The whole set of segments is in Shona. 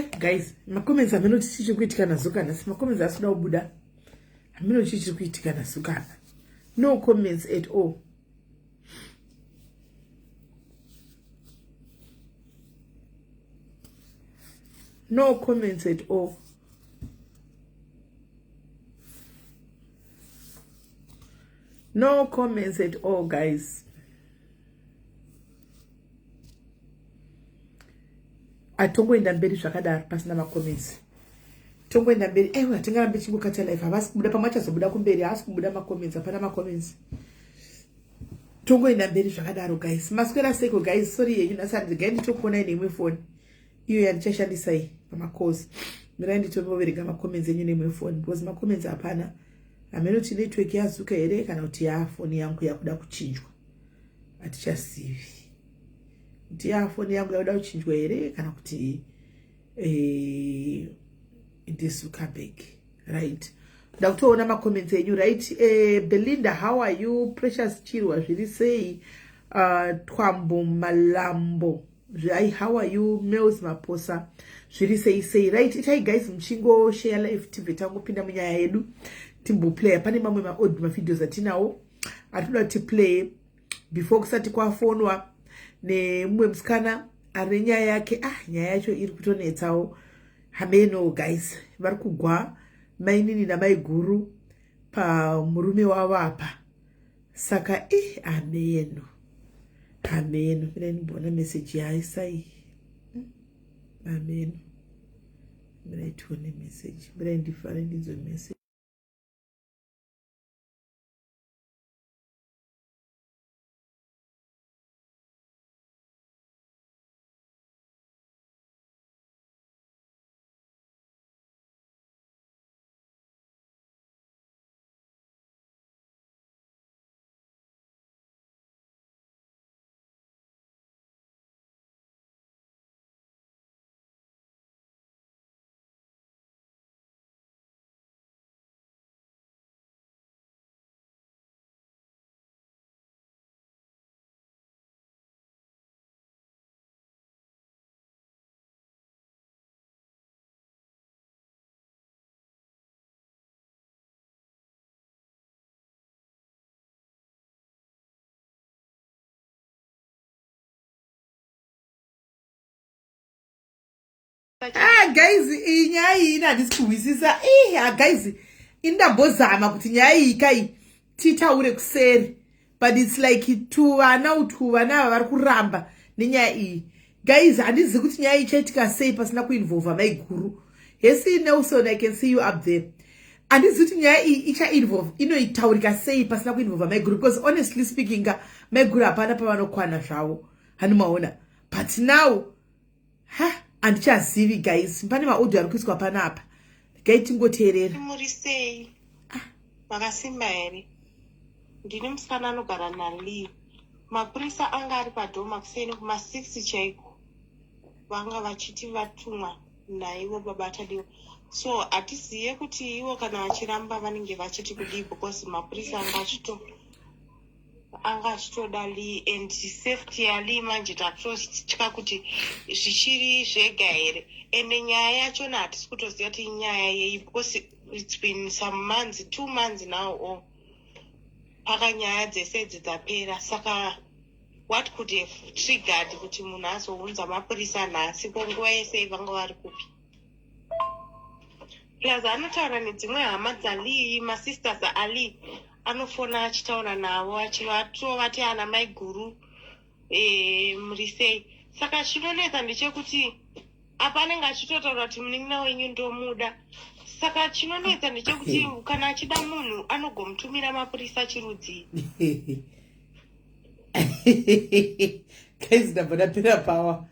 Guys, makomenzi amenoti chichi kuitika nazo kana si makomenzi asida kubuda. Amenoti chichi kuitika nazo kana. No comments at all. No comments at all. No comments at all, guys. Atongoenda mberi zvakadaro pasina makomenzi. Tongoenda mberi watingarambe chingokata life havasi kubuda pamwe achazobuda kumberi haasi kubuda makomenzi hapana makomenzi. Tongoenda mberi zvakadaro, guys. Maswera seko, guys. Sorry yenyu nasari gaini tokona nemwe phone. Iyo yandichashandisa iyi pamakosi. Mirai nditoverega makomenzi enyu nemwe phone because makomenzi hapana. Amenoti network yazuka here kana kuti phone yangu yakuda kuchinjwa. Atichazivi. Kuti phone yangu yakuda kuchinjwa here kana kuti ndisuka back. Right. Ndakutoona makomenzi enyu, right? Belinda, how are you? Precious Chirwa zviri sei? Twambo Malambo. How are you? Meals Maposa. Zviri sei, right? Itai guys mchingo share live TV tangu pinda munyaya yedu. Timbo play pane mamwe ma old ma videos atinawo. Atula ti play before kusati kwa fonwa ne mwe msikana arenya yake nyaya yacho iri kutonetsawo. Hameno guys, vari kugwa mainini na maiguru pa murume wavo apa. Saka ameno. Ameno. Mira nibona message ya isai. Ameno. Mira ituone message. Mira ndifare ndizo message. Guys, inyaya ina ndisikuwisisa. Guys, indambozama kuti nyaya ikai titaure kuseri. But it's like tuvana vari kuramba nenyaya iyi. Guys, handizi kuti nyaya ichaitika sei pasina kuinvolve maiguru. Yesi Nelson, I can see you up there. Handizi kuti nyaya iyi icha-involve inoitaurika sei pasina kuinvolve maiguru. Because honestly speaking, maiguru hapana pavanokwana zvavo. Hanimaona. But now, andichazivi guys, pane maaudio ari kuiswa panapa. Gaitingoteerera. Muri sei? Makasimba here. Ndine musikana anogara naLi. Mapurisa anga ari padhoma kuseni kuma6 chaiko. Vanga vachiti vatumwa naivo babata diwo. So hatiziye kuti ivo kana vachiramba vanenge vachiti kudii because mapurisa anga achitoda Li and safety yaLi manje tatotya kuti zvichiri zvega here. Ende nyaya yachona hatisi kutoziva kuti nyaya yei because it's been some months, 2 months now paka nyaya dzese dzapera. Saka what could have triggered kuti munhu azounza mapurisa nhasi kwenguva yese vanga vari kupi? Plus anotaura nedzimwe hama dzaLi, masisters aLi anofona achitaura navo achivatovati ana maiguru muri sei. Saka chinonetsa ndechekuti apa anenge achitotaura kuti munin'ina wenyu ndomuda. Saka chinonetsa ndechekuti kana achida munhu anogomutumira mapurisa achirudzi. Guys, ndapera power.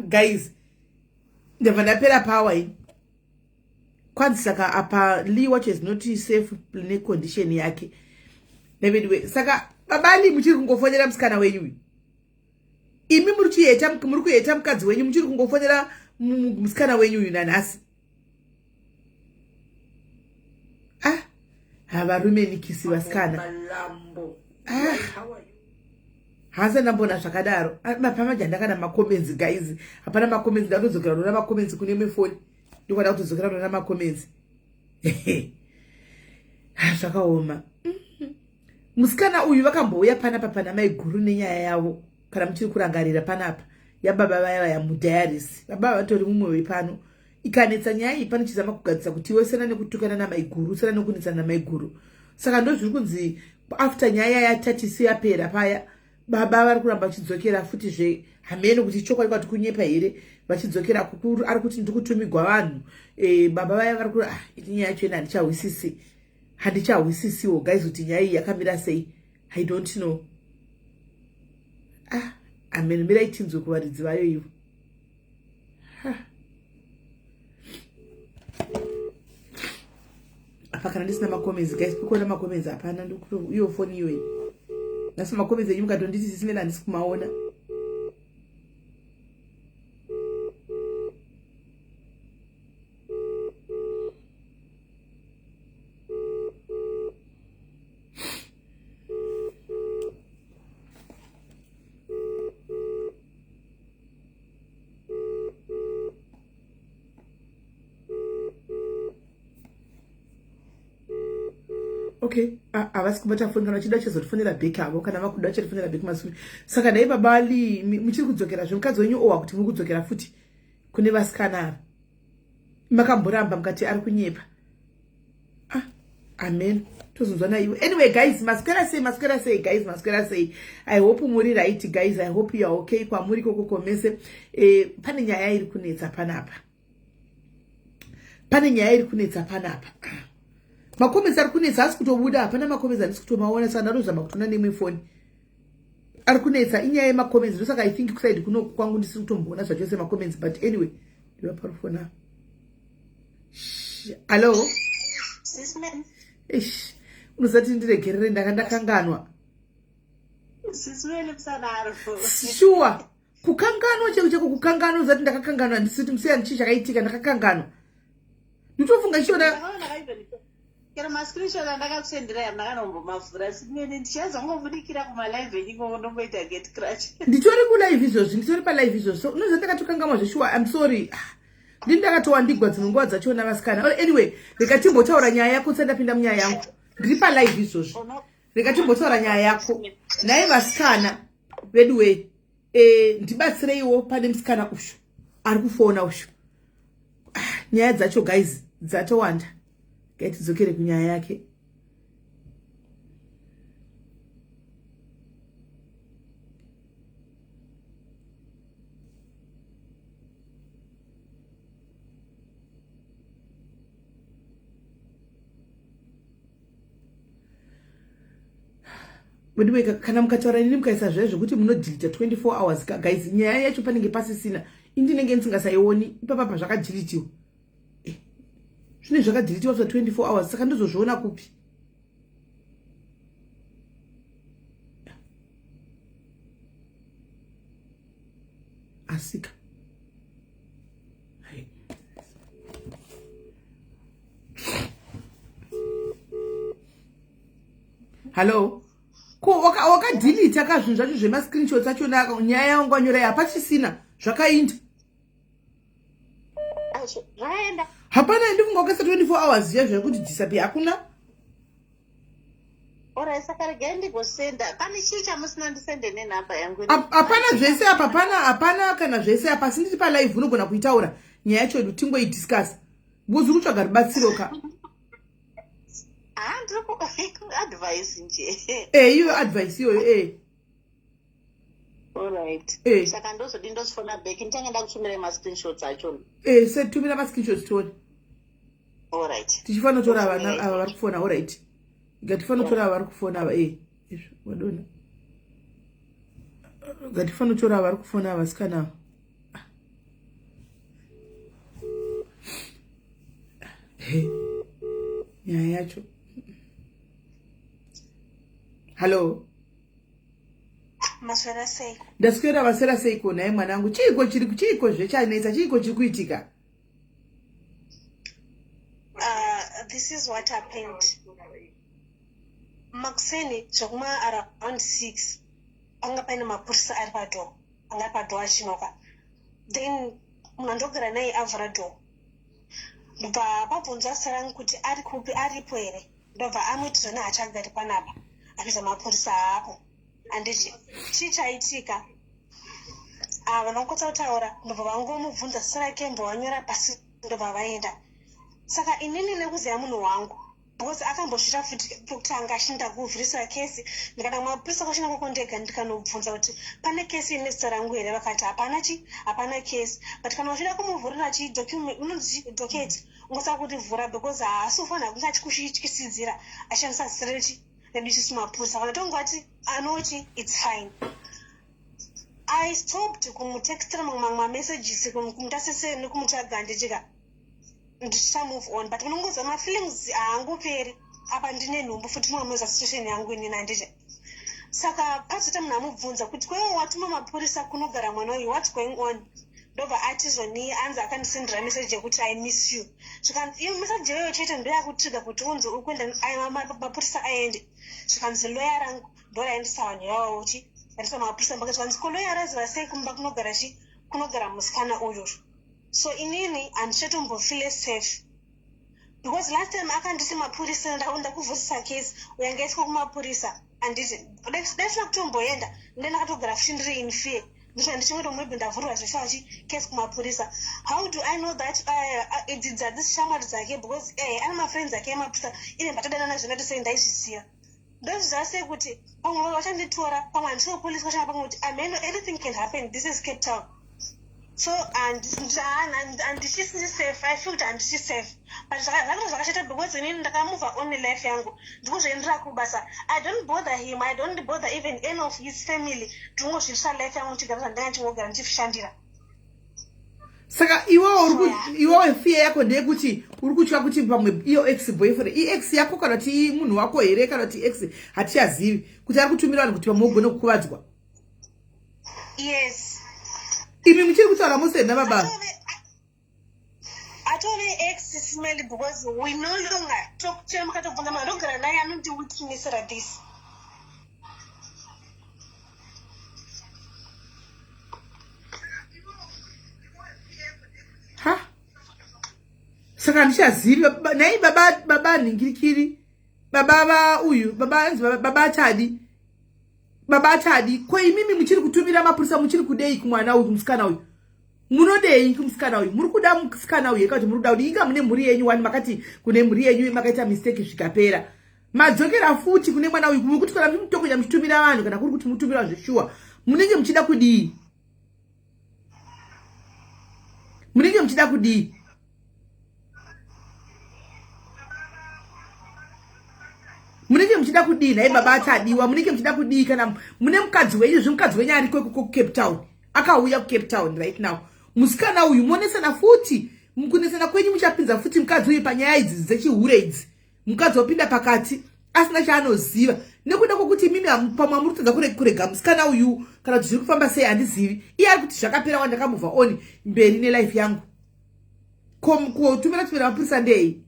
Guys, ndapera power. Kwanzi saka apa Li watch is not safe ne condition yake. Nevedwe saka babali muchiri kungofonyera musikana wenyu. Imi muri kuita mukadzi wenyu muchiri kungofonyera musikana wenyu nanhasi. Havarume nikisi vasikana. Hasa ndambona zvakadaro. Pamaja ndakana makomenzi guys. Hapana makomenzi ndakuzokera nona makomenzi kune mifoni. Ndikwada kutozokera nona makomenzi. Zvakaoma. Musikana uyu vakambouya panapa pana mai guru nenyaya yavo. Kana muchiri kurangarira panapa. Yababa vaya yamudhayaris. Baba vatori mumwe wepano. Ikanetsa nyaya iyi panochizama kugadzisa kuti iwe sena nekutukana namai guru, sena nekunetsana namai guru. Saka ndozviri kunzi after nyaya yatatisi yapera paya. Baba vari kuramba vachidzokera futi hamene kuti chokwadi kwati kunyepa here vachidzokera kukuru ari kuti ndikutumigwa vanhu baba vaya vari kuti iti nyaya yacho ina handichahwisisiwo guys kuti nyaya iyi yakamira sei. I don't know. Amen, mirai tinzwe kuvaridzi vayo ivo. Apa kana ndisina makomenzi guys, kuona makomenzi hapana ndikuto iyo phone iyo. Nasi makomenzi enyu mukatonditi sisimena handisi kumaona. Okay, avasi kubata phone kana chida chezofonera back avo kana vakuda chefonera back masuri. Saka dai babali muchiri kudzokera zvimukadzi wenyu owa kuti muri kudzokera futi kune vasikana. Makamboramba mukati ari kunyepa. Amen. Tozonzwana iwe. Anyway guys, maswera say guys, maswera say. I hope muri right guys. I hope you are okay kwa muri koko komese. Pane nyaya iri kunetsa panapa. Makomenzi ari kunetsa asi kutobuda hapana makomenzi andisi kutomaona saka ndarozama kutona nemwe phone. Ari kunetsa inyaya yemakomenzi ndosaka I think kuside kuno kwangu ndisi kutomboona zvachose makomenzi but anyway ndiwa parufona. Hello? Sisman. Unozati ndiregerere ndakanganwa. Siswele kusadaro. Sure. Kukanganwa cheko kukanganwa uzati ndakakanganwa ndisiti musiya ndichi chakaitika ndakakanganwa. Nditofunga chona kera mascreenshot andakakusendera yandakanombomavhura simene ndichazongobudikira kumalive enyingo ndomboita get crash. Nditori kulive izvozvi, nditori palive izvozvo. Unozati ndakatokangamwa zveshuwa. I'm sorry. Ndakatowa ndigwa dzinonguva dzachona vasikana. Anyway, reka timbotaura nyaya yako tsandapinda munyaya yangu. Ndiri palive izvozvo. Reka timbotaura nyaya yako. Naye vasikana vedu we ndibatsireiwo pane musikana ushu ari kufona ushu. Nyaya dzacho guys dzatowanda. Tidzokere kunyaya yake. Mudimeka kana mukataura nini mukaisa zvekuti munodelete 24 hours guys, nyaya yacho panenge pasisina indinenge ndisingasaioni ipapa zvakadeletiwa. Zvine zvakadeletiwa for 24 hours saka ndozozviona kupi? Asika. Hello? Wakadelete zvinhu zvacho zvemascreenshots acho nyaya yangu anyora hapachisina zvakainda. Hapana ndifunga wakaisa 24 hours zvekuti disappear hakuna. Ora saka regai ndigosenda. Pane chii chamusina ndisende nenhamba yangu. Hapana zvese apa, hapana kana zvese apa, sindiri palive unogona kuitaura nyaya yacho tingoidiscuss. Buzi kutsvaga rubatsiro ka. Advice nje. Iyo advice iyoyo Alright. Saka ndozodindosifona back nditanga ndakutumira ma-screenshots acho. Setumira ma-screenshots toni. Alright. Tichifana kutora vana ava vari kufona. Alright. Ngatifana kutora ava vari kufona ava wadona. Ngatifana kutora ava vari kufona ava vasikana. Nyaya yacho. Hello. Maswera sei. Ndaswera maswera sei kona naye mwanangu. Chiko zvechanetsa, chiko chiri kuitika. This is what happened. Makuseni zvakuma around 6. panga paine mapurisa ari padho anga padho achinoka then munhu andogara naye avhura dho ndobva pabvunzwa sarangu kuti ari kupi aripo here ndobva amwiti zvona haachagari panapa apedza mapurisa aapo handiti chii chaitika vanokotsa kutaura ndobva vangomubvunza sarakembo wanyora pasi ndobva vaenda saka inini nekuziva munhu wangu because akambosvita futi pekutanga achinda kuvhirisira kesi ndikada mapurisa kwachina kwako ndega ndikanobvunza kuti pane kesi ine zita rangu here vakati hapana kesi but kana uchida kumuvhurira unodoketi ungosaka kuti vhura because haasi ufanira kunge achikutyisidzira ashandisa zita reditisi mapurisa kana tongoti anoti its fine. I stopped kumutextira mamwe mamessages kumutasese nekumutsvaga ndichika ndichita move on but unongoza mafeelings haangoperi apa ndine nhumbu futi munomuza situation yangu inini handiti saka pazota munhu amubvunza kuti kwewo watuma mapurisa kunogara mwana uyu what's going on ndobva ati zvoni anzi akandisendera message yekuti I miss you zvikanzi iyo message iyoyo chete ndoyakutriga kuti unzi uri kuenda mapurisa aende zvikanzi loya rangu ndoraendesa vanhu yavo uchi andisa mapurisa mbaka zvikanzi koloya araziva sei kumba kunogara musikana uyu so inini handichatombofile safe because last time akandisi mapurisa ndakuvhusisa case uyangaitwa kumapurisa handiti daisina kutomboenda ndakatogara futi ndiri in fear ndichingoto maybe ndavhurwa zveshachi case kumapurisa how do I know that idzidza dzisi shamwari dzake because ana mafriends ake emapurisa ine mbatadana zvinoto sei ndaizvisiya ndozviziva sei kuti pamwe vachanditora pamwe handisio polisi vachanga pamwe kuti ameno anything can happen this is Cape Town so handisisi safe I feel kuti handisi safe but zvakati zvakashata because inini ndakamove on life yangu ndikuzvoendera kubasa I don't bother him I don't bother even any of his family ndingozvirisa life yangu ndichigara zvandanga ndichingogara ndichifishandira saka iwewe fear yako ndeyekuti uri kutya kuti pamwe iyo ex boyfriend ex yako kana kuti munhu wako here kana kuti ex hatichazivi kuti ari kutumira vanhu kuti pamwe ugone kukuvadzwa yes imi muchiri kutaura mose nababa atove ex smell because we no longer talk to him katobvunza manogara naye anondiwitnessera this ha saka handichazivi nai baba ningirikiri baba uyu baba achadi ko imimi muchiri kutumira mapurisa muchiri kudei kumwana uyu kumusikana uyu munodei kumusikana uyu muri kuda musikana uyu yakati muri kuda kuti inga mune mhuri yenyu wani makati kune mhuri yenyu makaita mistake zvikapera madzokera futi kune mwana uyu muri kuti kana mutokonya muchitumira vanhu kana kuri kuti mutumira zveshuwa munenge muchida kudii munenge muchida kudii naye baba achadiwa munenge muchida kudii kana mune mukadzi wenyu mukadzi wenyu ari kweko kuCape Town akauya kuCape Town right now musikana uyu muonesana futi mukunesana kwenyu muchapinza futi mukadzi uyu panyaya idzi dzechihure idzi mukadzi wapinda pakati asina chaanoziva nekuda kwokuti mimi pamwe muri kutadza kurega musikana uyu kana kuti zviri kufamba sei handizivi iye ari kuti zvakapera wandakamuva on mberi nelife yangu kutumira mapurisa ndei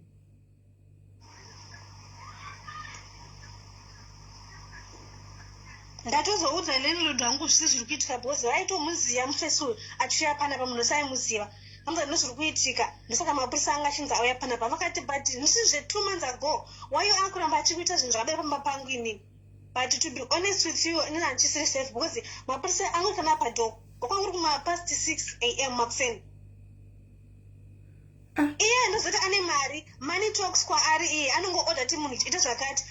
ndatozoudza leni lundu hangu zvisi zviri kuitika because vaitomuziva mufesi uyu achiuya panapa munhu saimuziva amza ndozviri kuitika ndosaka mapurisa anga achinzi auya panapa vakati but ndisizve 2 months ago wayo akuramba achikuita zvinhu zvakadai pamba pangu inini but to be honest with you inini handichisiri safe because mapurisa angotana padho kwanguri kumapast 6 am makuseni iye ndozoti ane mari money talks kwaari iye anongoorder ti munhu chiita zvakati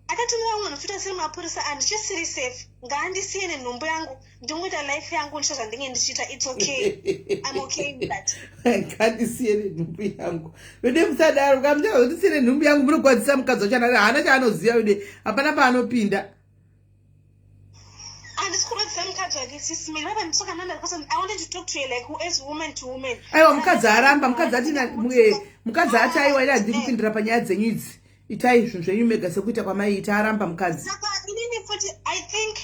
akatumira munhu futa siri mapurisa handichisiri safe ngaandisiye nenhumbu yangu ndingoita life yangu ndicho zvandinge ndichiita its okay I'm okay with that ngandisiye nenhumbu yangu vede musadaro kamutazotisiye nenhumbu yangu munogwadzisa mukadzi wachanari haana chaanoziva vede hapana paanopinda handisi kurodzisa mukadzi wake sisimiri vapa nditsoka nanda because I wanted to talk to you like who is woman to woman aiwa mukadzi aramba mukadzi atina mukadzi ati aiwa ida handiri kupindira panyaya dzenyu idzi itai zvinhu zvenyu mega sekuita kwamaiita aramba mukadzi saka inini futi I think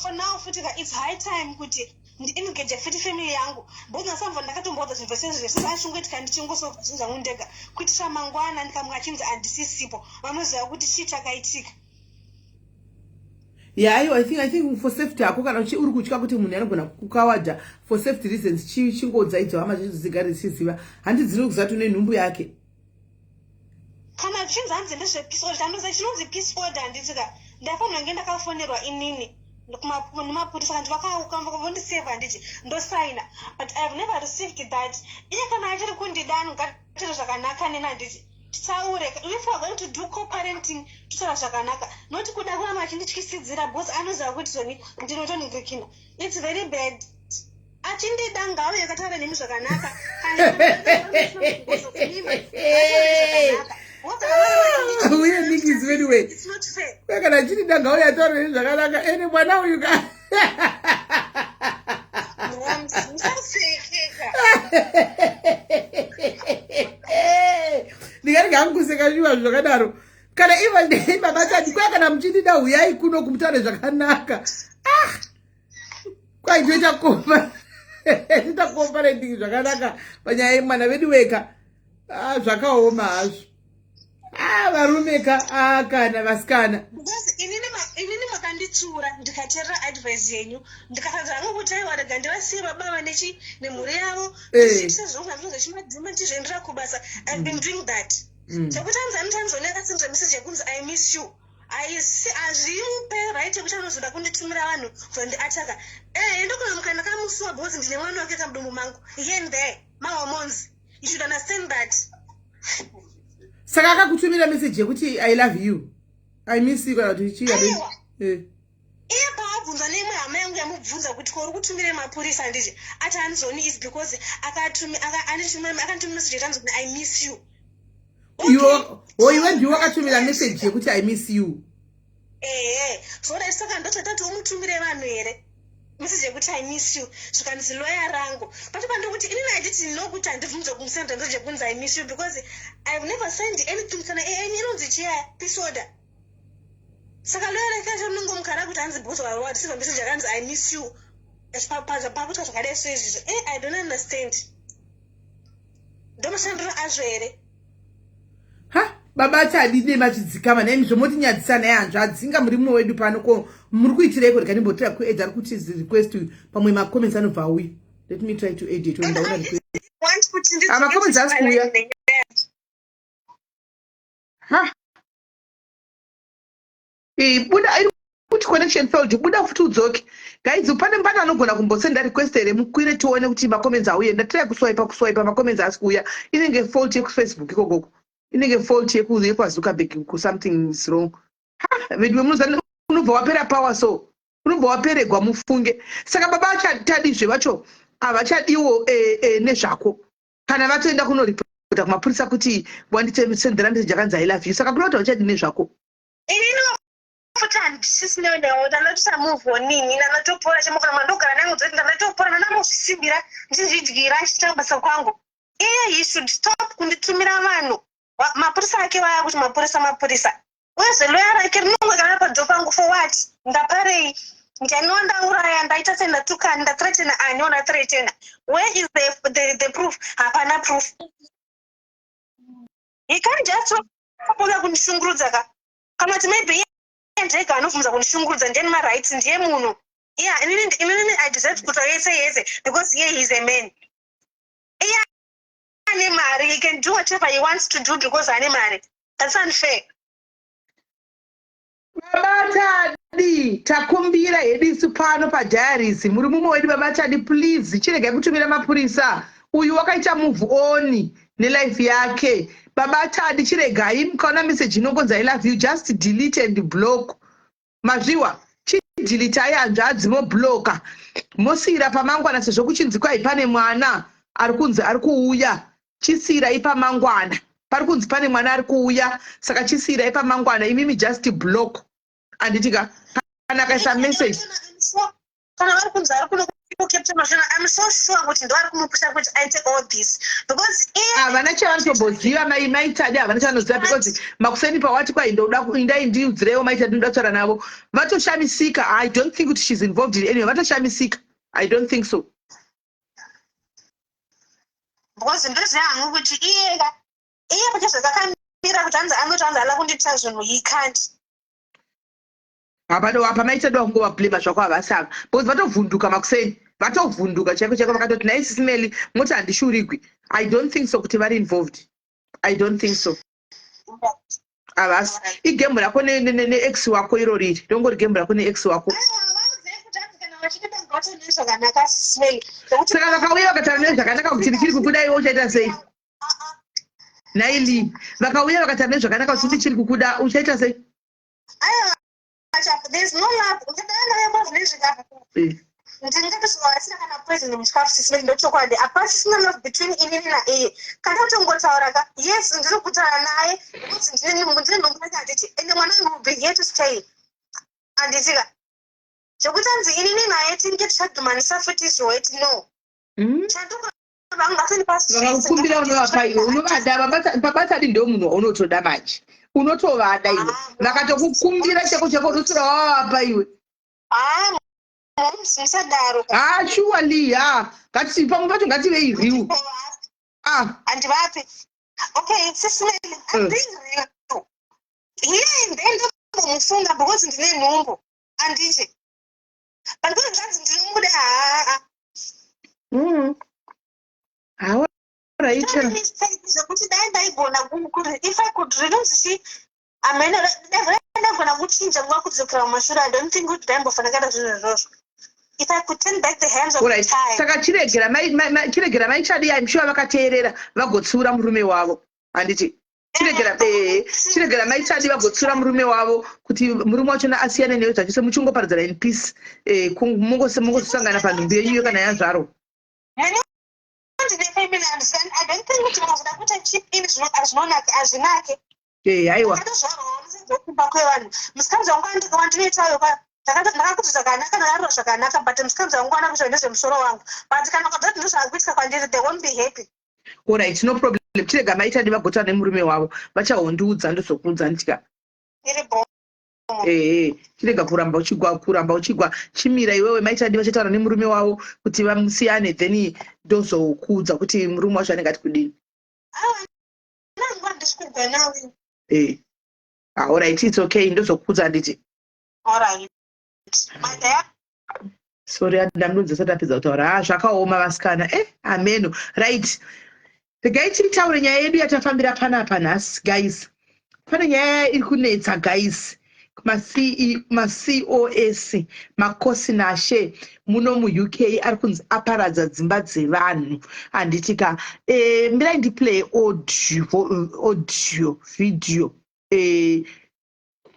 for now futi it's high time kuti ndiengage futi family yangu because nasamva ndakatomboudza zvinhu zvese zvashongoitika ndichingosova zvinhu zvangu ndega kuitira mangwana ndikamwe achinzi handisisipo vanoziva kuti chii chakaitika Yeah, I think for safety yako kana uri kutya kuti munhu anogona kukawadha for safety reasons chingodzaidza hama zvichigara zichiziva handi dziri kuzatu nenhumbu yake kana zvichinzi hanzi ndezvepeace order andoza chinonzi peace order handitika ndafanira kunge ndakafonerwa inini nemapurisa kandi vakandiseva handiti ndosaina but I have never received that. Iye kana achiri kundidani ngatiite zvakanaka neni handiti titaure if we are going to do co-parenting titaura zvakanaka noti kuda kuramba achindityisidzira bosi anoziva kuti zoni ndinotoningirikina. It's very bad. Achindida ngauye kataura nemi zvakanaka uye nigis anyway. It's not fair. Kana achindida ngauye ataura nemi zvakanaka ene mwana uyu ka ndingati gankuseka zviwa zvakadaro kana iva ndeibabatani kwai kana muchindida huyai kuno kumutaure zvakanaka kwai toita comparending zvakanaka panyaya yemwana vedu weka zvakaoma hazvo varume ka kana vasikana inini makanditsura ndikateerera advice yenyu ndikatadza hangu kuti aiwa rega ndivasiye baba nemhuri yavo ndichiitisa zvinhu zvimadhima ndizvoendera kubasa. I've been doing that. Chekuti anzani akasendera message yekunzi I miss you hazvimupe right yekuti anozoda kunditumira vanhu kuzondiataka ndokuna mukana kamusuwa bhozi ndine mwana wake kamudumu mangu here there mahormones. You should understand that. Saka akakutumira message yekuti I love you I miss you kana kuti chiya iye paabvunza neimwe hama yangu yamubvunza kuti ko uri kutumire mapurisa handiti ati hanzoni is because akanditumira message yetanzi kuti I miss you. Iwe ndiwe wakatumira message yekuti I miss you. Zvona saka ndototati umutumire vanhu here message yekuti I miss you zvikanzi loya rangu but pandokuti inini handiti ndinokuti handibvunze kumusenda ndojekunzi I miss you because I've never signed anything kana inonzi chiya peace order. Saka loya rakaita nongomukara kuti hanzi boss warisiva message yakanzi I miss you pakuta zvakadai soizvizvo I don't understand. Ndomushandiro azvo here baba chadide machidzikama nemi zvomoti nyadzisana yanzvo adzinga murimo wedu pano ko muri kuitireiko rega ndimbotira kuedza ari kuti request pamwe macomments anobva auya. Let me try to edit when ndaona request macomments asi kuuya buda iri kuti connection failed buda futi udzoke guys pane anogona kumbosenda request here mukwire tione kuti macomments auye ndatira kuswipa macomments asi kuuya inenge fault yekufacebook ikokoko inenge fault yekwaZuckerberg ku something is wrong. Vedwe munozana unobva wapera power so unobva waperegwa mufunge saka baba achatadizve vacho avachadiwo nezvako kana vatoenda kunoripota kumapurisa kuti wandisendera message yakanzi I love you saka kunoti vachadi nezvako futi handisisinewo ndanotisa move on nini ndanotopora chemukana mandogara nangu dzoti ndanotopora ndanamuzvisimbira ndizvidyira ndichita basa kwangu. He should stop kunditumira vanhu mapurisa ake vaya kuti mapurisa weze loya rake rinongwekana padho pangu for what ndaparei ndianiwa ndauraya ndaita sendatukana ndathreatena aniwa ndathreatena. Where is the proof? Hapana proof. He can't just poka kundishungurudza ka kana kuti maybe ndega anobvunza kundishungurudza ndiani marights ndiye munhu inini I deserve kuti yese because he is a man. He can do whatever he wants to do because ane mari. That's unfair. Babatadi takumbira hedisu pano padiaries muri mumwe wedu babatadi please chirega kutumira mapurisa uyu wakaita move on nelife yake babatadi chiregai mukaona message inongonzi I love you just delete and block mazviwa chidelete ayanzva adzimo blocker mosira pamangwana sezvo kuchinzi kwai pane mwana ari kunzi ari kuuya chisira ipa mangwana pari kunzi pane mwana ari kuuya saka chisira ipa mangwana imimi just block anditika kana kaisa message kana vari kunzi ari kuno Captain Mashana, I'm so sure kuti ndo ari kumupusha kuti aite all this because havana chavanotomboziva maitadi havana chavanoziva because makuseni pawati kwai ndai ndiudzirewo maitadi ndoda kutaura navo vatoshamisika. I don't think kuti she's involved in anyway vatoshamisika. I don't think so because ndoziva hangu kuti iye pachezvakakamira kuti hanzi ala kunditisa zvinhu he can't. apa maitadwa kungowa blema zvako havasava because vatovhunduka makuseni vatovhunduka chaiko chaiko vakatoti naisi smeli moti handishurigwi. I don't think so kuti vari involved. I don't think so. Avasi igemu rako neex wako iro riri ndongori gemu rako neex wako. Saka vakauya vakataura nezvakanaka kuti ndichiri kukuda iwe uchaita sei? Naili vakauya vakataura nezvakanaka kuti ndichiri kukuda uchaita sei? There's no love. Love between yes, and the one who will be here to stay. And it's so what I'm saying, I think it's hard to manufacture this way. No. Vakakumbira unovapaiwe unovada ndo munhu unotoda machi unotovada iwe vakatokukumbira cheko cheko unotora wavapa iwe surely ngati pamwe pacho ngativei riu andivapi okay sismeli andiziriyo here ndendomufunga because ndine nhumbu anditi pandinozvanzi ndinomuda right. If I could really I mean, never gonna muchinja ngwa kudzokera mumashure. I don't think kuti ndaimbofanira zvinhu. If I could turn back the hands of right. time. Saka chiregera maichadi I'm sure vakateerera vagotsura murume wavo. Handiti chiregera maichadi vagotsura murume wavo kuti murume wachona asiyane newe zvachise muchingoparidzana in peace mungosangana panhumbi yenyu kana yazvaro. I don't think it was that a chip in as known as the Naki. Yeah, I was. Muscomes on going to go into it. But they won't be happy. All right, no problem. Chirega maita ndivagota nemurume wavo vachaondiudza ndozokudza nditika. Chirega kuramba uchigwa chimira iwewe maita ndivachataura nemurume wavo kuti vamusiyane then ndozokudza kuti murume wacho anenge ati kudini. All right, it's okay. Ndozokudza nditi. All right. Sorry, ndamudza satapedza kutaura. Zvakaoma vasikana. Ameno. Right. Regai titaure nyaya yedu yatafambira panapa nhasi guys. Pane nyaya iri kunetsa guys. ma-COS makosi nashe muno mu-UK ari kunzi aparadza dzimba dzevanhu handitika mirai ndiplay audio video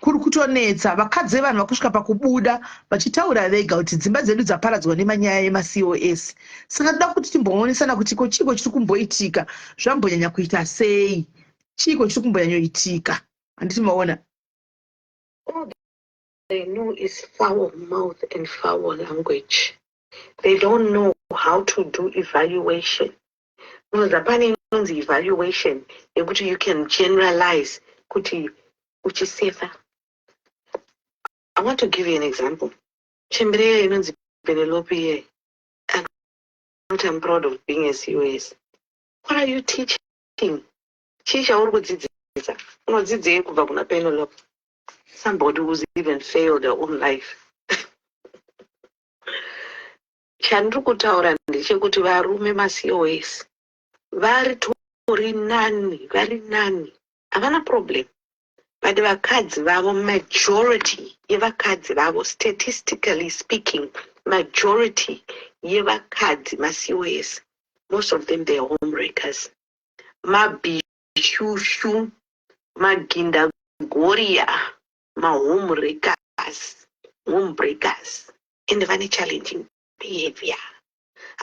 kuri kutonetsa vakadzi vevanhu vakusvika pakubuda vachitaura vega kuti dzimba dzedu dzaparadzwa nemanyaya ema-COS. Saka toda kuti timboonesana kuti ko chiko chiri kumboitika zvambonyanya kuita sei, chiko chiri kumbonyanyoitika. Handiti maona all they know is foul mouth and foul language. They don't know how to do evaluation. Pane inonzi evaluation yekuti you can generalize kuti uchisefa. I want to give you an example. Chembere inonzi Penelope, I'm proud of being a COS. What are you teaching? Chisha uri kudzidzisa. Unodzidzei kubva kuna Penelope? Somebody who's even failed their own life. Chandiri kutaura ndechekuti varume ma-COS vari nani havana problem, but vakadzi vavo, majority yevakadzi vavo, statistically speaking, majority yevakadzi ma-COS, most of them they are homebreakers. Mabishushu, magindagoria, homebreakers, and vane challenging behavior,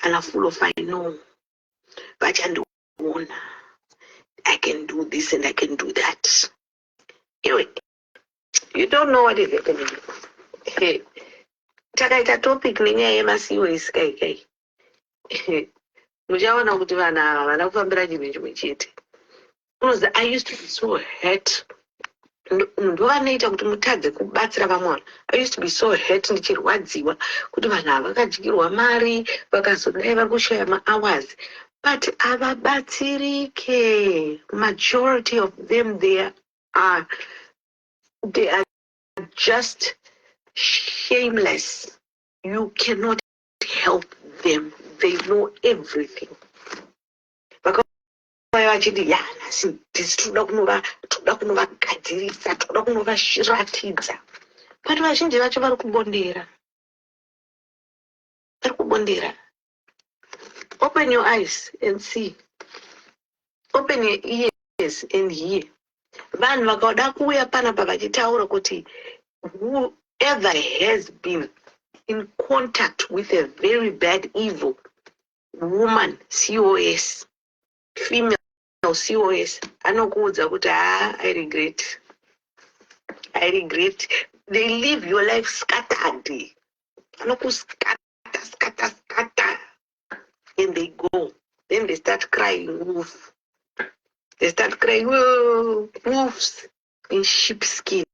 and are full of I know, but I can do this and I can do that. Anyway, you don't know what is happening. Hey, takaita topic nenyaya yema-COS kai. Muchaona kuti vana vana kufambira chinhu chimwe chete. I used to be so hurt. Ndovanoita kuti mutadze kubatsira vamwe. I used to be so hurt ndichirwadziwa kuti vanhu ava vakadyirwa mari vakazodai vari kushaya ma-hours. But avabatsirike. Majority of them they are just shameless. You cannot help them. They know everything. Vachiti yana toda kunovagadzirisa, toda kunovashiratidza. But vazhinji vacho vari kubondera. Open your eyes and see. Open your ears and hear. Vanhu vakauda kuuya panapa vachitaura kuti whoever has been in contact with a very bad, evil woman, COS, female COS, anokuudza kuti I regret. They live your life scattered. Anokuscatter, and they go. Then they start crying wolf. They start crying wolves in sheepskin.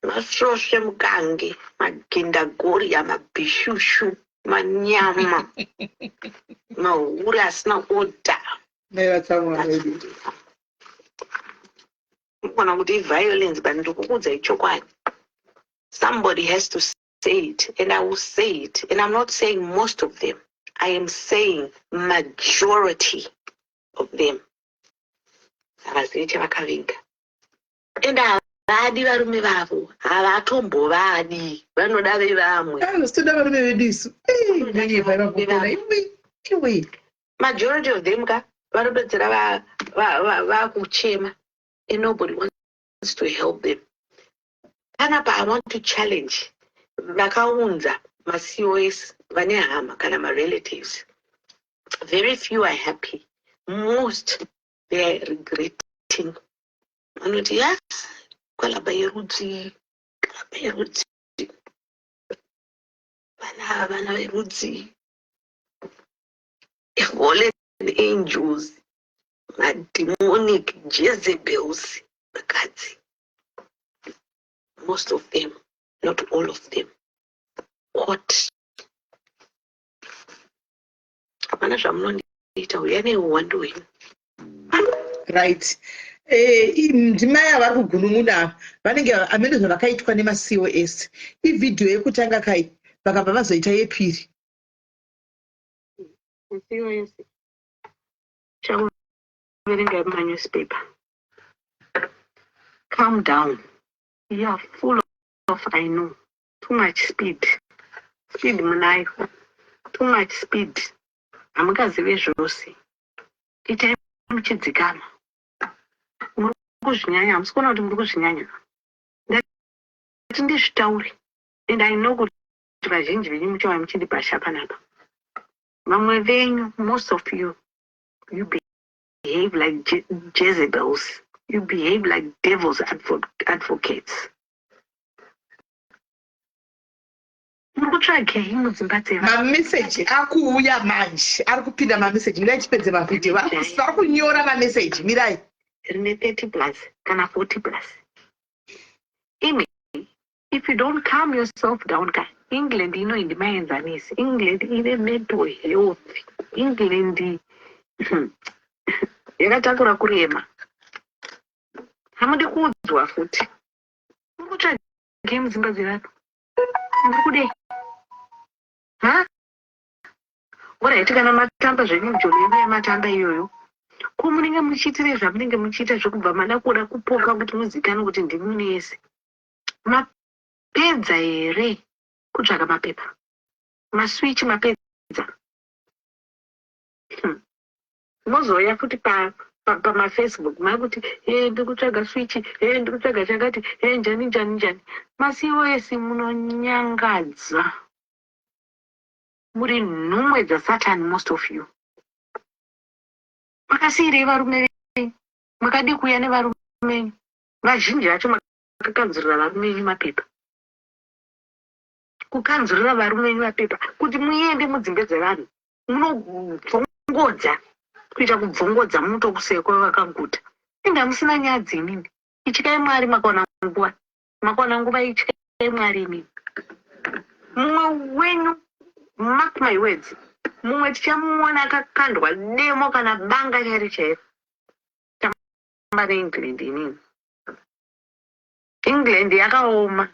Masoshe mugange, magindagoria, mabishushu, manyama, mahuri asina oda. Mukona kuti violence but ndikukudza ichokwadi. Somebody has to say it, and I will say it. And I'm not saying most of them. I am saying majority of them. And havadi varume vavo, havatombovadi, vanoda vevamwe. Majority of them vanopedzera vakuchema, and nobody wants to help them. Panapa, I want to challenge vakaunza ma-COS vane hama kana ma-relatives. Very few are happy. Most they are regretting. Vanoti kalaba yerudzi. Vana verudzi. Fallen angels, demonic Jezebels, vakadzi. Most of them, not all of them. What? Right. Ndimai avari kugunun'una vanenge amene zvavakaitwa nema-COS. Ivhidhiyo yekutanga kai vakabva vazoita yepiri. COS chakuverenga manuspaper. Calm down. You are full of, I know, too much speed. Speed munayo. Too much speed. Hamukazive zvose. Itai muchidzikana. Muri kuzvinyanya, hamusi kuona kuti muri kuzvinyanya. Ngati ndizvitaure. And I know kuti vazhinji venyu muchava muchiri pasha panapa. Vamwe venyu, most of you behave like Jezebels. You behave like devil's advocates. Mameseji akuuya manje ari kupinda mameseji. Mirai chipedze mavhidhiyo vari kunyora mameseji. Mirai rine 30 plus kana 40 plus. Imi, if you don't calm yourself down, England inoendimaenzanisi. England ine mental health. England yakatakura kurema. Hamudi kuudzwa futi. Muri kutsvage mudzimba dzevanhu. Muri kudei? Alright, kana matamba zvenyu mujombo yematamba iyoyo. Ko munenge muchiitire zvamunenge muchiita zvekubva mada kuda kupoka kuti muzikanwe kuti ndimi nese. Mapedza here kutsvaga mapepa. Maswitch mapedza. Mozoya futi pamafacebook makuti ndikutsvaga switch, ndikutsvaga chakati, njani. Ma-COS munonyangadza. Muri nhumwe dzaSatan, most of you. Makasiyirei varume venyu? Makadi kuuya nevarume venyu? Vazhinji vacho makakanzurira varume venyu mapepa. Kukanzurira varume venyu mapepa kuti muende mudzimba dzevanhu. Munobvongodza. Kuita kubvongodza munotokuseko vakaguta. Inga musina nyaya dzinini. Ityayi Mwari makaona nguva. Makaona nguva ityayi Mwari inini. Mumwe wenyu, mark my words, mumwe tichamuona akakandwa demo kana banga chairo. Tamba neEngland inini. England yakaoma.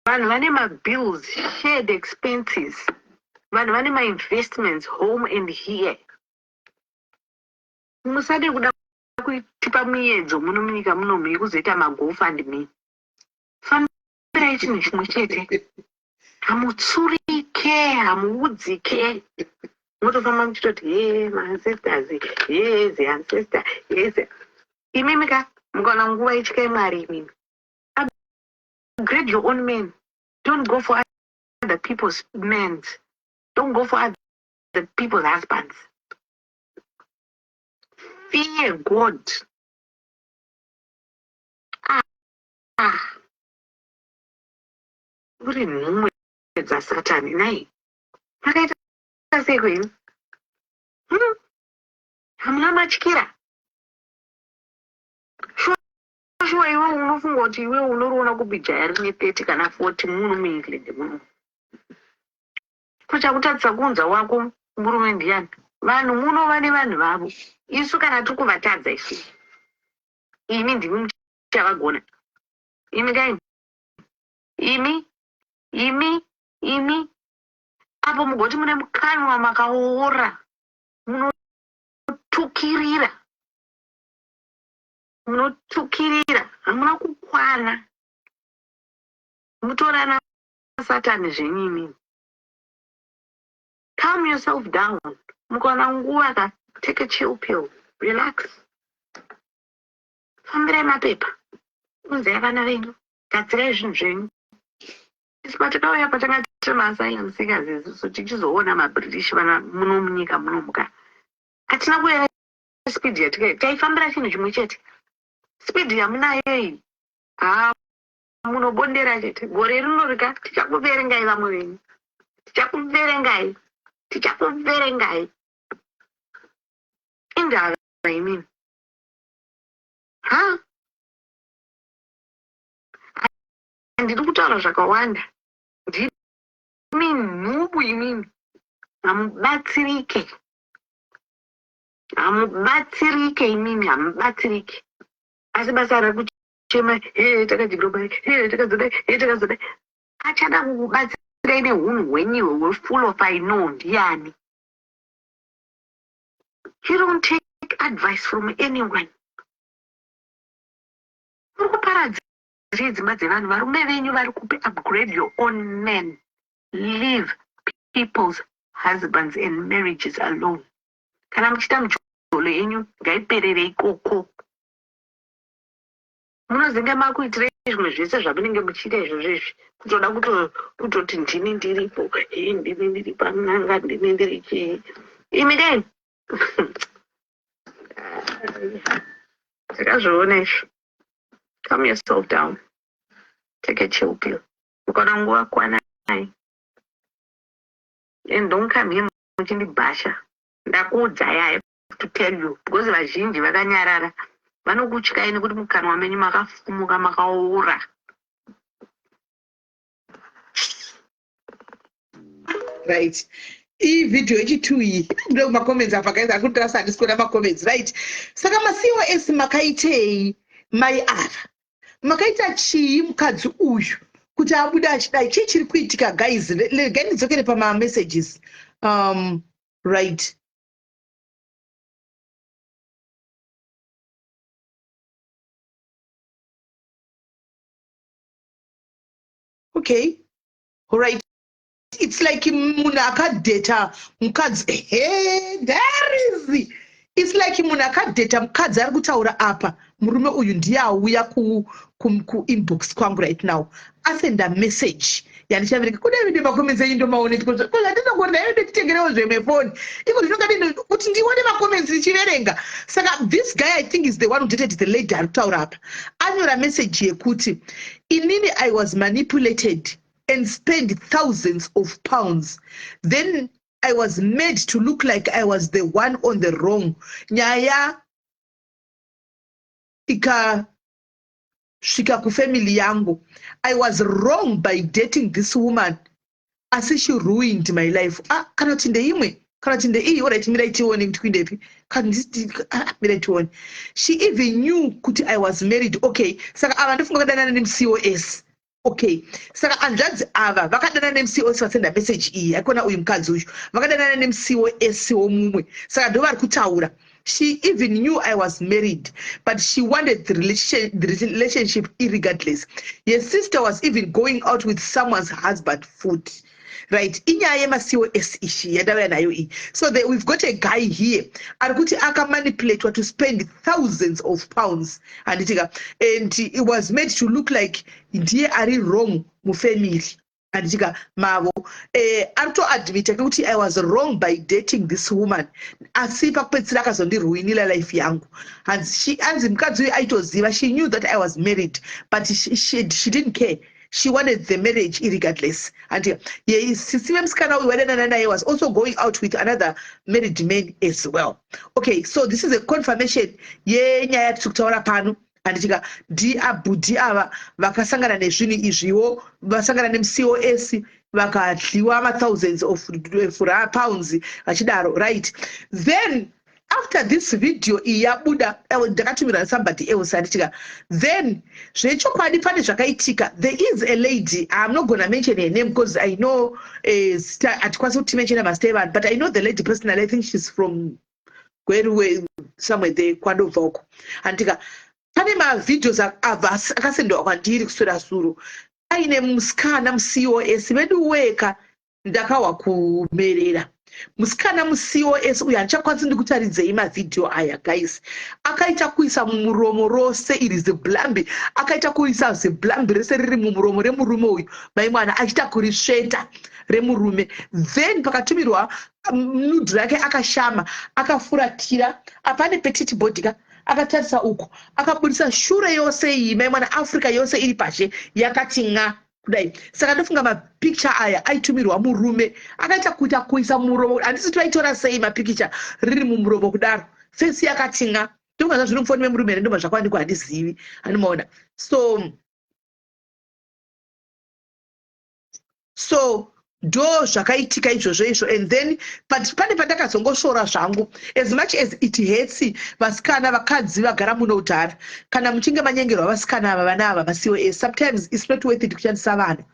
vanhu vane mabills, shared expenses, vanhu vane ma-investments home and here. Musade kuda kutipa miedzo muno munyika munomu yekuzoita magofundme. Fambirai chinhu chimwe chete. Hamutsurike, hamuudzike. Motofamba muchitoti ma-ancestors, the ancestor, imimika mukaona nguva ichika Mwari imimi. Upgrade your own men. Don't go for other people's men. Don't go for other people's husbands. Fear God. Uri nhumwe dzaSatani nai. Makaita sei kwenyu? Hamuna matyira. Shuwa iwe unofunga kuti iwe unoriona kubijaya rine 30 kana 40 muno muengland muno. Kuchakutadzisa kunza wako murume ndiyani. Vanhu muno vane vanhu vavo. Isu kana tiri kuvatadza isu. Imi ndimi muchavagona. Imi kai. Imi. Apo mugoti mune mukanwa makaora. Munotukirira. Hamuna kukwana. Mutorana Satani zvenyini. Calm yourself down. Mukaona nguva ka take a chill pill. Relax. Fambirai mapepa. Unzai vana venyu. Gadzirai zvinhu zvenyu. Isu patakauya patangati maasylum seekers isusu tichizoona maBritish vana muno munyika muno muka. Hatina kuya speed yatikaita. Taifambira chinhu chimwe chete. Speed yamunayo iyi. Munobondera chete. Gore rinorika tichakuverengai vamwe venyu. Tichakuverengai. Indava imini. Handidi kutaura zvakawanda. Ndimi nhubu imini. Hamubatsirike imini, hamubatsirike. Asi basa rakuchema, takadziglobai, takazodai. Achada kukubatsirai nehunhu hwenyiwe, we're full of I know ndiani. You don't take advice from anyone. Uri kuparadza dzimba dzevanhu, varume venyu vari kupe upgrade your own men. Leave people's husbands and marriages alone. Kana muchita mucholo yenyu ngaiperere ikoko. Munozinga makuitire zvimwe zvese zvamunenge muchiita izvozvo kutoda kutoti ndini ndiripo, ndini ndiri pan'anga, ndini ndiri chii. Imi dai. Takazviona izvo. Calm yourself down. Take a chill pill. Mukaona nguva kwana nai. And don't come here muchindibhasha. Ndakuudzai, I have to tell you. Because vazhinji vakanyarara. Vanokutyaini kuti mukanwa menyu makafumuka makaora. Right. Hii video yechitu iyi ndo macomments apa guys akuti asandisikuona macomments right. Saka maCOS makaitei mai ava. Makaita chii mukadzi uyu kuti abuda achidai chii chiri kuitika guys. Regai ndidzokere pama messages. Right. Okay. All right. It's like munhu akadheta mukadzi. There is. It's like munhu akadheta mukadzi ari kutaura apa. Murume uyu ndiye auya ku-inbox kwangu right now. Asenda message. Yandichavereka kuda vide macomments enyu ndomaone because handinongorida ende titengerewo zvemefoni. Iko ndinongadi kuti ndione macomments ndichiverenga. Saka this guy I think is the one who dated the lady ari kutaura apa. Anyora message yekuti inini I was manipulated and spent thousands of pounds. Then I was made to look like I was the one on the wrong. Nyaya ikasvika kufamily yangu. I was wrong by dating this woman. Asi she ruined my life. Kana kuti ndeimwe. Kana kuti ndei, alright, mirai tione kuti kuindepi. Kana mirai tione. She even knew kuti I was married. Okay, saka ava ndofunga kudanana nemuCOS. Okay, saka hanzvadzi ava vakadana neMCOS vasenda message iyi haikona uyu mukadzi uyu vakadanana neMCOS womumwe saka ndo vari kutaura. She even knew I was married, but she wanted the relationship irregardless. Your sister was even going out with someone's husband food. Right, inyaya yemaCOS ishi yandauya nayo iyi. So we've got a guy here arikuti akamanipulatewa to spend thousands of pounds and it was made to look like ndiye ari wrong mufamily anditika mavo aritoadmita kuti I was wrong by dating this woman asi pakupedzisira akazondirwinira life yangu. Hanzi mukadzi uyu aitoziva, she knew that I was married but she didn't care. She wanted the marriage irregardless. And Sisiwe Msikana Uwadenana was also going out with another married man as well. Okay, so this is a confirmation. Nyaya tukutaura pano. And di abu di ava vakasangana nezvinhu izviwo vasangana neMCOS vakadliwa thousands of pounds vachidaro, right? Then after this video iyabuda ndakatumira somebody else anditika, then zvechokwadi pane zvakaitika. There is a lady, I'm not going to mention her name because I know atikwanisi kuti mention Mastevan, but I know the lady personally. I think she's from somewhere there kwandobvako. Anditika pane mavideos akasendwa kwandiri kuswera suro aine musikana muCOS vedu weka ndakawa kumerera. Musikana muCOS uyu handichakwanisi ndikutaridzei mavidhio aya guys. Akaita kuisa mumuromo rose iri ziblambi, akaita kuisa ziblambi rese riri mumuromo remurume uyu maimwana achiita kurisveta remurume. Then pakatumirwa nudhu rake akashama akafuratira apane petiti bodika akatarisa uko akabudisa shure yose iyi maimwana Africa yose iri pashe yakati nga kudai. Saka ndofunga mapicture aya aitumirwa murume akaita kuita kuisa muromo. Handisi toitora sei mapicture riri mumuromo kudaro fesi yakati nga ndonga zvinofoni memurume ere ndoma zvakawandikwa handizivi handimaona. So ndo zvakaitika izvozvo and then but pane pandakazongoshora zvangu, as much as it hates vasikana vakadzi vagara munoudhara kana muchinge manyengerwa vasikana ava vana ava maCOS, sometimes it's not worth it kushandisa vana.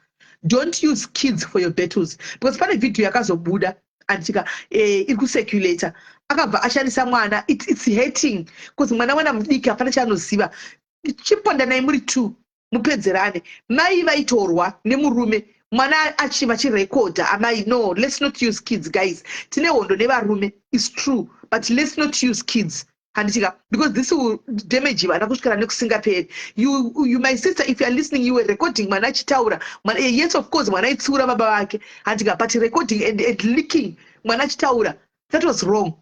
Don't use kids for your battles, because pane video yakazobuda anditika iri kucirculata akabva ashandisa mwana. It's hating because mwana mudiki hapana chaanoziva. Chipondanai muri 2 mupedzerane. Mai vaitorwa nemurume mwana achiva chirekodha amai. No, let's not use kids guys. Tine hondo nevarume, it's true, but let's not use kids handitika because this will damage vana kusvikira nekusingaperi. You my sister, if you are listening, you were recording mwana achitaura. Yes, of course mwana aitsiura baba vake handitika, but recording and leaking mwana achitaura, that was wrong.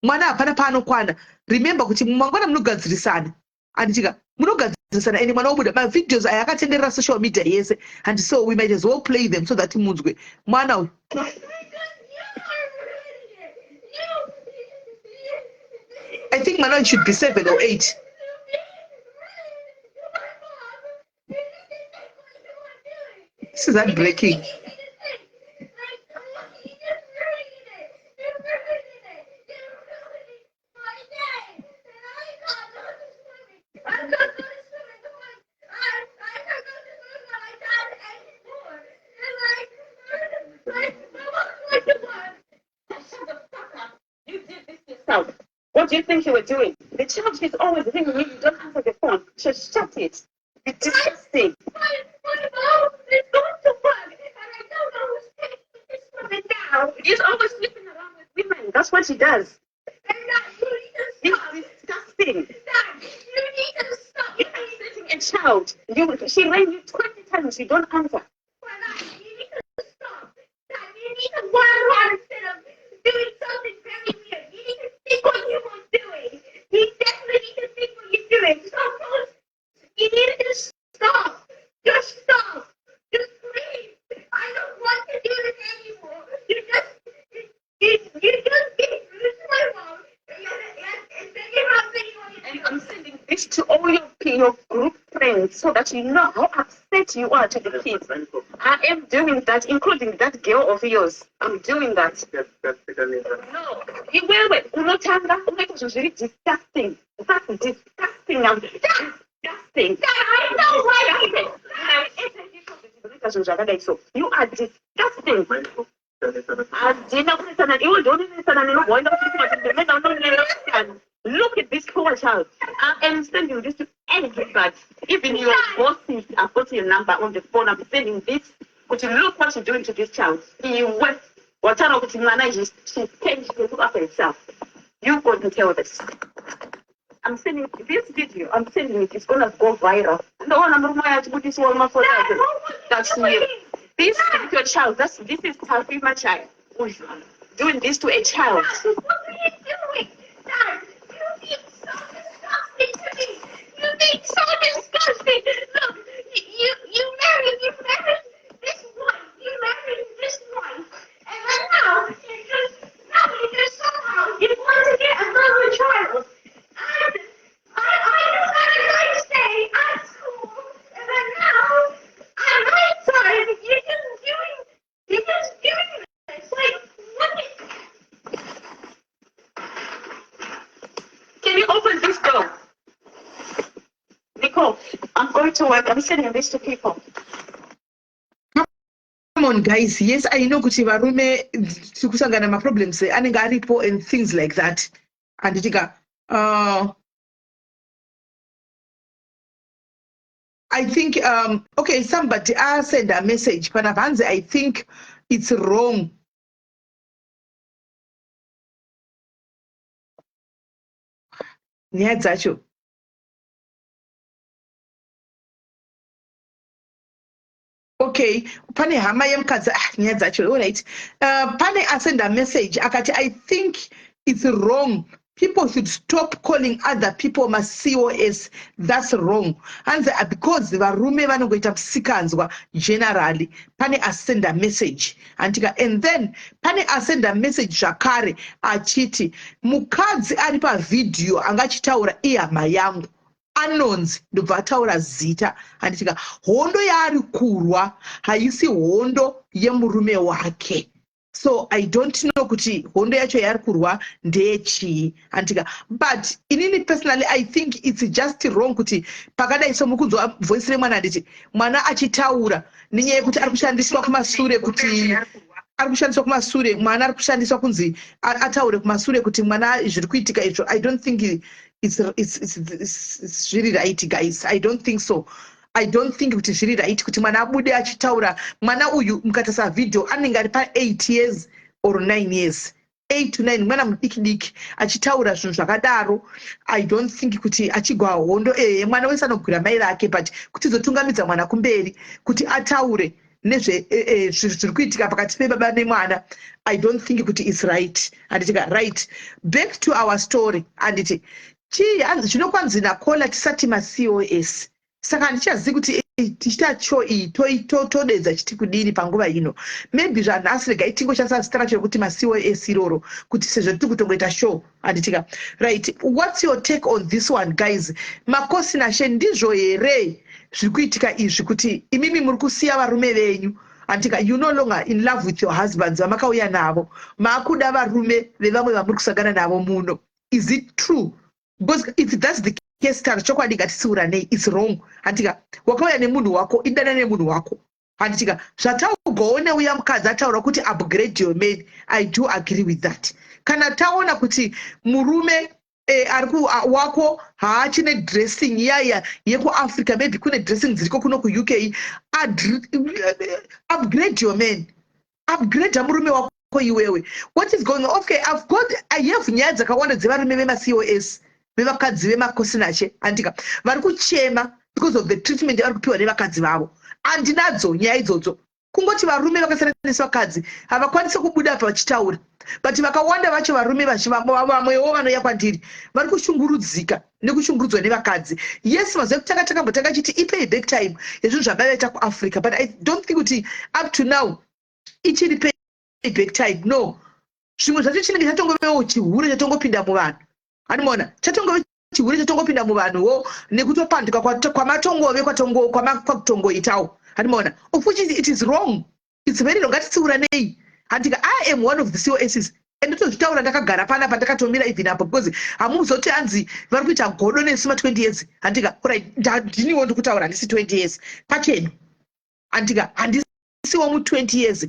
Mwana hapana paanokwana. Remember kuti mangwana munogadzirisana handitika, munogadzirisana and mwana obuda mavideos aya akatenderera social media yese, and so we might as well play them so that munzwe mwana uyu. I think Manon should be 7 or 8. This is heartbreaking. What do you think you were doing? The child is always ringing you. You don't answer the phone. Just shut it. It's disgusting. It's going to work, and I don't know who's taking this woman now. He's always sleeping around with women. That's what he does. And you need to stop. It's disgusting. Dad, you need to stop. You're upsetting a child. She rang you 20 times. You don't answer. You need to stop. Dad, you need to work hard instead of doing something very weird. You need to think what you were doing. You definitely need to think what you're doing. Stop. You need to stop. Just stop. Just please. I don't want to do this anymore. You just being rude to my mom. And I'm sending this to all your group friends so that you know how upset you are to the kids. I am doing that, including that girl of yours. I'm doing that. No, you will wait. It's very disgusting. That's disgusting. I'm disgusting. I know why. so you are disgusting. Look at this poor child. I'm sending this to everybody. Even your bosses, I've got your number on the phone. I'm sending this. But look what you're doing to this child. She's changed to look after herself. You're going to tell this. I'm sending this video. I'm sending it. It's gonna go viral. No one I'm going to put this one for that. That's you. This is your child. This is my child. Who's doing this to a child? What are you doing? Dad, you're being so disgusting to me. You're being so disgusting. Look, you married this wife. You married this wife. And then now you somehow you want to get another child. And I just had a nice day at school. And then now at night time you're just doing this. Like, what? Can you open this door? Nicole, I'm going to work. I'm sending this to people. Come on, guys. Yes, I know kuti varume tikusangana ma problems anenge aripo and things like that. And tika I think okay, somebody send a message. Panavanze, I think it's wrong. Nyaya dzacho. Okay, pane hama yemukadzi nyaya dzacho. All right. Pane send a message akati, I think it's wrong. People should stop calling other people COS. That's wrong. And because the varume vanongoita musikanzwa generally, pane send a message. And then pane send a message zvakare achiti mukadzi ari pa video angachitaura ihama yangu. Anonzi ndobva ataura zita anditika hondo yaari kurwa haisi hondo yemurume wake. So I don't know kuti hondo yacho yaari kurwa ndeyechii anditika, but inini personally I think it's just wrong kuti pakadai so mukunzwa voice remwana nditi mwana achitaura nenyaya yekuti ari kushandiswa kumasure kuti ari kushandiswa kumasure mwana ari kushandiswa kunzi ataure kumasure kuti mwana zviri kuitika izvo. I don't think it's really right, guys. I don't think so. I don't think it's really right kuti mwana abude achitaura. Mwana uyu mukatasa video anenge ari pa 8 years or 9 years. 8 to 9 mwana mudiki achitaura zvinhu zvakadaro. I don't think kuti achigwa hondo mwana wese anogwira mai vake, but kuti zotungamidza mwana kumberi kuti ataure nezve zviri kuitika pakati pebaba nemwana. I don't think kuti it's right. Anditika right. Back to our story. Anditi zvinokwanzi nakola tisati COS. Saka handichazivi kuti tichita cho iyi todedza chiti kudini panguva ino. Maybe zvanhasi regai tingoshandisa zita racho rekuti COS iroro kuti sezvo tiri kutongoita show. Anditika right. What's your take on this one, guys? Makosi nashe ndizvo here zviri kuitika izvi kuti imimi muri kusiya varume venyu? Antika, you no longer in love with your husbands. Vamakauya navo maakuda varume vevamwe vamuri kusangana navo muno. Is it true? Because if that's the case, chokwadi ngatisiura nei, it's wrong. Antika, wakauya nemunhu wako, idana nemunhu wako. Antika, zvataugone uya mukadzi ataura kuti upgrade your man. I do agree with that. Kana taona kuti murume wako haachine dressing yaya yekuAfrica, maybe kune dressing dziriko kuno kuUK, upgrade your man. Upgrade murume wako iwewe. What is going on? Okay, I have nyaya dzakawanda dzevarume vemaCOS vevakadzi vemakosi nache andika vari kuchema because of the treatment yavari kupiwa nevakadzi vavo. Andinadzo nyaya idzodzo. Kungoti varume vakasiyana nevakadzi havakwanisi kubuda apa vachitaura, but vakawanda vacho varume vamwewo vanouya kwandiri vari kushungurudzika nekushungurudzwa nevakadzi. Yes, mazuva ekuti takambotanga chiti ipayback time yezvinhu zvavaivaita kuAfrica, but I don't think kuti up to now ichiri payback time. No, zvimwe zvacho chinenge chatongovewo chihure chatongopinda muvanhu. Animona chatongove chihure chatongopinda muvanhuwo nekutopanduka kwamatongove kwakutongoitawo. Animona, of which it is wrong. It's very wrong. Ngatitsiura nei. Handika, I am one of the COSs. And ndotozvitaura ndakagara panapa ndakatomira even apo because hamuzoti hanzi vari kuita godo nesu 20 years. Handika, alright, ndiniwo ndikutaura ndisi 20 years pachenu. andika handisiwo mu20 years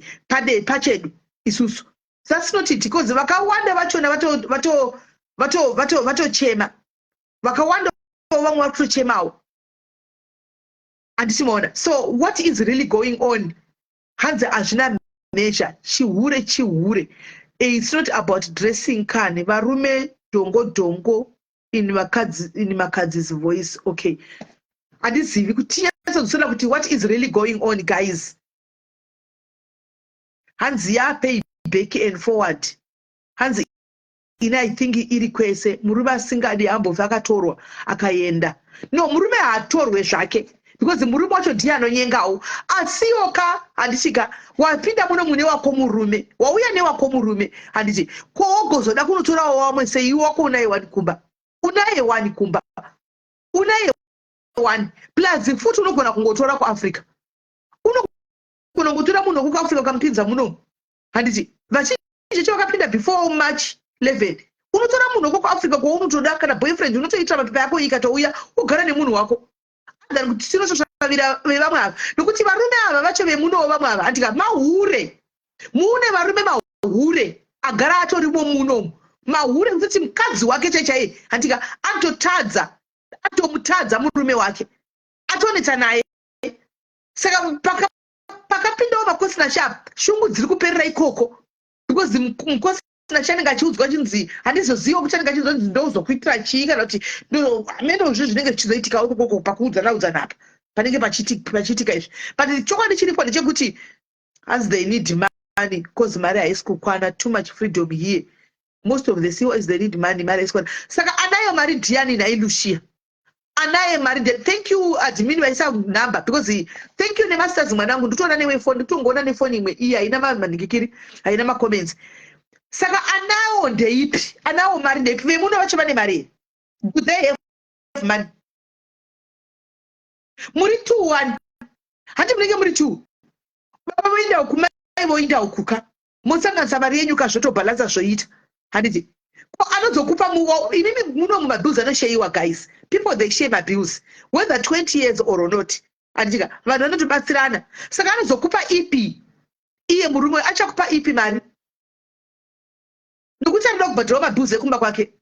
pachedu isusu. That's not it, because vakawanda vachona vatochema, vakawanda vamwe vatochemawo handisimaona. So what is really going on? Hanzi hazvina measure, chihure. It's not about dressing kani varume dongo in makadzi's voice. Okay, handizivi kuti tinyatsodzosa kuti what is really going on, guys. Hanzi yapay back and forward. Hanzi ina I think iri kwese murume asingadi ambobva akatorwa akaenda. No, murume haatorwe zvake, because murume wacho ndiye anonyengawo. Asiwo ka handisika wapinda muno mune wako murume, wauya newako murume, handiti ko wogozoda kunotorawo wamwe sei wako unaye wani kumba, unaye wani plus futi unogona kungotora kuAfrica, unogona kungotora munhu wekuAfrica ukamupinza muno, handiti vazhinji chavakapinda before March 11 unotora munhu wekuAfrica kwaunotoda kana boyfriend unotoita mapepa yako ikatouya ugara nemunhu wako. Kuti tinosvavira vevamwe ava nokuti varume ava vacho vemunowo vamwe ava handika mahure, mune varume mahure agara atorimo munomu, mahure kuti mukadzi wake chaiye handika atomutadza murume wake, atonetsa naye. Saka pakapindawo makosina sharp shungu dziri kuperera ikoko, because mukosina chanenge achiudzwa chinzi handizoziva kuti chanenge achiudzwa chinzi ndozokuitira chii kana kuti amendozvo zvinenge zvichizoitika ukoko pakuudzana apa panenge pachiitika izvi. But chokwadi chiripo ndechekuti as they need money, because mari haisi kukwana, too much freedom here. Most of the CEOs they need money, mari haisi kukwana. Saka anayo mari Diani nailushia, anaye mari. Thank you admin vaisa number, because thank you nemasters mwanangu, nditoona newe phone, nditongoona nefoni imwe iyi haina manhingikiri, haina macomments. Saka anawo ndeipi, anawo mari ndeipi, vemuno vacho vane mari, do they have money? Muri 2-1 hati munenge muri 2 baba voenda uku mai voenda ukuka mosanganisa mari yenyu kazvotobhalansa zvoita handiti ko anozokupa inini muno mumabills anoshayiwa, guys. People they share my bills whether 20 years or not, handitika vanhu vanotobatsirana. Saka anozokupa ipi, iye murume achakupa ipi mari nokuti anoda kubhadhirawo mabills ekumba kwake.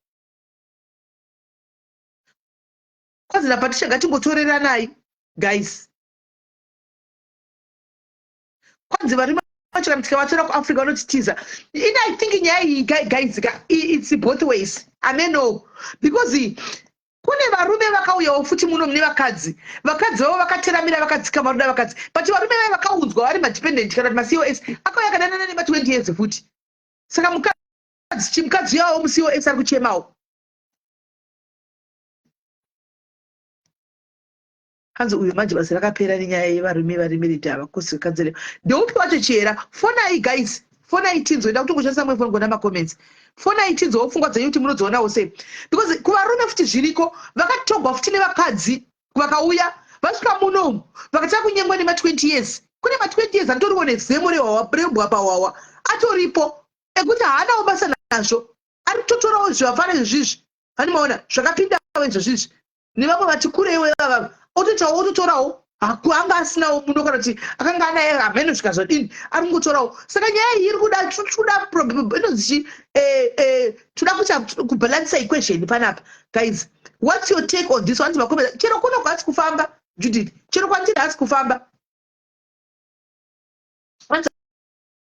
Kwazina patisha ngatingotoreranai, guys. Kwanzi varume vacho kana tikavatora kuAfrica vanotitiza. I think nyaya iyi, guys, it's both ways. Ameno, because kune varume vakauyawo futi muno mune vakadzi vavo vakateramira vakadzika maruda vakadzi, but varume vaya vakaunzwa vari madependent kana kuti maCOS akauya kadanana nema20 years futi. Saka mukadzi yawo muCOS ari kuchemawo. Hanzi uyu manje basi rakapera nenyaya yevarume vari military havakosi kanzere. Ndeupi wacho chera? Fonai, guys, fonai tinzo. Nda kuti ngoshandisa mwe phone ngona macomments. Fonai tinzo wopfungwa dzenyu kuti munozoonawo sei, because kuvarume futi zviriko vakatogwa futi nevakadzi vakauya vasvika munomu vakataka kunyengwa nema20 years. Kune ma20 years atoriwo nezemo rebwa pawawa atoripo ekuti haanawo basa nazvo, ari kutotorawo zvavafana izvizvi. Hanimaona zvakapindawo izvozvizvi nevamwe vati kureiwe vava ototorawo hakuanga asinawo muno kana kuti akanga anaye hamene zvikazodini ari kungotorawo. Saka nyaya iyi iri kuda inonzi toda kuita kubalancisa equation panapa, guys. What's your take on this one? Chero kuno kwasi kufamba Judith, chero kwandiri hasi kufamba.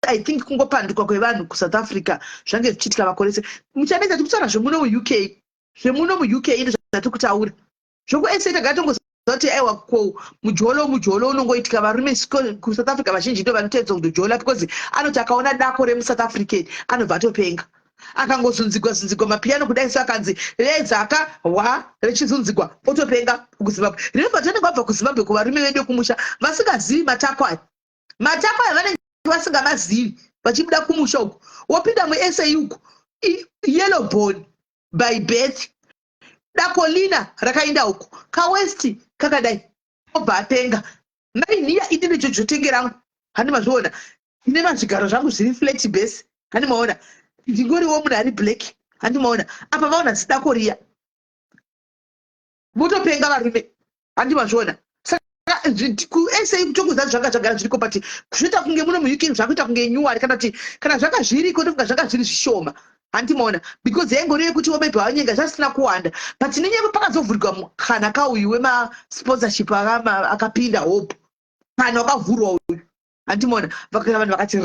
I think kungopandukwa kwevanhu kuSouth Africa zvange zvichiitika makorese muchaneza tikutaura zvemuno muUK ine zvati kutaura zvokueseta gatongozoti aiwa ko mujolo unongoitika varume kuSouth Africa vazhinji ndo vanoteedza kundojola, because anoti akaona dako remuSouth African anobva atopenga, akangozunzigwa mapiano kudai so akanzi redzaka rechizunzigwa otopenga kuZimbabwe. Remember tanenge wabva kuZimbabwe kuvarume vedu kumusha vasingazivi matako aya vanenge vasingamazivi vachibuda kumusha uku wopinda muSA uku yellow born by birth, dako lina rakaenda uku kaWest kakadai obva apenga. Mainiya ini nejojotengi rangu handimazviona, ine mazvigaro zvangu zviri flat base, handimaona ndingoriwo munhu ari black, handimaona apa vaona zidako riya votopenga varume, handimazviona. kuSA kutongodza zvanga zvagara zviriko pati zvoita kunge muno muUK zvakuita kunge nyuwari kana zvanga zviriko ndofunga zvanga zviri zvishoma handimaona because yaingori yekuti maybe wanyenga zvasina kuwanda but nenyaya pakazovhurwa mukana kauyu wemasponsorship akapinda hope kana wakavhurwa uyu handimaona vakaita vanhu vakati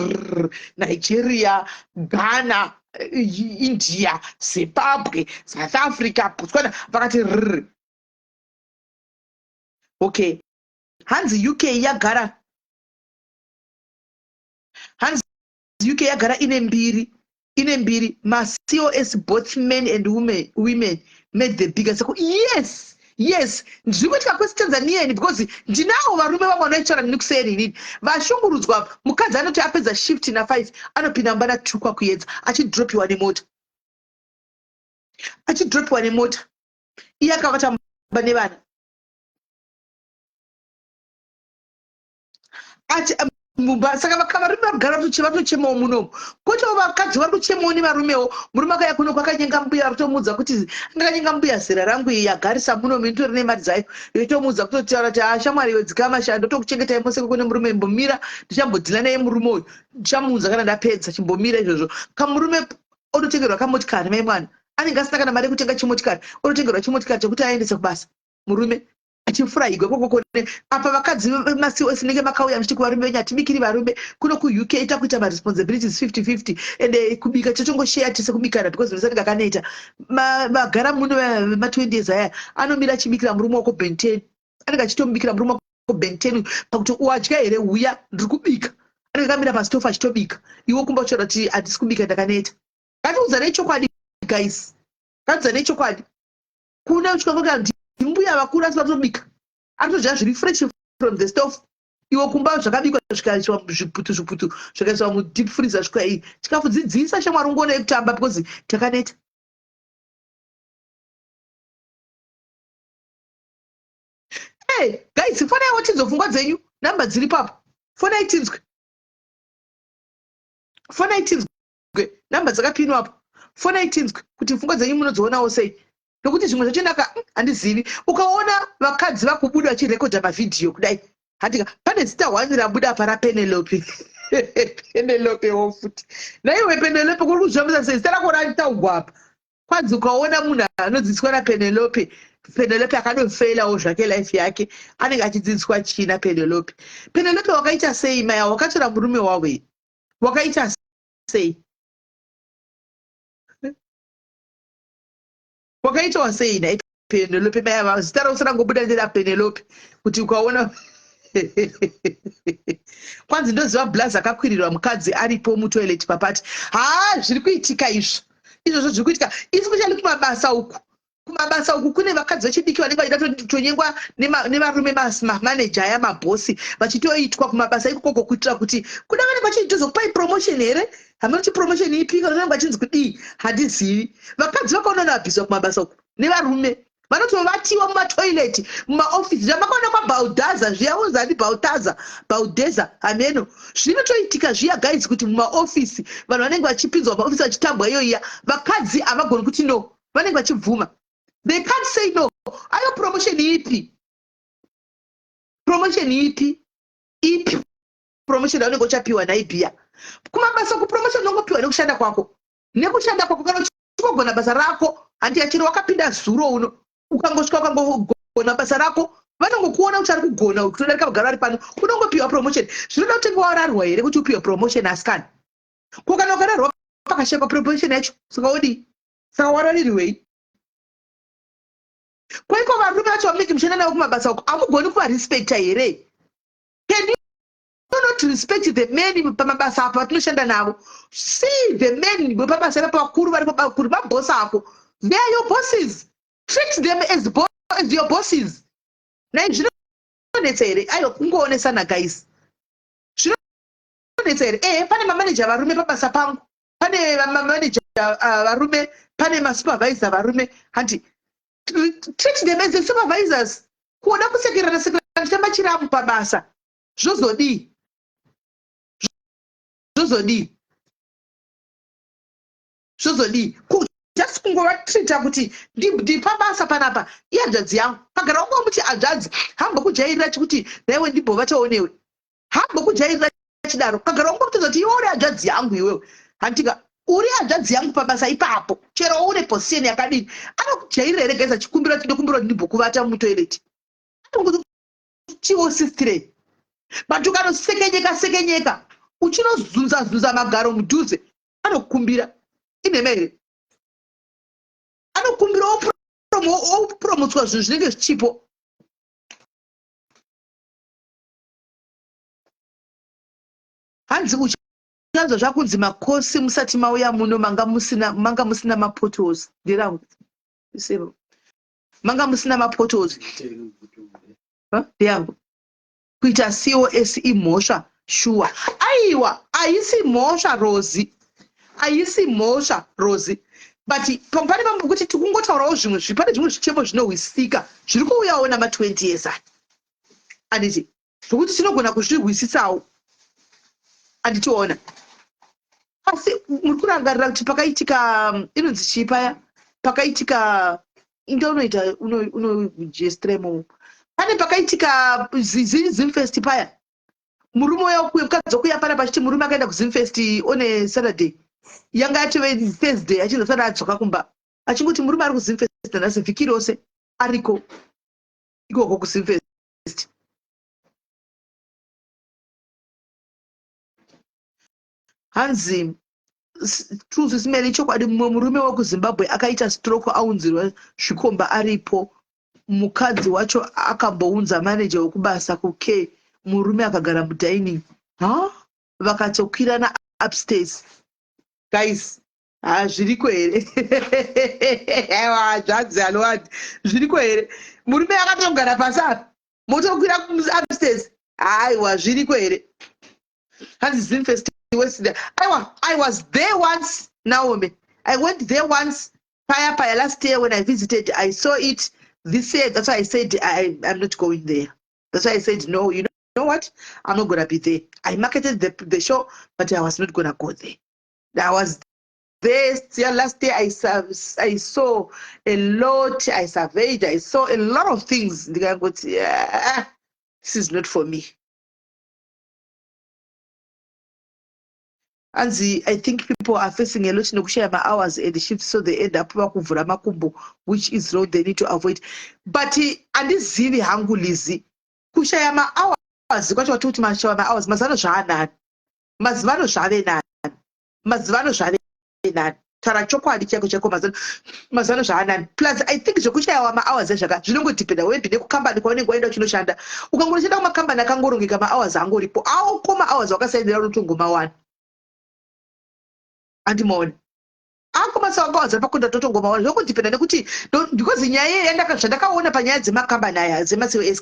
Nigeria, Ghana, India, Zimbabwe, South Africa, Botswana vakati okay. Hanzi UK yagara ine mbiri COS both men and women made the biggest. Yes ndikuitika kwese Tanzania because ndinawo varume vamwe vanoitaura nekuseri inini vashungurudzwa mukadzi anoti apedza shift na5 anopinda mbana tukwa kuedza achidropiwa nemota iye akavata mba nevana saka varume vagara vatochemawo munomu kotawo vakadzi vari kuchemawo nevarumewo murume akaya kuno kwakanyenga mbuya vatomudza kuti ndakanyenga mbuya zera rangu iyi yagarisa munomu initori nemari dzayo yotomudza kutotaura kuti shamwari yodzika mashando tokuchengetai mose kune murume mbomira ndichambodhila naye murume uyu ndichamuudza kana ndapedza chimbomira izvozvo kamurume ototengerwa kamotikari mai mwana anenge asina kana mari yekutenga chimotikari ototengerwa chimotikari chekuti aendese kubasa murume achifurahigwa kokokone apa vakadzi maCOS nenge makauya mchiti kuvarume venyu hatimikiri varume kuno kuUK ita kuita maresponsibilities 50-50 ende kubika tochongosheya tese kubikana because zvisanenge kaneta magara muno ma20 years aya anomira achibikira murume wako Ben 10 anenge achitomubikira murume wako Ben 10 pakuti wadya here uya ndiri kubika anenge akamira pasitofu achitobika iwo kumba uchiona kuti hatisi kubika ndakaneta ngatiudzanei chokwadi guys ngatiudzanei chokwadi kuna uchikakoka mbuya vakuru asi vatobika atodya zviri fresh from the stove iwo kumba zvakabikwa zvikaiswa zviputu zvikaiswa mudeep freezer zvikwa iyi chikafu dzidzisa shamwari ungoona yekutamba because takaneta guys fonaiwo tinzwe pfungwa dzenyu namba dziri papo fonai tinzwe namba dzakapinwapo fonai tinzwe kuti pfungwa dzenyu munodzionawo sei nokuti zvimwe zvachinaka handizivi ukaona vakadzi vakubuda vachirekodha mavhidhiyo kudai handika pane zita 1 rabuda para Penelope Penelopewo futi naiwe Penelope kuri kuzvambisa sei zita rako rataugwa apa kwanzi ukaona munhu anodzidziswa naPenelope akadofeirawo zvake life yake anenge achidzidziswa china Penelope wakaita sei maya wakatora murume wawe wakaita sei wakaitawo sei naye Penelope maya zita rako sarangobuda ndera Penelope kuti ukaona kwanzi ndoziva blazi akakwirirwa mukadzi aripo mutoilet papati zviri kuitika izvozvo zviri kuitika especially kumabasa uku kune vakadzi vechidiki vanenge vachida tonyengwa nevarume mamaneja aya mabhosi vachitoitwa kumabasa ikoko kuitira kuti kuda vanenge vachitozokupai promotion here hamunoti promotion ipi vanenge vachinzi kudii handizivi vakadzi vakaona navabviswa kumabasa uku nevarume vanotovatiwa mumatoileti mumaofisi zvamakaonekwa Baudaza zviya uzani Baudeza ameno zvinotoitika zviya guys kuti mumaofisi vanhu vanenge vachipinzwa mumaofisi vachitambwa iyoiya vakadzi havagoni kuti no vanenge vachibvuma they can't say no ayo promotion ipi promotion yaunenge uchapiwa naibhiya kumabasa kupromotion unongopiwa nekushanda kwako kana uchigona basa rako handi yachiro wakapinda zuro uno ukangosvika ukangogona basa rako vanongokuona kuti ari kugona kutodarika kugara ari pano unongopiwa promotion zvinoda kutenga wararwa here kuti upiwe promotion asikani ko kana ukararwa pakashekwa promotion yacho saka wararirwei kwaiko varume vacho vamunenge mushanda navo kumabasa uko hamugoni kuvarespecta here can you not respect the men pamabasa apo vatinoshanda navo see the men pamabasa apo vakuru vari pakuru mabhosi ako they are your bosses treat them as your bosses nai zvinonetsa here aiwa kungoonesana guys zvinonetsa here pane mamaneja varume pabasa pangu pane mamaneja varume pane masupervisor varume handi treat them as the supervisors kuoda kusekerana chitamba chiramu pabasa zvozodii just just kungovatrita kuti ndipabasa panapa ihanzvadzi yangu. Pagara ungomuti hanzvadzi hamba kujairira chikuti newe ndimbova chaonewe, hamba kujairira chidaro. Pagara ungomutodza kuti iwe uri hanzvadzi yangu iwewe. Handika uri hanzvadzi yangu pabasa ipapo, chero une posisheni yakadini, anokujairira here guys achikumbira kuti ndikumbira kuti ndimbokuvata mutoireti, chiwosistirei. But ukanosekenyeka uchinozunza magaro mudhuze, anokumbira inemere, anokumbira opromotswa zvinhu zvinenge zvichipo. Hanzi uchanzwa zvakunzi makosi musati mauya muno manga musina mapotos. Ndirangu isero manga musina mapotos ndiyangu kuita COS imhosva shuwa. Aiwa, haisi mhosva Rozi, haisi mhosva Rozi. But pane mambo kuti tikungotaurawo zvimwe zvipane zvimwe zvichemo zvinohwisika zviri kuuyawo nama20 years anditi zvokuti tinogona kuzvirwisisawo anditiona. Asi muri kurangarira kuti pakaitika inonzi chii paya, pakaitika ingaunoita unojestremo, pane pakaitika Zimfest paya, murume uya mukadzi okuya pana pachiti murume akaenda kuZimfest one Saturday, yanga yatove Thursday achizosara adzoka kumba achingoti murume ari kuZimfest nhasi vhiki rose ariko ikoko kuZimfest. Hanzi truth simene chokwadi murume wekuZimbabwe akaita stroke aunzirwa zvikomba aripo, mukadzi wacho akambounza manager wekubasa kuK, murume akagara mudining, vakatokwirana upstairs. Guys, zviriko here? Aiwa, zvanzi alowadi, zviriko here? Murume akatogara pasi apa, motokwira upstairs. Aiwa, zviriko here? Hanzi Zimfest West. I was there once, Naomi. I went there once, Paya last year when I visited. I saw it this year. That's why I said I'm not going there. That's why I said no. You know what? I'm not gonna be there. I marketed the show, but I was not gonna go there. I was there last year. I saw a lot. I surveyed. I saw a lot of things. The guy goes, yeah, this is not for me. And I think people are facing a lot of share my hours at the shift, so they end up which is road they need to avoid. But and this zivi hangu lizi kushaya ma hours kwacho watuti mashaya ma hours mazano zvaanani mazivano zvave nani mazivano zvave nani tara chokwadi chako mazano zvaanani. Plus I think zvekushaya ma hours ezvaka zvinongodependa webinde kukambani kwaunenge waenda uchinoshanda, ukangoshanda kumakambani akangorongeka ma hours angoripo au koma hours wakasaidira unotongoma 1 andimoni akumasawangawadza pakunda totongoma 1 zvokudipenda nekuti because nyaya yandakaona panyaya dzemakambani aya dzemaCOS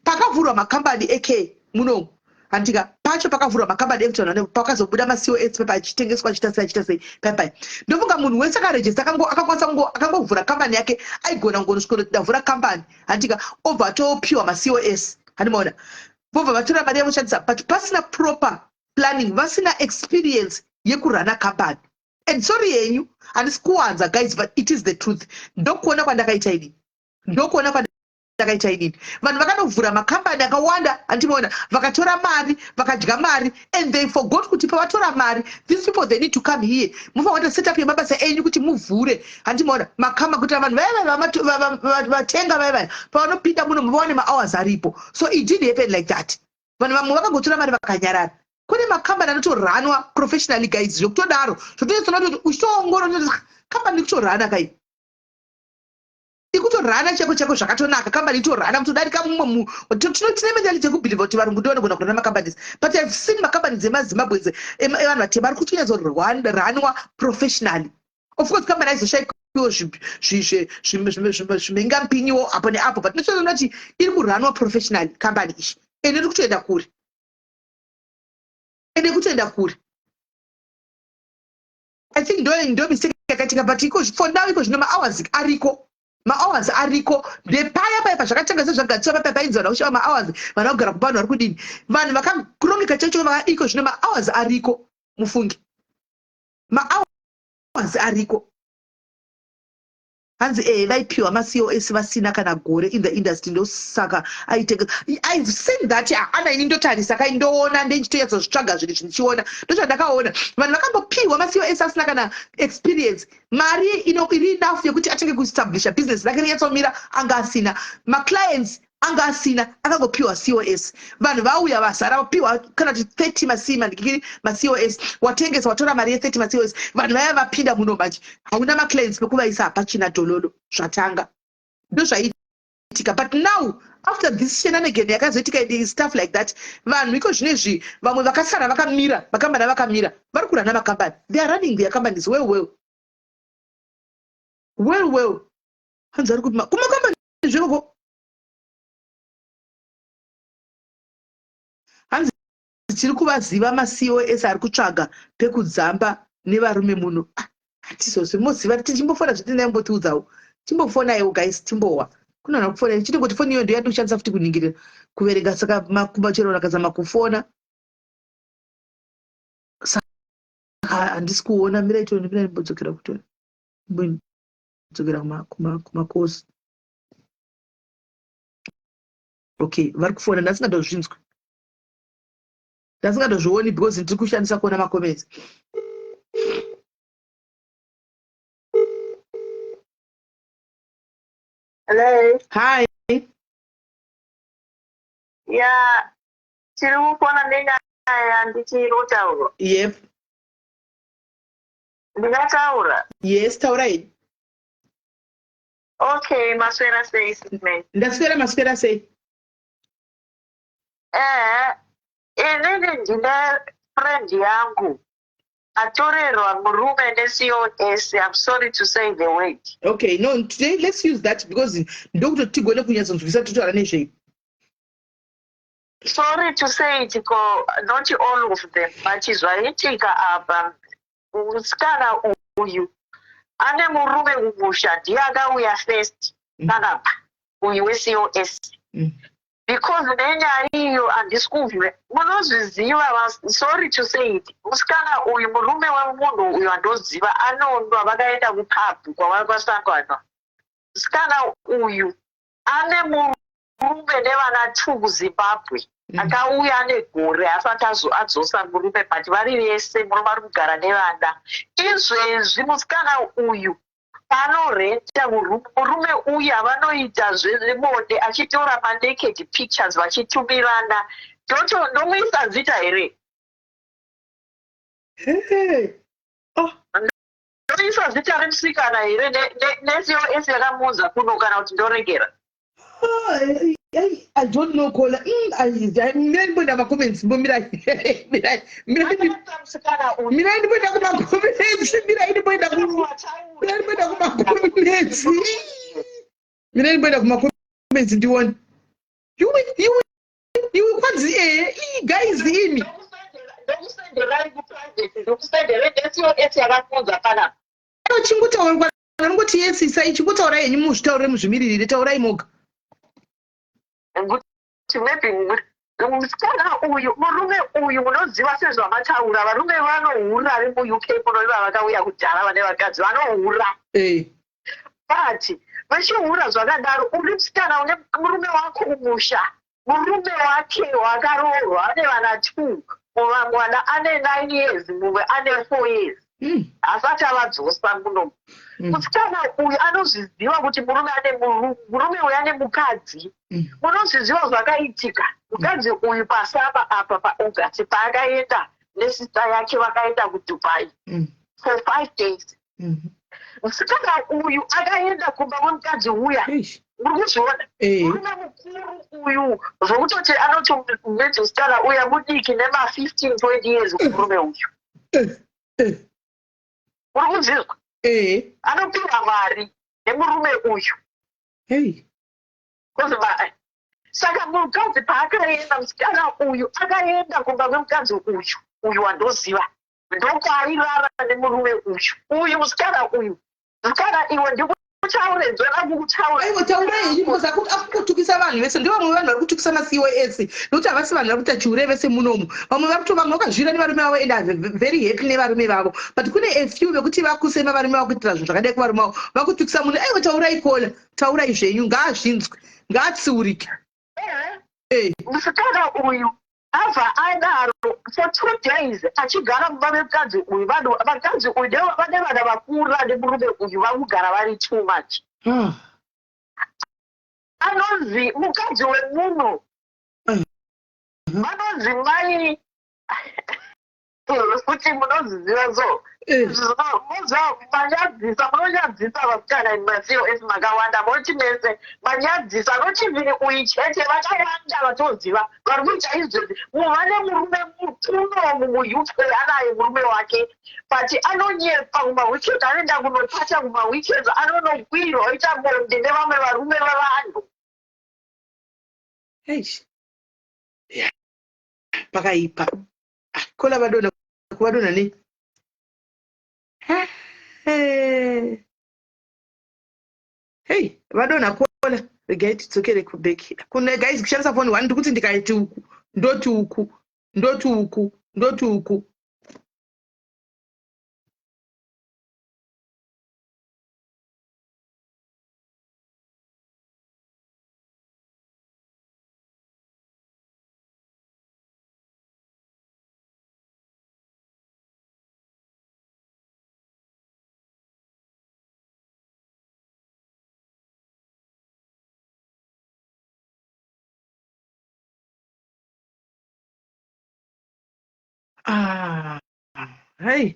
pakavhurwa makambani AK muno handika pacho pakavhurwa makambani ekutona pakazobuda maCOS pepa achitengeswa achita sei pepa ndofunga munhu wese akarejista akangovhura kambani yake aigona ngonosvika ndavhura kambani handika obva atopiwa maCOS handimoona vobva vatora mari yavoshandisa but pasina proper planning, vasina experience yekurana kambani. And sorry yenyu handisi kuwanza guys, but it is the truth. Ndokuona kwandakaita inini, vanhu vakanovhura makambani akawanda handimoona vakatora mari vakadya mari and they forgot kuti pavatora mari these people they need to come here mufanira set up yemabasa enyu kuti muvhure handimoona makamba kuti vanhu vatenga vaya pavanopinda muno muvaone mahours aripo. So it did happen like that. Vanhu vamwe vakangotora mari vakanyarara. Kune makambani anotoranwa professionally guys, zvokutodaro zvotoitsona kuti uchitoongorora kambani kutorana kai ikutorana chako zvakatonaka kambani itorana mutodarika mumwe tine mentality yekubhiliva kuti varungu ndovanogona kurana makambani, but I've seen makambani dzemaZimbabwe evanhu vatema ari kutonyazoranwa professionally. Of course kambani aizoshayiwa zvimengampinyiwo apo neapo, but notoona kuti iri kuranwa professionally kambani ishi ende iri kutoenda kuri ende kutoenda kuri. I think ndo mistake yakaitika, but iko for now iko zvino mahours ariko ndepaya pazvakatanga sezvagatsiwa papainzwa naushawa mahours vanhu vakugara kupa vanhu vari kudini vanhu vakakurongeka chacho iko zvino mahours ariko mufungi mahours ariko hanzi vaipiwa maCOS vasina kana gore in the industry ndosaka aiteka. I've seen that ana ini ndotarisa kai ndoona ndenchitoedza zvitsvaga zviri zvinichiona ndozvandakaona vanhu vakambopiwa maCOS asina kana experience mari iri enough yekuti atenge kuestablisha business rake rinyatsomira anga asina maclients anga asina akangopiwa COS. Vanhu vauya vazara vapiwa kana kuti 30 masima ndikiri maCOS watengesa watora mari ye30 maCOS. Vanhu vaya vapinda muno manje hauna maclients pekuvaisa hapachina dololo zvatanga ndozvaitika. But now after this shenanigan yakazoitika stuff like that vanhu iko zvinezvi vamwe vakasara vakamira makambani vakamira vari kurana makambani. They are running their companies well hanzi ari kuti kumakambani zveko hanzi tiri kuvaziva maCOS ari kutsvaga pekudzamba nevarume muno. Hatizozi moziva tichimbofona zvetinaimbotiudzawo timbofonaiwo guys timbowa kunana kufona chitongoti foni iyo ndiyo yandoshandisa futi kuningirira kuverenga saka kumachero nakazama kufona saka handisi kuona mira itoni mira imbodzokera kutoni imbodzokera kumakosi. Okay vari kufona ndasingatozvinzwi ndasingatozvioni because ndiri kushandisa kuona makoments. Hello. Hi. Yeah. Tiri kufona nenyaya ndichirotaura. Yep. Ndingataura. Yes, taurai. Okay, maswera sei statement. Maswera sei. Inini ndine friend yangu atorerwa murume neCOS. I'm sorry to say the word. Okay, no, today let's use that because Dr. Tigone kunyatsonzwisa tutaura nezvei. Sorry to say it, not all of them, but zvaitika apa musikana uyu ane murume kumusha ndiye akauya first panapa uyu weCOS. Because nenyaya iyo handisi kumva munozviziva. Sorry to say it, musikana uyu murume wemunhu uyu andoziva anondwa vakaenda kupabhu kwavari vasangana. Musikana uyu ane murume nevana 2 kuZimbabwe akauya negore asati adzosa murume but vari vese murume ari kugara nevana. Izvezvi musikana uyu panorenta murume uyu avanoita zvezvebonde achitora manaked pictures vachitumirana. Ndomuisa zita here? Ndomuisa zita remusikana here neCOS yakamuudza kuno kana kuti ndoregera? I don't know Kola. Mirai mbona makoments mirai mbona kumakoments ndione you kwanzi guys imi ndokusenderai kuprivate ndokusendere neCOS yakamuudza kana chingotaura ngoti yes isai chingotaura yenyu muzvitaurire muzvimiririre taurai moga. Maybe musikana uyu murume uyu munoziva sezvamataura varume vanohura vari muUK munoiva vakauya kudhara vane vakadzi vanohura. But vachihura zvakadaro uri musikana une murume wako kumusha murume wake wakaroorwa ane vana 2 mwana ane 9 years mumwe ane 4 years asati avadzosa muno. Musikana uyu anozviziva kuti murume uyu ane mukadzi. Munozviziva zvakaitika mukadzi uyu pasaba apa paugati paakaenda nesista yake vakaenda kuDubai for 5 days. Musikana uyu akaenda kumba kwemukadzi uya muri kuzviona murume mukuru uyu zvokutoti anoti musikana uya mudiki nema 15-20 years murume uyu muri kunzvizwa. Anopiwa mari nemurume uyu. Saka mukadzi paakaenda musikana uyu akaenda kumba kwemukadzi uyu wandoziva ndokwairara nemurume uyu musikana uyu. Musikana iwe ndikuti mutaure nzvera mukutaura aiwa taurai because akukutukisa vanhu vese ndivamwe vanhu vari kutukisa macos nokuti havasi vanhu vari kuita chiure vese munomu vamwe vari kutovamwe vakazvira nevarume vavo and are very happy nevarume vavo but kune a few vekuti vakusema varume vavo kuitira zvinhu zvakadai kuvarume vavo vakutukisa munhu aiwa taurai kola taurai zvenyu ngaazvinzwe ngaatsiurike musikana uyu abva adaro for 2 days achigara mumba mekadzi uyu vakadzi uyu vane vana vakura nemurume uyu vakugara vari too much anonzi mukadzi wemunhu vanonzi mai kuti munozviziva so manyadzisa munonyadzisa vasikana macos makawanda munoti mese manyadzisa anochiviri uyu chete vakawanda vatoziva vari kuita izvozvi muhane murume mutunomu muuk anaye murume wake but anonyepa kumaweekend anoenda kunopata kumaweekend anonokwirwa oita bonde nevamwe varume vavanhu pakaipa kola vadona kuvadona ne hey vadona kola regai tidzokere kubeki kuna guys kushandisa foni 1 ndikuti ndikaiti uku ndoti uku ndoti uku ndoti uku hey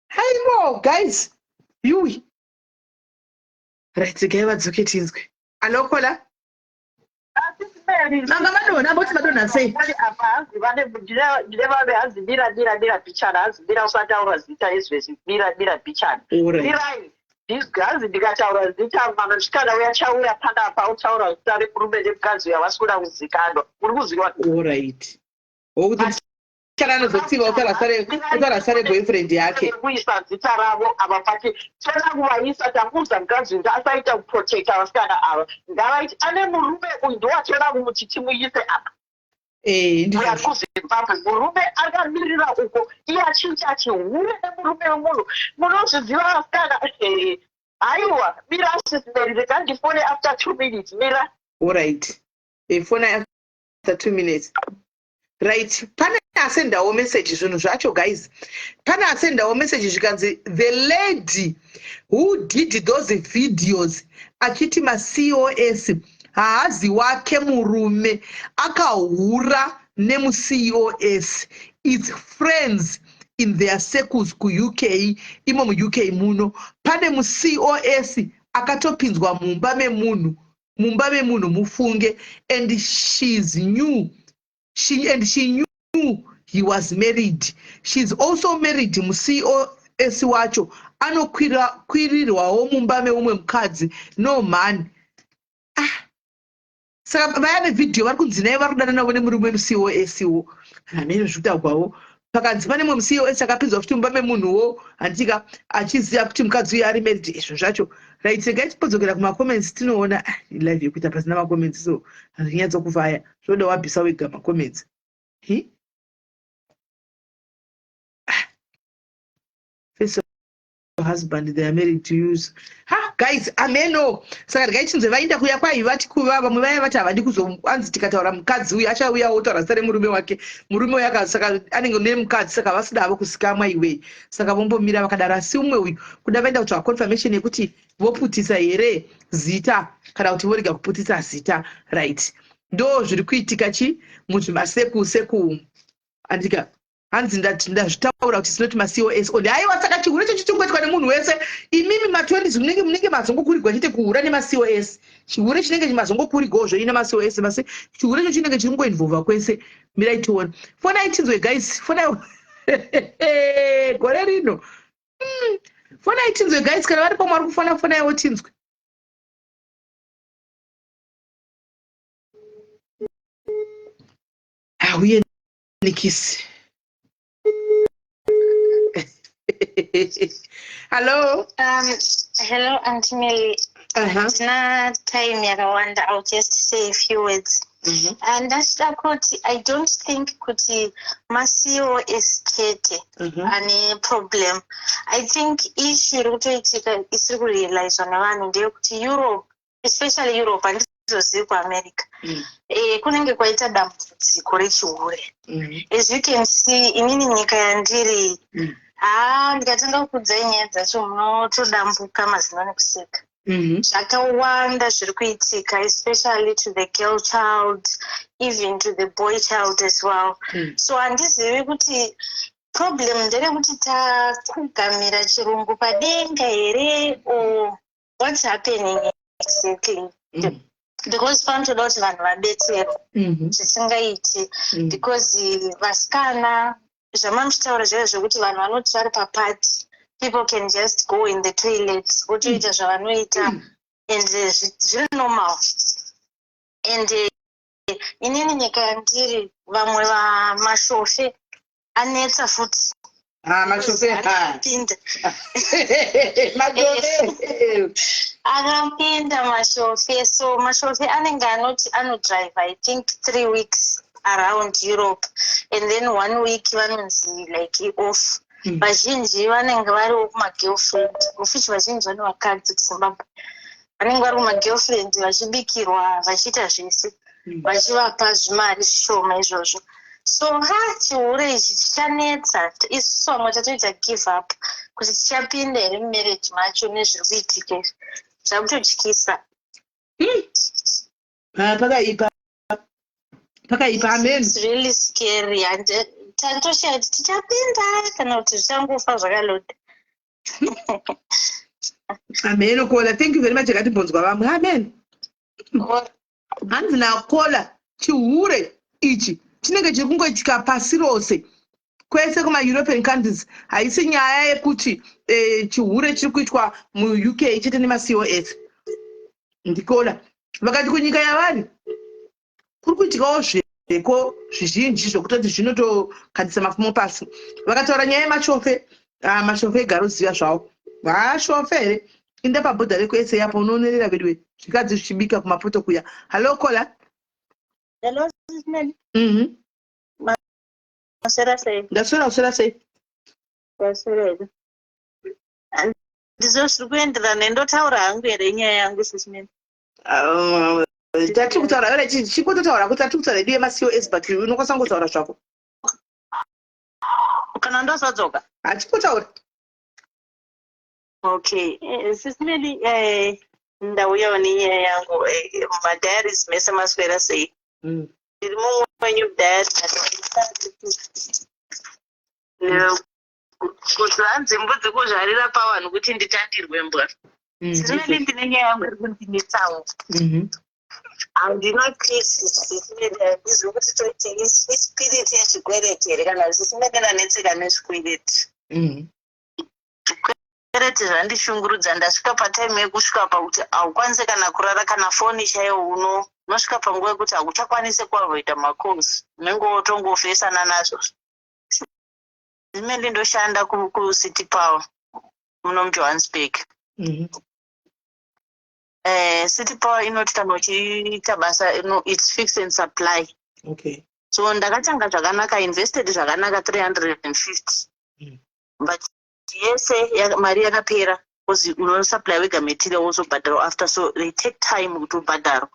hey mo guys yui right gai vadzoke tinzwe alokola vanga madona voti madona sei ndine vave hanzi mira pichana hanzi mira usataura zita izvezvi mira pichana mirai hanzi ndikataura zita manochikana uyachauya panapa utaura zita remurume nemukadzi uya vasi kuda kuzikanwa uri kuziva right kana anozotsiva utaura sare boyfriend yake kuisa zita ravo ava pati tona kuvaisa tamuudza mukadzi kuti asaita kuprotecta vasikana ava ngavaiti ane murume uyu ndowatona kumuti timuise apa kuzimbabwe murume akamirira uko iye achinja achihure nemurume wemunhu munozviziva vasikana haiwa mira asisimerire kandifone after 2 minutes mira alright fona after 2 minutes right pane asendawo message zvinhu zvacho guys pane asendawo message zvikanzi the lady who did those videos achiti macos haazi wake murume akahura nemucos its friends in their circles kuuk imo muuk muno pane mucos akatopinzwa mumba memunhu mufunge and she knew he was married. She's also married mucos wacho anokwirirwawo mumba meumwe mukadzi no man saka vayane vhidhiyo vari kunzi naye vari kudana navo nemurume mucos wo hamene zvikutagwawo pakanzi pane mumwe mucos akapinzwa futi mumba memunhuwo handitika achiziva kuti mukadzi uyo ari married izvo zvacho right segai tipodzokera kumacomments tinoona live yekuita pasina macomments so hazvinyatsokuvaya zvoda wabvisa wega macomments face husband they are married to use guys ameno saka ndikaichinzwe vainda kuya kwai vati kuva vamwe vaya vati havadi kuzoanzi tikataura mukadzi uyu achauyawo taura sare murume wake murume uyu saka anenge nemukadzi saka vasidavo kusikamwa iwei saka vombomira vakadaro asi umwe uyu kuda vaenda kutsvaka confirmation yekuti voputisa here zita kana kuti vorega kuputisa zita right ndo zviri kuitika chi muzvimaseku andika hanzi ndazvitaura kuti sinoti macos onde aiwa saka chihure chechitongoitwa nemunhu wese imimi ma20s munenge mazongokurigwa chete kuhura nemacos chihure chinenge mazongokurigwawo zvoine macos masi chihure cho chinenge chiringoinvolva kwese mirai tiona fonai tinzwe guys fonai gore rino fonai tinzwe guys kana vari pamwe vari kufona fonaiwo tinzwe uye nikisi. Hello. Hello, Auntie Millie. Tina time yakawanda. I'll just say a few words. And that's kuti I don't think kuti Masio is kete any problem. I think issue rotoitika is realized on one kuti Europe, especially Europe and America. Kunenge kwaita dambudziko rechihure. As you can see, inini nyika yandiri ndikatanga kukudzai nyaya dzacho munotodambuka mazino nekuseka. Zvakawanda zviri kuitika, especially to the girl child, even to the boy child as well. So handizivi kuti problem nderekuti takugamira chirungu padenga here, or what's happening exactly. Because panotoda kuti vanhu vabetserwe zvisingaiti, because vasikana zvamamuchitaura zvaivo zvokuti vanhu vanoti vari papati, people can just go in the toilet votoita zvavanoita, and zviri normal. And inini nyika yandiri vamwe vamashofe anetsa futi. Mashofe akapinda mashofe. So mashofe anenge anoti anodrive I think 3 weeks around Europe, and then 1 week vanonzi like off. Vazhinji vanenge variwo kumagirlfriend, ofichi vazhinji vane vakadzi kuZimbabwe, vanenge vari kumagirlfriend vachibikirwa, vachiita zvese, vachivapa zvimari zvishoma izvozvo. So chihure ichi chichanetsa. Isusu vamwe tatoita give up kuti tichapinda here mumarriage macho nezviri kuitika izvi, zvakutotyisa. Pakaipa amen. It's really scary, and tatoshaya kuti tichapinda kana kuti zvichangofa zvakaloda. Amen. Kola, thank you very much. Akatibvunzwa vamwe. Amen. Hanzi nakola chihure ichi chinenge chiri kungoitika pasi rose kwese kuma-European countries. Haisi nyaya yekuti chihure chiri kuitwa mu-UK chete nema-COS. Ndikola vakati kunyika yavari kuri kuitikawo zveko zvizhinji zvokutoti zvinotokandisa mapfumo pasi. Vakataura nyaya yemashofe. Mashofe egara uziva zvawo. Shofe here inda pabhodha rekuese yapo unoonerera vedu zvikadzi zvichibika kumapoto kuya. Hello Kola. Hello, Sismel. Ndaswera sei? Ndaswera. Ndizvo zviri kuenderana, ndotaura hangu here nyaya yangu Sismel. Tati kutaura here chikototaura kuti tati kutaura yedu yema-COS, but unokwanisa kungotaura zvako. Kana ndozodzoka? Hachikotaura. Okay, Sismel, ndauyawo nenyaya yangu. Madiaries mese maswera sei? Ndiri mumwe wenyu diary kuti hanzi mbudzi kuzvarira pavanhu kuti nditandirwe mbwa. Sismel, ndine nyaya yangu iri kundinetsawo. Handina peace Sismel, handizvi kuti toitei ispiriti yezvikwereti here kana Sismel ndanetseka nezvikwereti. Zvikwereti zvandishungurudza. Ndasvika patime yekusvika pakuti haukwanisi kana kurara kana foni chaiyo unosvika panguva yekuti hakuchakwanisi kuavoida macalls, unenge wotongofesana nazvo. Sismel, ndoshanda kuCity Power muno muJohannesburg. City Power inoti kana uchiita basa it's fix and supply. Okay. So ndakatanga zvakanaka, invested zvakanaka 350. But yese mari yakapera because unosupply wega material wozobhadharwa after, so they take time kuti ubhadharwa.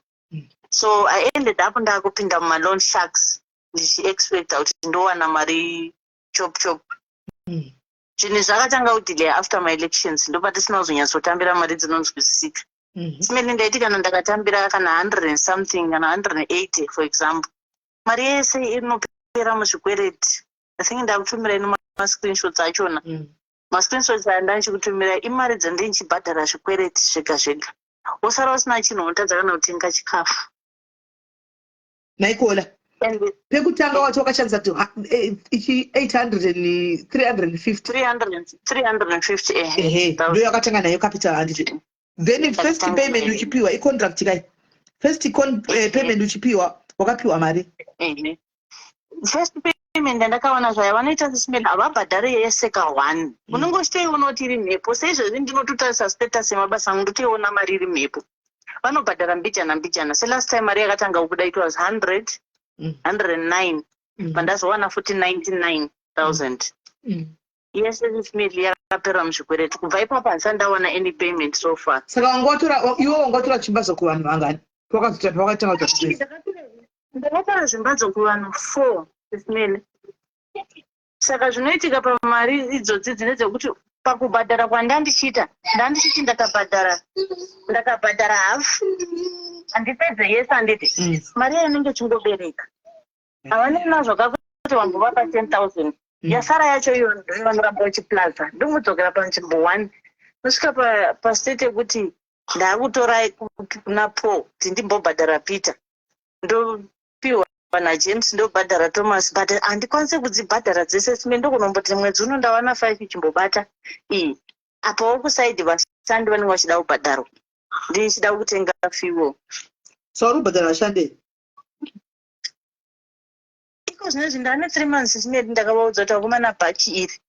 So I ended up ndakupinda muma-loan sharks ndichiexpecta kuti ndowana mari chop. Zvinhu zvakatanga kudelay after my elections, ndopatisina kuzonyatsotambira mari dzinonzwisisika. Sismel, ndaiti kana ndakatambira kana 100 and something kana 180 for example, mari yese inopera muzvikwereti. I think ndakutumira ino ma-screenshots achona. Ma-screenshots aya ndandichikutumira imari dzandinchibhadhara zvikwereti zvega zvega. Wosara usina chinhu unotadza kana kutenga chikafu. Naikola. Pekutanga wacho wakashandisa ichi 800 and 350. 350 ndio yakatanga nayo capital 100. Then first payment uchipiwa i-contract kai. First payment uchipiwa wakapiwa mari. first payment ndakaona zvaya vanoita sismel havabhadhari yeseka 1 unongositoiona kuti iri mhepo seizvozvi ndinototarisa status yemabasa angu ndotoiona mari iri mhepo vanobhadhara mbijana selast time mari yakatanga kubuda it was 109 pandazowana futi 99,000 yese sismel yakapera muzvikwereti kubva ipapo handisa ndawana any payment so far. Saka wangotora chimbadzo kuvanhu vangani pakatanga ndakatora zvimbadzo kuvanhu 4 sismel. Saka zvinoitika pamari idzodzi dzine dzekuti pakubhadhara kwandandichiti ndakabhadhara half handipedze yese handiti mari inenge chingobereka havanena zvakakuti wambovapa 10,000 yasara yacho iyo ndoivanoramba uchiplaza ndomudzokera panzvimbo 1 nosvika pastate yekuti ndakutorai kuna Paul kuti ndimbobhadhara Peter ndopiwa naJames ndobhadhara Thomas but handikwanisi kudzibhadhara dzese sime ndokunomboti mwedzi uno ndawana 5 ichimbobata iyi apawo kusaidhi vashandi vanenge vachida kubhadharwa ndichida kutenga fuel. So unobhadhara vashandi iko zvinezvi ndane 3 months simedi ndakavaudza kuti akomana bhachi iri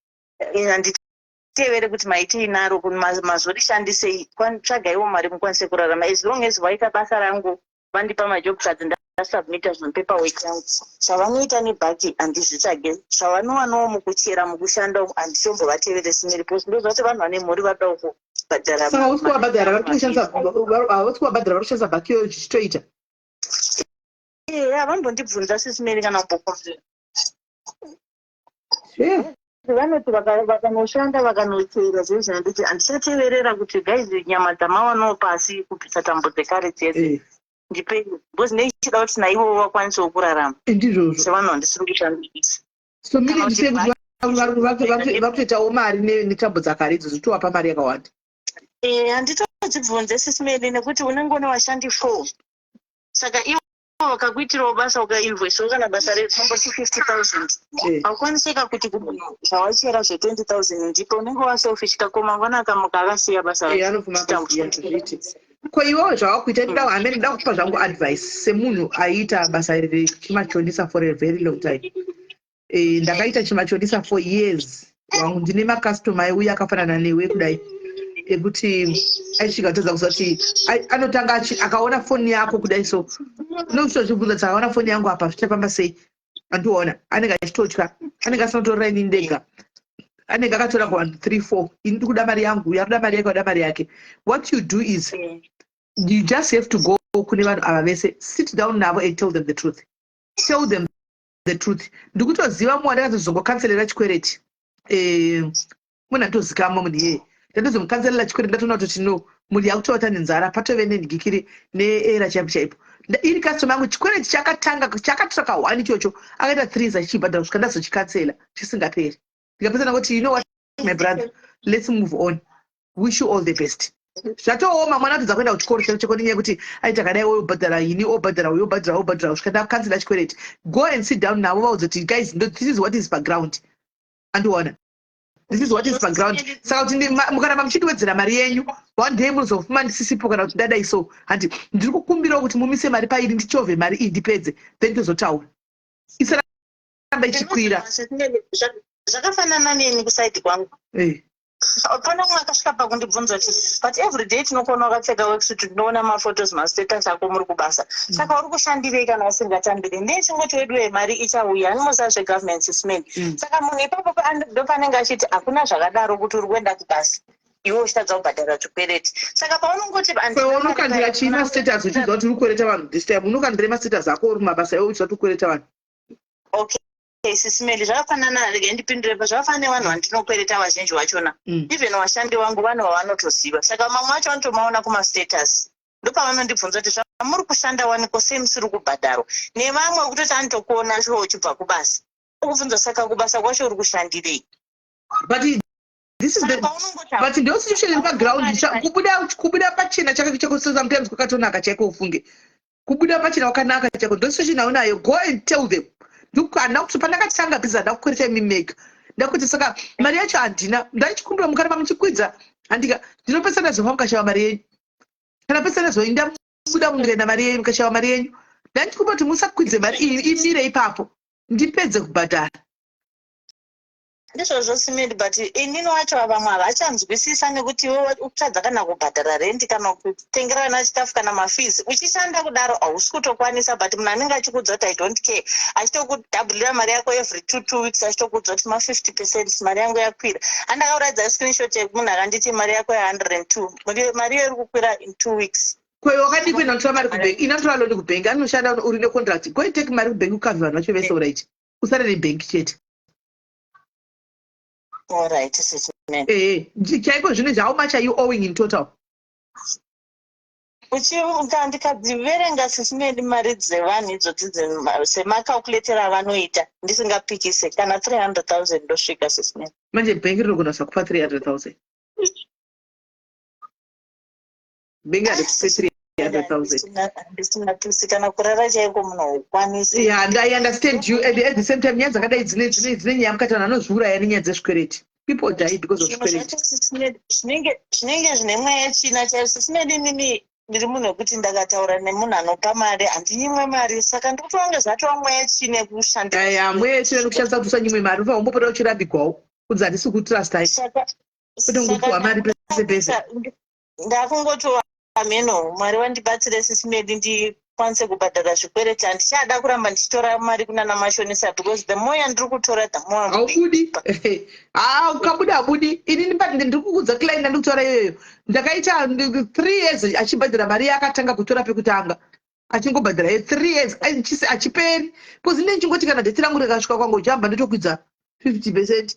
handitevere kuti maiti inaro mazorishandisei tsvagaiwo mari mukwanise kurarama as long as vaita basa rangu vandipa majob cards ndasubmita zvepaperwork yangu zvavanoita nebhaki handizvitsvage zvavanowanawo mukuchera mukushanda handishombovatevere simeri posi ndozvati vanhu vane mhuri vada kubhadhara. Saka usiko wabhadhara vari kushandisa bhaki iyo zvichitoita havambondibvunza sisimeri kana kumbokomzera vanoti vakanoshanda vakanoteera zvei zvinanditi handichateverera kuti guys nyama dzamawanawo pasi kupisa tambo dzekare dzese ndipei because neichida kuti naivo vakwanisewo kurarama ndizvozvo sevanhu handisiri kushandisa. So miri ndise kuti vakutoitawo mari netambo dzakare idzo zvitowapa mari yakawanda. Handitodzibvunze sisimeri nekuti unenge une vashandi 4 saka ivo vakakuitirawo basa ukainvoisawo kana basa retomboti 50,000 haukwanisika kuti zvawachera zve20,000 ndipo unenge waselfish kakoma ngwana akamuka akasiya basa ko iwewo zvavakuita ndida kupa zvangu advice semunhu aiita basa iri chimachonisa for a very long time. Ndakaita chimachonisa for years wangu ndine makastoma aiuya akafanana newe kudai ekuti aisvika todza kuziva kuti anotanga akaona foni yako kudai so unochitozvibvunza kuti akaona foni yangu apa zvichafamba sei andiona anenge achitotya anenge asinotorera ini ndega anenge akatora kuvanhu 3-4 ini ndiri kuda mari yangu yakuda mari yake wada mari yake. What you do is you just have to go kune vanhu ava vese sit down navo and tell them the truth. Tell them the truth. Ndikutoziva mwana akazozongokanselera chikwereti munhu atozikama munhu iyeye ndandozomukanzelela chikwereti ndatoona kuti no munhu yakutovata nenzara patove nenhigikiri neera chaipo chaipo. Iri kastoma yangu chikwereti chakatsvaka 1 ichocho akaita 3 zachibhadhara kusvika ndazochikansela chisingaperi ndikapesana kuti you know what my brother, let's move on, wish you all the best. Zvatooma mwana atodza kuenda kuchikoro cheko nenyaya yekuti aita kadai obhadhara ini obhadhara uyo obhadhara kusvika ndakansela chikwereti. Go and sit down navo vaudza kuti guys this is what is background andiona this is what is background. Saka kuti mukaramba muchitowedzera mari yenyu one day munozofuma ndisisipo kana kuti dadai so handi ndiri kukumbirawo kuti mumise mari pairi ndichovhe mari iyi ndipedze then tozotaura isaramba ichikwira. Zvakafanana neni kusaidi kwangu pana umwe akasvika pakundibvunza kuti but every day tinokona wakapfeka worksuit tinoona mafotos mastatus ako muri kubasa saka uri kushandirei kana usingatambiri ndechingoti wedu wemari ichauya anomusa zvegovernment sismen saka munhu ipapo ndopanenge achiti hakuna zvakadaro kuti uri kuenda kubasa iwe uchitadza kubhadhara chikwereti saka paunongoti unokandira chii mastatus uchiziva kuti uri kukwereta vanhu this time unokandire mastatus ako uri kumabasa iwe uchiziva kuti ukwereta vanhu. Okay sisimeli zvakafanana rege ndipindure pa zvakafanana nevanhu vandinokwereta vazhinji vachona even vashandi vangu vanhu vavanotoziva saka mamwe acho vanotomaona kumastatus ndopavanondibvunza kuti zvamuri kushanda waniko sei musiri kubhadharwa nevamwe kutoti anotokuona shuwa uchibva kubasa ukubvunza saka kubasa kwacho uri kushandirei but ndo situation iri paground kubuda pachena chako sometimes kwakatonaka chaiko ufunge kubuda pachena wakanaka chako ndo situation aunayo go and tell them ndikana kuti pandakatanga bhiza ndakukwereta imimega ndakuti saka mari yacho handina ndachikumbira mukaramba muchikwidza handika ndinopesana zova mukashava mari yenyu kana pesana zova ndabuda mungaenda mari yenyu mukashava mari yenyu ndandichikumbira kuti musakwidze mari iyi imire ipapo ndipedze kubhadhara. ndizvo zvosimedi but inini wacho vamwe havachanzwisisa nekuti iwe uchadza kana kubhadhara rendi kana kutengera vana chikafu kana mafees uchishanda kudaro hausi kutokwanisa but munhu anenge achikudza kuti I don't care achitokudhabhurira mari yako every 2 weeks achitokudza kuti ma50% mari yangu yakwira. Andakauradza screenshot yemunhu akanditi mari yako ya102 mari iyo iri kukwira in 2 weeks. Kwewe wakati kwenda kutora mari kubank inotora loan kubank anoshanda uri necontract go and take mari kubank ukavhe vanhu vacho vese right usare nebank chete. All right, assessment. Chaiko zvino how much are you owing in total? Ndikadziverenga assessment mari dzevanhu idzodzi semacalculator vanoita ndisingapikise kana 300,000 ndosvika assessment. Manje bank rinogona kupa 300,000. Bank harikupe 300,000. Kana kurara chaiko munhu ukwanisi. Yeah, and I understand you. At the same time, nyaya dzakadai dzine nyaya mukati vanhu vanozviuraya nenyaya dzezvikwereti. People die because of zvikwereti. Zvinenge zvine mweya yechina chaiyo. Assessment inini ndiri munhu wekuti ndakataura nemunhu anopa mari handinyimwe mari saka ndikutonge zvatova mweya yechina yekushandisa. Mweya yechina yekushandisa kutusa nyimwe mari ufa umbopota uchirambigwawo kunzi handisi kutrustai kuti ungopiwa mari pese pese. Ndakungotova ameno mwari wandibatsire assessment ndikwanise kubhadhara zvikwereti handichada kuramba ndichitora mari kunana mashonisa because the more yandiri kutora the more haubudi. Ukabuda habudi. Inini ndiri kukudza client ndandikutora iyoyo ndakaita 3 years achibhadhara mari yakatanga kutora pekutanga achingobhadhara 3 years achiperi because ine chingoti kana dheti rangu rikasvika kwangu chamba ndotokwidza 50%.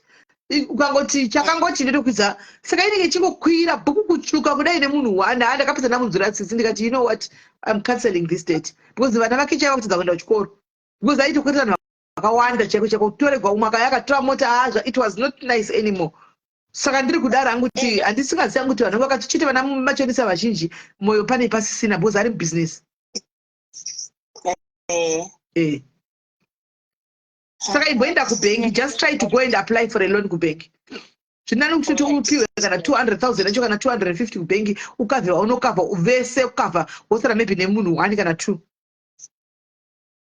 Ukangoti chakangoti ndotokwidza saka inenge chingokwira bhuku kutsvuka kudai nemunhu ndakapedza namunzura tsitsi ndikati you know what I'm cancelling this date because vana vake chaiva kutadza kuenda kuchikoro because aitokwirira vanhu vakawanda chaiko kutoregwa umwe akatora mota it was not nice anymore. Saka ndiri kudaro hangu kuti handisingaziva kuti vanhu vakachiti vana machonisa vazhinji mwoyo pane pasisina because ari mubusiness. Saka imboenda kubank, just try to go and apply for a loan kubank. Zvinani kuti upiwe kana 200,000 acho kana 250 kubank ukavhe unokavha uvese ukavha wosara maybe nemunhu 1 kana 2.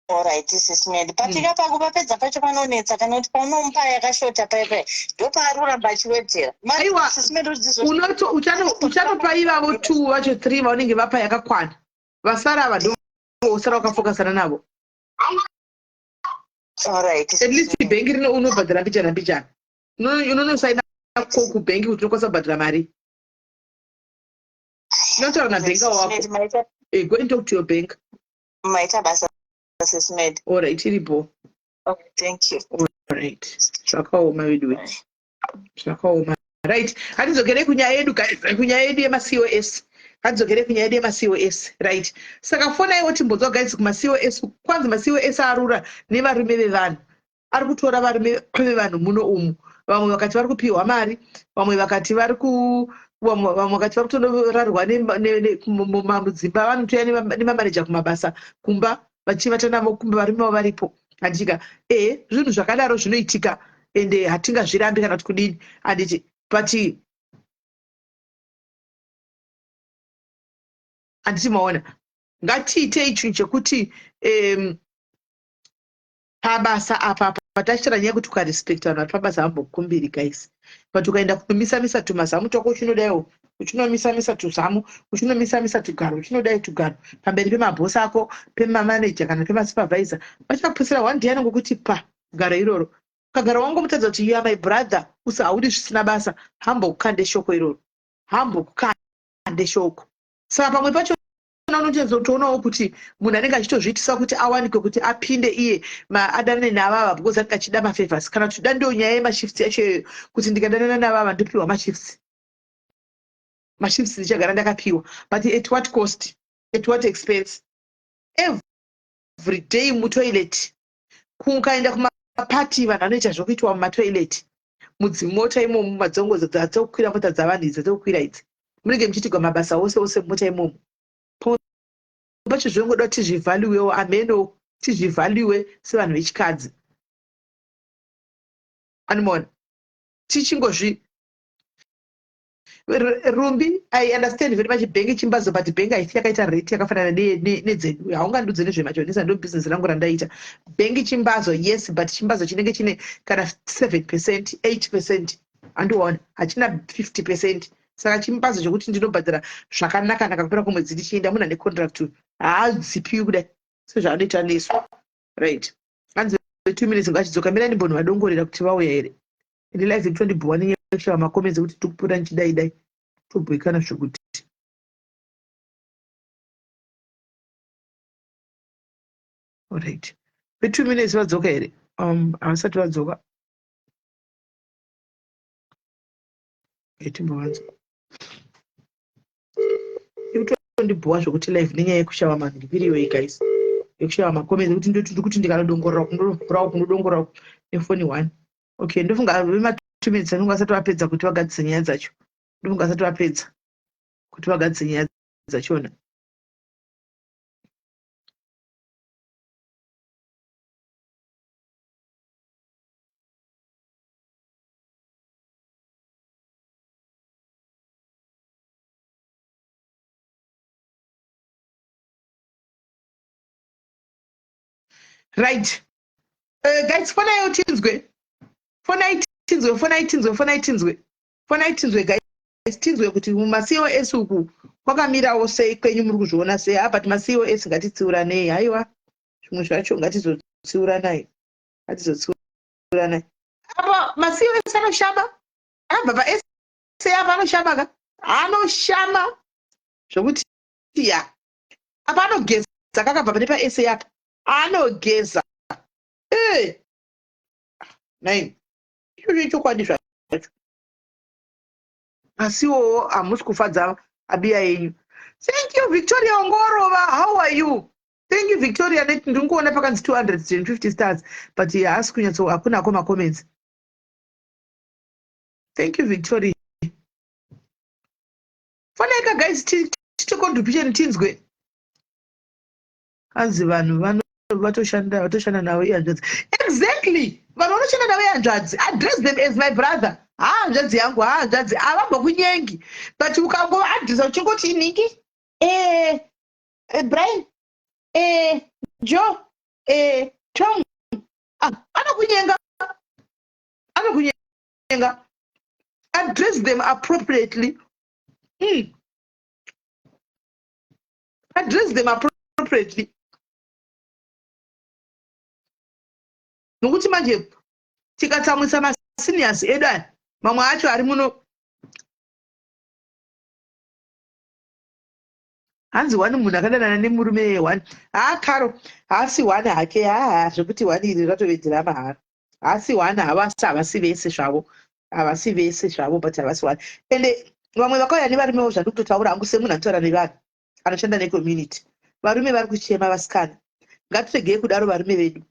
Alright, assessment. Patika pangu papedza pacho panonetsa kana kuti paunomupa yakashota paipai ndopaaruramba achiwedzera. Aiwa, uchanopa ivavo 2 vacho 3 vaunenge vapa yakakwana. Vasara ava ndosara wakafokasana navo. Alright. At least bank rino unobhadhara mbichana. Unonosaina kubank kuti unokwanisa kubhadhara mari. Unotaura nabank wako. Go and talk to your bank. Maita basa assessment. Alright, iripo. Okay, thank you. Alright. Zvakaoma wedu. Zvakaoma. Right. Hatidzokere kunyaya yedu yema-COS. Hatidzokere kunyaya yedu yema-COS. Right. Saka fonaiwo timbonzwa guys kuma-COS kwanzi ma-COS arura nevarume vevanhu. Ari kutora varume vevanhu muno umu. Vamwe vakati vari kupiwa mari, vamwe vakati vari kutondorarwa mudzimba vanotoya nemamaneja kumabasa kumba vachivata navo kumba varume vavo varipo. Handika zvinhu zvakadaro zvinoitika ende hatingazvirambi kana kuti kudini handiti handiti maona ngatiitei chinhu chekuti pabasa apa patachitara nyaya kuti ukarespekta vanhu vari pabasa hambokumbiri guys but ukaenda kunomisa tumazamu twako uchinodaiwo uchinomisa tuzamu uchinomisa tugaro uchinodai tugaro pamberi pemabhosi ako pemamaneja kana pemasupervisor vachakupusira one day anongokuti garo iroro ukagara wangomutadza kuti you are my brother haudi zvisina basa hambokukande shoko iroro hambokukande shoko. Saka pamwe pacho unotoonawo kuti munhu anenge achitozviitisa kuti awanikwe kuti apinde iye adanane navava because anenge achida mafavors kana kuti da ndiyo nyaya yemashifts yacho iyoyo kuti ndikadanana navava ndopiwa mashifts ndichagara ndakapiwa but at what cost, at what expense? Every day mutoilet kukaenda kumapati vanhu vanoita zvokuitwa mumatoilet mudzimota imomo madzongozo dzatokwira mota dzavanhu idzi dzatokwira idzi munenge muchiitigwa mabasa ose mumota imomo pacho zvinongoda kuti tizvivhaliwewo ameno tizvivhaliwe sevanhu vechikadzi animona Rumbi, I understand very much bank chimbazo, but bank I think yakaita rate yakafanana nedzedu. Haungandudze nezvemachonesa ndo business rangu randaita. Bank chimbazo, yes, but chimbazo chinenge chine kana 7%, 8%. Andiona hachina 50%. Saka chimbazo chokuti ndinobhadhara zvakanaka nakapera kumwedzi ndichienda muna necontract haadzipiwi kudai. So zvaanoita nesu. Right. Hanzi 2 minutes ngachidzoka mira ndimbonhu vadongorera kuti vauya here. Ende live ndibhuwa nenyaya makomenzi kuti tikupura nchidai tobhuikana zvokuti alright. 2 minutes vadzoka here. Havasati vadzoka. Timbovanza. Ndibhuwa zvokuti live nenyaya yekushava mandipiriwei guys. Yekushava makomenzi kuti ndoti kuti ndikanodongorera kunodongorera nefoni 1. Okay, ndofunga vema 2 minutes anonga asati vapedza kuti vagadzise nyaya dzacho. Ndofunga asati vapedza kuti vagadzise nyaya dzachona. Right. Guys, fona yo tinzwe. Fona itinzwe guys. Tinzwe kuti mumasiwo uku kwakamirawo sei kwenyu muri kuzviona sei. But masiwo ngatitsiuranei. Haiwa. Zvimwe zvacho ngatizotsiuranai. Apa masiwo anoshama. Baba apa anoshama ka? Anoshama. Zvokuti ya. Apa anogeza kakabva nepa essay apa. Anogeza. Nai. Izvo chokwadi zvacho. Asiwo hamusi kufadza abiya yenyu. Thank you Victoria Ongorova. How are you? Thank you Victoria. Ndingoona pakanzi 250 stars but haasi kunyatso hakunako macomments. Thank you Victoria. Faneka guys tito contribution tinzwe. Hanzi vanhu vatoshanda nawe ihanzvadzi. Exactly. Vanhu vanoshanda nawe ihanzvadzi. Address them as my brother. Hanzvadzi yangu hanzvadzi avabva kunyengi. But ukangoadresa uchingoti iniki Brian Joe Tom anokunyenga. Address them appropriately. Address them appropriately. Nokuti manje tikatsamwisa maseniors edu aya mamwe acho ari muno hanzi wani munhu akadanana nemurume 1 Karo haasi 1 hake zvekuti 1 iri ratovedzera mahara haasi 1 havasi vese zvavo but havasi 1 ende vamwe vakauya nevarumewo zvandikutotaura hangu semunhu anotaura nevanhu anoshanda necommunity varume vari kuchema vasikana ngatiregei kudaro varume vedu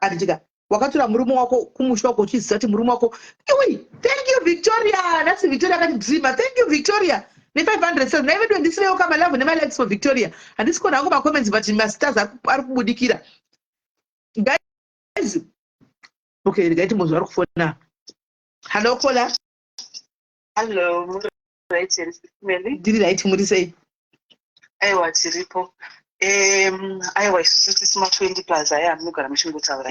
anditika wakatora murume wako kumusha wako uchiziva kuti murume wako thank you Victoria. That's Victoria akatidhima. Thank you Victoria. Ne500 sales naivedu ndisirewo kama love nemalikes for Victoria handisi kuona hangu macomments but masters ari kubudikira guys. Okay, regaiti munhu vari kufona. Hello Kola. Hello, muri right here Meli. Ndiri right muri sei? Aiwa tiripo. Aiwa isusu tisima 20 plus aya munogara muchingotaura.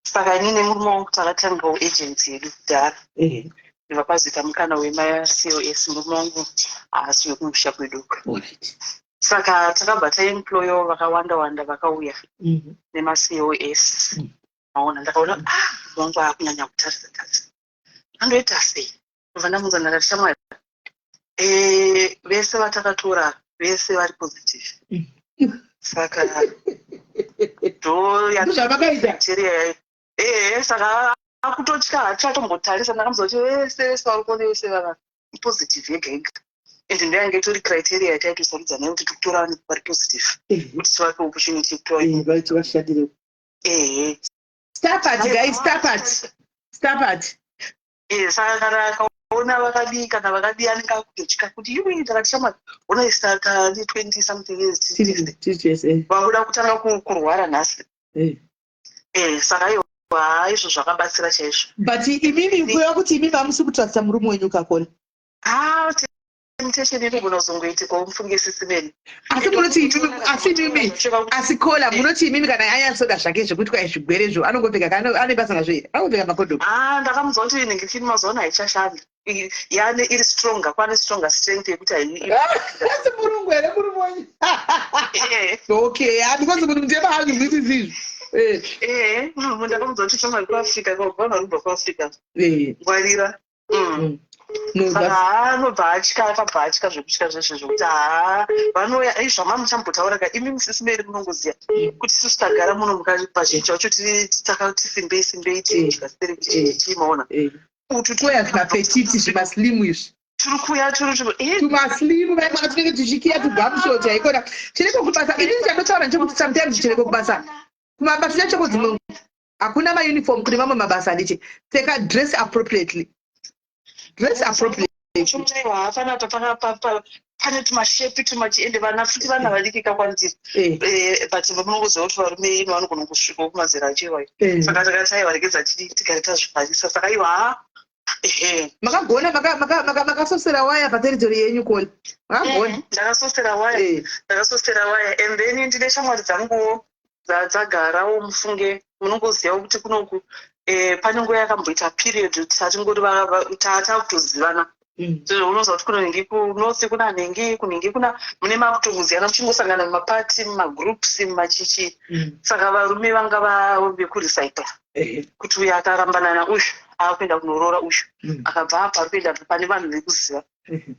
Saka inini murume wangu takatangawo agency yedu kudhara. Vakazita mukana wema-COS murume wangu haasi wekumusha kwedu. Saka takabva taemployo vakawanda vakauya nema-COS. Maona ndakaona murume wangu akunyanya kutarisa andoita sei. Kubva ndamunza ndakati shamwari vese vatakatora vese vari positive. Saka ndo yavakaita saka akutotya hatichatombotarisa ndakamuzoti vese vari kuona vese vava positive yega and ndainge itori criteria yataitosarudza nayo kuti tikutora vanhu vari positive kuti tivape opportunity yekuti vashandire. Stop at. Saka kana akaona vakadii kana vakadii anenge akutotya kuti iwe ndakati shamwari ona isaka ndi 20 something years vakuda kutanga kurwara nhasi. Saka iyo izvo zvakabatsira chaizvo. But imimi kuya kuti imimi hamusi kutarisa murume wenyu kakona. temptation inogona kuzongoitika umufunge asi munoti asi kola munoti imimi kana anyatsoda zvake zvekuti kwai zvigwerezvo anongopfeka ane basa nazvo anongopfeka makondomu. Ndakamuudza kuti ningirikini mazuva ano haichashanda yaane iri stronger kwane stronger strength yekuti asi murungu here muri monyi okay because munhu mutema hazvizvizizvi ndakamuudza kuti chomari kuafrica kwaubva marubva kuafrica ngwarira saka anobva atya akabva atya zvekutya zveshe zvokuti vanouya zvamamuchambotaura ka imi musisimeri munongoziva kuti isusu tagara muno pazhinji chacho takati simbei tidya tichimaona utu toya zvimapetiti zvimaslimu izvi turi kuya tumaslimu vaimaka tinenge tichikiya tugamshoti haikona chireko kubasa inini chandotaura nechekuti sometimes chireko kubasa kumabasa chachoko dzimwe hakuna mauniform kune mamwe mabasa ndiche pfeka dress appropriately pane tumashepi tumachiende vana futi vana vadiki kakwanzira but munongoziva kuti varume ino vanogona kusvikawo kumazera achiwayo saka takati aiwa regedza tigare tazvikwanisa saka iwa makagona makasosera waya pateritori yenyu kole makagona ndakasosera waya and then ndine shamwari dzanguwo dzagarawo mufunge munongozivawo kuti kunoku pane nguva yakamboita period tatingoti taakutozivana unoziva kuti kunonhingi kunosi kuna nhingi kunhingi kuna mune makutomuziana muchingosangana mumapati mumagroups mumachichi saka varume vanga vekurecycla kuti uyu akarambanana uyu akuenda kunoroora uyu akabva apa ari kuenda pane vanhu vekuziva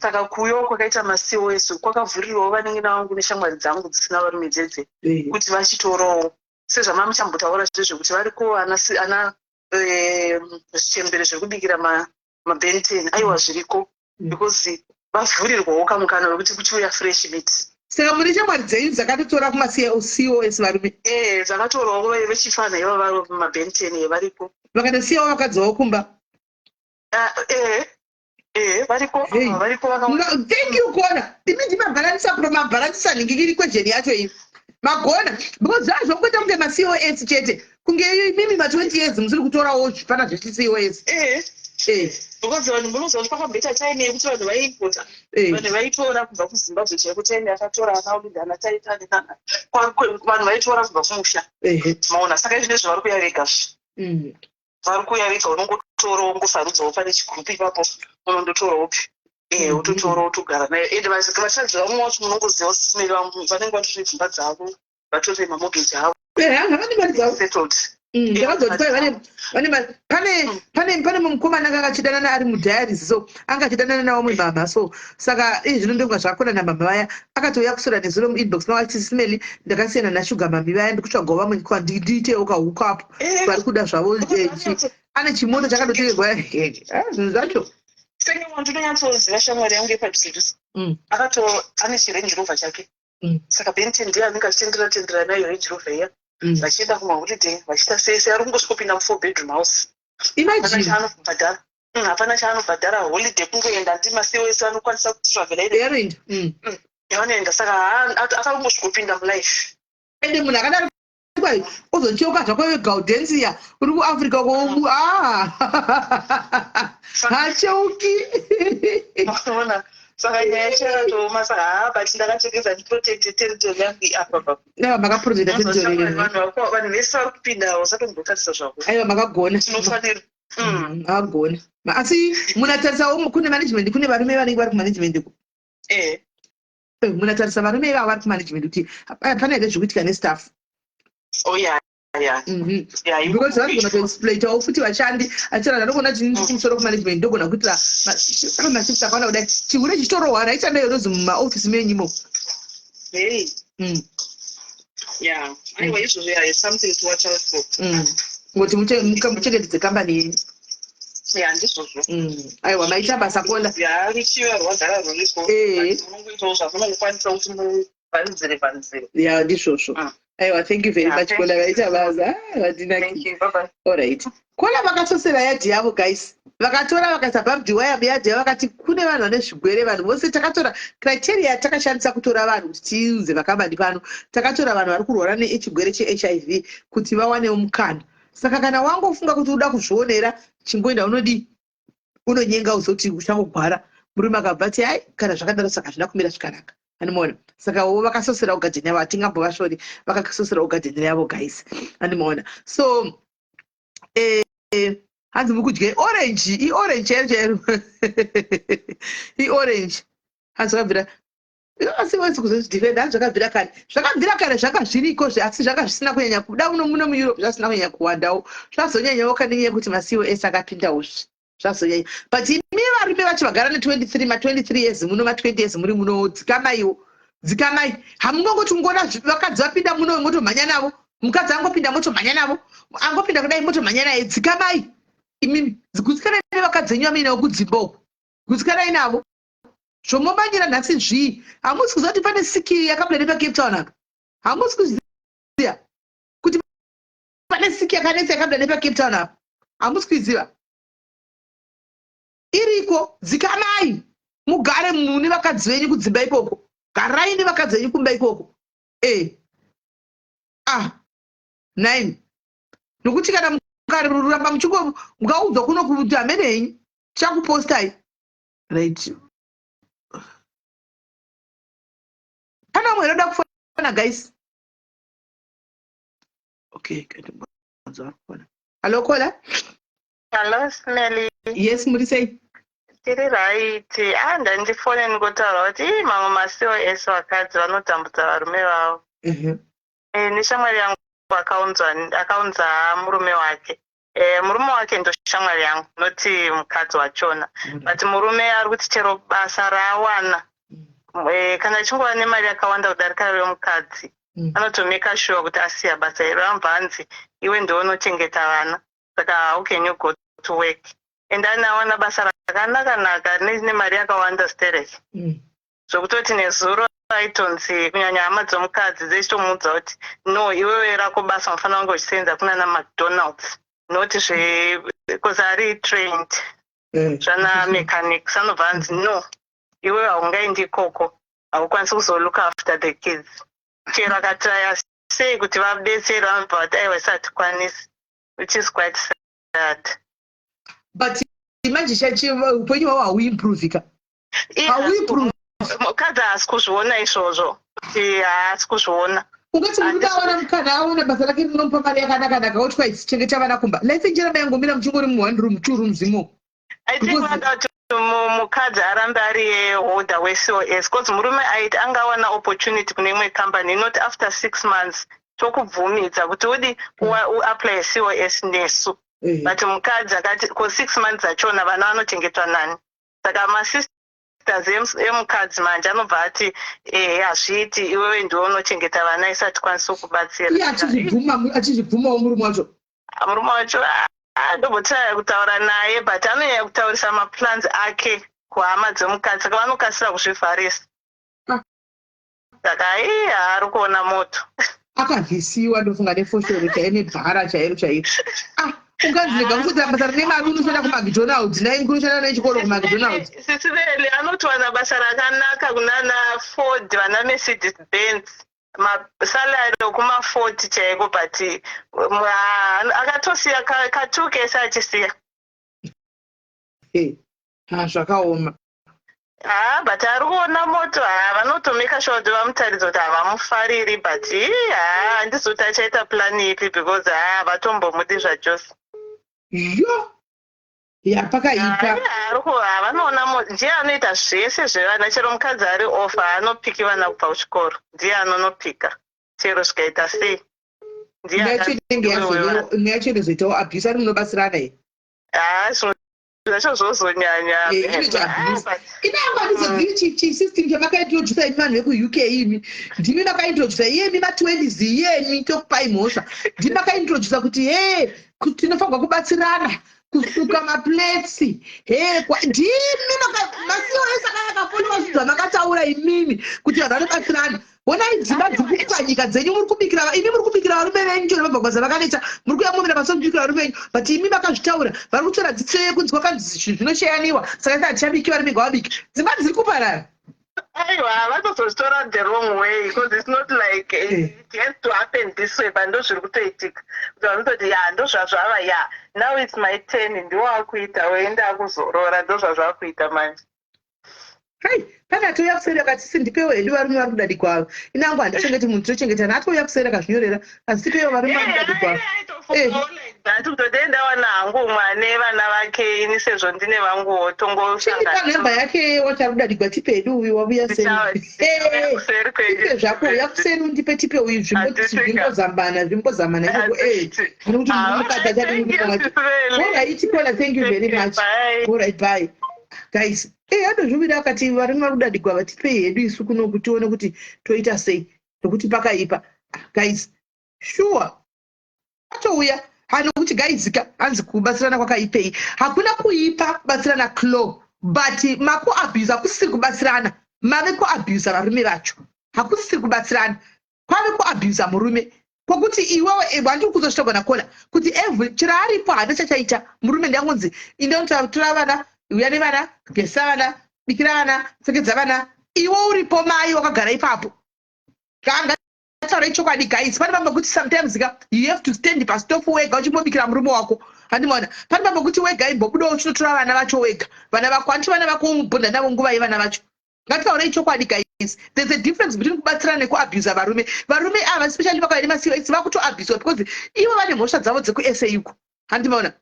saka kuyo kwakaita macos kwakavhurirawo vanenge navangu neshamwari dzangu dzisina varume dzedze kuti vachitorawo sezvamamuchambotaura zvezvekuti variko ana zvichembere zvekubikira mabenten aiwa zviriko because vavhurirwawo kamukana wekuti kuchiuya fresh meat saka mune shamwari dzenyu dzakatotora kumacos varume dzakatorwawo vechifana iva mabenten variko vakatosiyawo vakadzowo kumba variko thank you kona imi ndimabhalanisa nhingi kwejeni yacho iyi magona because zvazvongoita kunge macos chete kunge imimi ma20 years musiri kutorawo zvipana zvechicos because vanhu munoziva kuti pakamboita time yekuti vanhu vaiimpota vanhu vaitora kubva kuzimbabwe chaiko time akatora anaulidana taitani vanhu vaitora kubva kumusha maona saka izvi ndezvo vari kuya vegazvi vari kuya vega unongotorawo ngosarudzawo pane chigurupu ipapo unondotorawopi utotora utogara naye ende vachanzi vamwe vacho munongoziva sisimeri vanenge vatori dzimba dzavo vatori mamogeji avo havane mari dzavo settled pane mukomana anga achidanana ari mudiaries so anga achidanana nawamwe mama so saka izvino ndonga zvakona namama vaya akatouya kusora nezuro muinbox mava chisimeli ndakasiyana nashuga mami vaya ndikutsvagawo vamwe ndiitewo kahukapo vari kuda zvavo ane chimoto chakadoteverwa zvinhu zvacho senge ndinonyatsoziva shamwari yangu yepadhusedhusa ane chirenji rovha chake saka benten ndiye anenge achitendera nayo renji rovha iya vachienda kumaholiday vachiita sese ari kungosvikopinda mu4 bedroom house hapana chaanobhadhara holiday kungoenda ndimacos anokwanisa kutravela yavanoenda saka akangosvikopinda mulife ende munhu akadaro uzochoka zvako vegaudensia uri kuafrica kouku hacheuki saka nyaya chakatooma saka but ndakachengedza ndiprotecte territory yangu iapa makaprotecta territory vanhu vese vari kupinda vasatombotarisa zvako aiwa makagona tinofanira makagona asi munatarisa kune management kune varume vanenge vari kumanagement munatarisa varume ivavo vari kumanagement kuti pane here zvekuitika nestaff because vanogona kuexploitawo futi vashandi achirada ndogona chinindi kumusoro kumanagement ndogona kuitira mashifti akawanda kudai chihure chichitorohwa raichandai rozi mumaofisi menyimo aiwa izvozvo something to watch out for ngoti muchengetedze kambani yenyu ndizvozvo aiwa maita basa kola ruchiva rwagara ruripo munongoitawo zvamunokwanisa kuti muvharidzire ndizvozvo aiwa thank you very much kola vaita basa vatinaki alright kola vakasosera yadhi yavo guys vakatora vakaisa bhabdi waya muyadhi yavo vakati kune vanhu vane zvigwere vanhu vose takatora criteria takashandisa kutora vanhu kuti tiudze vakambani pano takatora vanhu vari kurwara nechigwere chehiv kuti vawanewo mukana saka kana wangofunga kuti uda kuzvionera chingoenda unonyenga uzoti uchangogwara murume akabva ati hai kana zvakadaro saka hazvina kumira zvakanaka andimaona saka vakasoserawo gadheni yavo hatingambovashori vakasoserawo gadheni yavo guys andimaona so hanzi mukudye orange iorange chairo chairo iorange hanzi vakabvira asiwezi kuzozvidhifenda hanzi zvakabvira kare zvakazviriko asi zvanga zvisina kunyanya kuda muno mueurope zvasina kunyanya kuwandawo zvazonyanyawo kanenyaya yekuti macos akapindawozve zvazonyanya but imi varume vacho vagara ne23 ma23 years muno ma20 years muri muno dzikamai hamunongoti kungoona vakadzi vapinda muno motomhanya navo mukadzi angopinda motomhanya navo angopinda kudai motomhanya naye dzikamai imimi gutsikanai nevakadzi enyu vamuinawo kudzimba uku gutsikanai navo zvomomanyira nhasi zvii hamusi kuziva kuti pane siki yakabuda nepacape town apa hamusi kuziva kuti pane siki yakanetsa yakabuda nepacape town apa hamusi kuiziva iriko dzikamai mugare mune vakadzi venyu kudzimba ikoko garai nevakadzi venyu kumba ikoko 9 nokuti kana mukaruramba muchingo mukaudzwa kuno kuti hamene henyu chakupostai right pana umwe anoda kufona guys okay hello Kola Hello, Smelly. yes muri sei Tiri right. Ndandifone ndikotaura kuti mamwe masiwo ese vakadzi vanotambudza varume vavo. Neshamwari yangu akaunza murume wake. Murume wake ndo shamwari yangu, noti mukadzi wachona. But murume ari kuti chero basa raawana. Kana achingova nemari yakawanda kudarika yomukadzi, anotomeka sure kuti asiya basa iro amvanzi iwe ndiwe unochengeta vana. Saka how can you go to work? And anawana basa rakanaka nemari yakawanda stereki. Zvokutoti nezuro aitonzi kunyanya hama dzomukadzi dzichitomuudza kuti no iwewe rako basa unofana kunge uchisenza kunana McDonald's noti because ari trained zvana mechanics anobva anzi no iwewe haungaendi ikoko haukwanisi kuzolook after the kids chero akatraya sei kuti vabetsere vanobva kuti aiwa isatikwanisi which is quite sad but manje upenyu hwavo hauimprovika hauimprove mukadzi haasi kuzviona izvozvo haasi kuzviona ungati murume awana mukana aona basa rake rinomupa mari yakanaka kuti kwaichengeta vana kumba let's njira mayangomira muchingori mu1 room 2 rooms imo I think vada kuti mukadzi arambe ari holder weCOS because murume aiti angawana opportunity kune imwe company not after 6 months tokubvumidza kuti udi uapply COS nesu but mukadzi akati ko 6 months achona vana vanochengetwa nani saka masisters emukadzi manje anobva ati hazviiti iwewe ndiwe unochengeta vana isati kwanisa kubatsira achizvibvumawo murume wacho ndombotaya kutaura naye but anonyanya kutaurisa maplans ake kuhama dzemukadzi saka vanokasira kuzvivharisa saka haari kuona moto akavhisiwa ndofunga nefoshoro chaine bhara chairo unganzirega kuti basa rine mari unoshanda kumacdonalds naingunoshanda nechikoro kumacdonalds sisiveli anotowana basa rakanaka kunana Ford vana Mercedes Benz masalari okuma40 chaiko but akatosiya katuke sachisiya zvakaoma but ari kuona moto vanotomeka sure kuti vamutaridza kuti havamufariri but handizoti achaita plani ipi because havatombomudi zvajose yapakaipa vanoona ndiye anoita zvese zvevana chero mukadzi ari ofa anopiki vana kubva kuchikoro ndiye anonopika chero zvikaita sei ndiyacho inozoitawo abuse ari munobatsirana here zvacho zvozonyanya inaangwanizodziri chisystem chamakaintrodusa imi vanhu vekuuk imi ndimi makaintrodusa iyemi ma20s iyemi tokupai mhosva ndimi makaintrodusa kuti kuti tinofanirwa kubatsirana kusuka maplates ndimi masioresa akafoniwa zvinhu zvamakataura imimi kuti vanhu vanobatsirana onai dzimba dzirikupa nyika dzenyu muri kubikira varume venyu chero mabhagwaza vakaneta muri kuya mumira paso kubikira varume venyu but imi makazvitaura vari kutora dzitsiso yekunzi kwakanzi zvinhu zvinoshayaniwa saka ita hatichabiki varume ngavabiki dzimba dziri kuparara aiwa vatozozvitora the wrong way because it's not like it has to happen this way but ndo zviri kutoitika kuti vanototi ndo zvazvava now it's my turn ndiwo akuita oenda akuzorora ndo zvazvakuita manje hai pane atouya kusereka tisi ndipewo hendu varume vari kudadi kwavo inangu handichengeti munhu tinochengetana atouya kusereka zvinyorera asi tipewo varume vari kudadi kwavo totodendawana hangu mwane vana vake ini sezvo ndine vanguwo tongochiipa nhamba yake watari kudadi kwatipe hedu uyu wavuya seriipe zvako uya kuseri undipe tipe uyu zvimbozambana kuti mukadzi achadi oraitipona thank you very much alright bye guys adozvivira akati varume vari kudadi kwava tipei hedu isu kuno tione kuti toita sei nokuti pakaipa guys sure atouya hanokuti gaizika hanzi kubatsirana kwakaipei hakuna kuipa kubatsirana clo but makuabhuse hakusisiri kubatsirana mave kuabhusa varume vacho hakusisiri kubatsirana kwave kuabhusa murume kwokuti iwewe handiri kuzosvitogona kona kuti every chiro aripo hana chachaita murume ndiangonzi indenotora vana uya nevana gesa vana bikira vana pfekedza vana iwe uripo mai wakagara ipapo kanga taura ichokwadi guys pane pamba kuti sometimes you have to stand pastofu wega uchimobikira murume wako handimaona pane pamba kuti wega imbobudawo uchinotora vana vacho wega vana vako hanti vana vako umubhonda navo nguva yevana vacho ngataura ichokwadi guys there's a difference between kubatsirana nekuabhusa varume ava especially vakaine masiwesi vakutoabhuswa because ivo vane mhosva dzavo dzekusa uko handimaona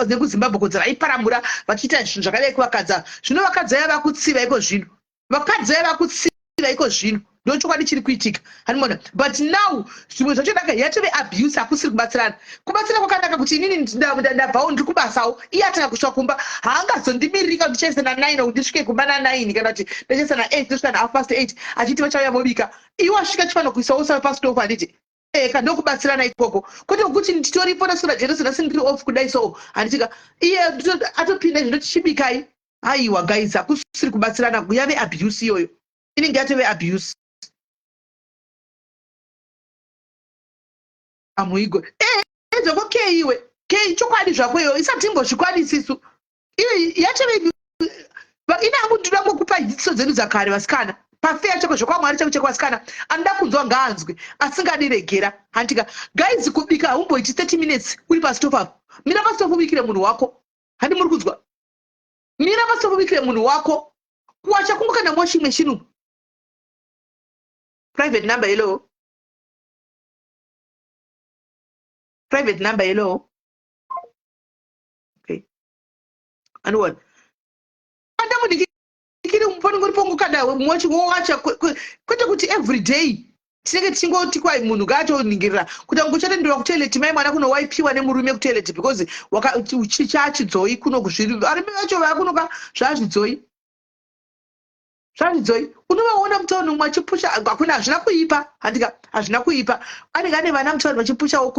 nekuzimbabwe kodzi vaiparamura vachiita zvinhu zvakadai kuvakadza zvino vakadzi yava kutsiva iko zvino vakadzi yava kutsiva iko zvino ndochokwadi chiri kuitika handimaona but now zvimwe zvacho danga yatove abuse hakusiri kubatsirana kwakanaka kuti inini ndabvawo ndiri kubasawo iye atanga kusvika kumba haangazondimiririka ndichaisa na9 kuti ndisvike kumba na9 kana kuti ndichaisa na8 ndosvika na8:30 achiti vachauya mobika iwe wasvika chifanira kuisawo pastofu handiti kandokubatsirana ikoko kwete kuti nditoripo nasura jerusalem sindiri off kudai so handitika iye atopinda zvino tichibikai aiwa guys hakusiri kubatsirana yave abuse iyoyo inenge yatove abuse amuigo dzoko iwe chokwadi zvako iyo isati imbozvikwanisisu iyo yatove inangu ndinoda ngokupa dzidziso dzedu dzakare vasikana pafeya chako zvokwamwari chako chekwasikana anoda kunzwa ngaanzwe asingadiregera handika guys kubika haumboiti 30 minutes uri pastofu apo mira pastofu ubikire munhu wako handi muri kunzwa mira pastofu ubikire munhu wako kuwacha kumbuka namoshi mweshinu private number hello private number hello okay and kiri muponi ngori pongo kada mwachi wowacha kwete kuti every day tinenge tichingoti kwai munhu ngatoningirira kuti angochatenderwa kutoileti mai mwana kunowaipiwa nemurume kutoileti because chachidzoi kuno kuzviri arume vacho vakunoka zvazvidzoi unovaona mutauni umwe achipusha hakuna hazvina kuipa handika hazvina kuipa anenge ane vana mutauni vachipushawo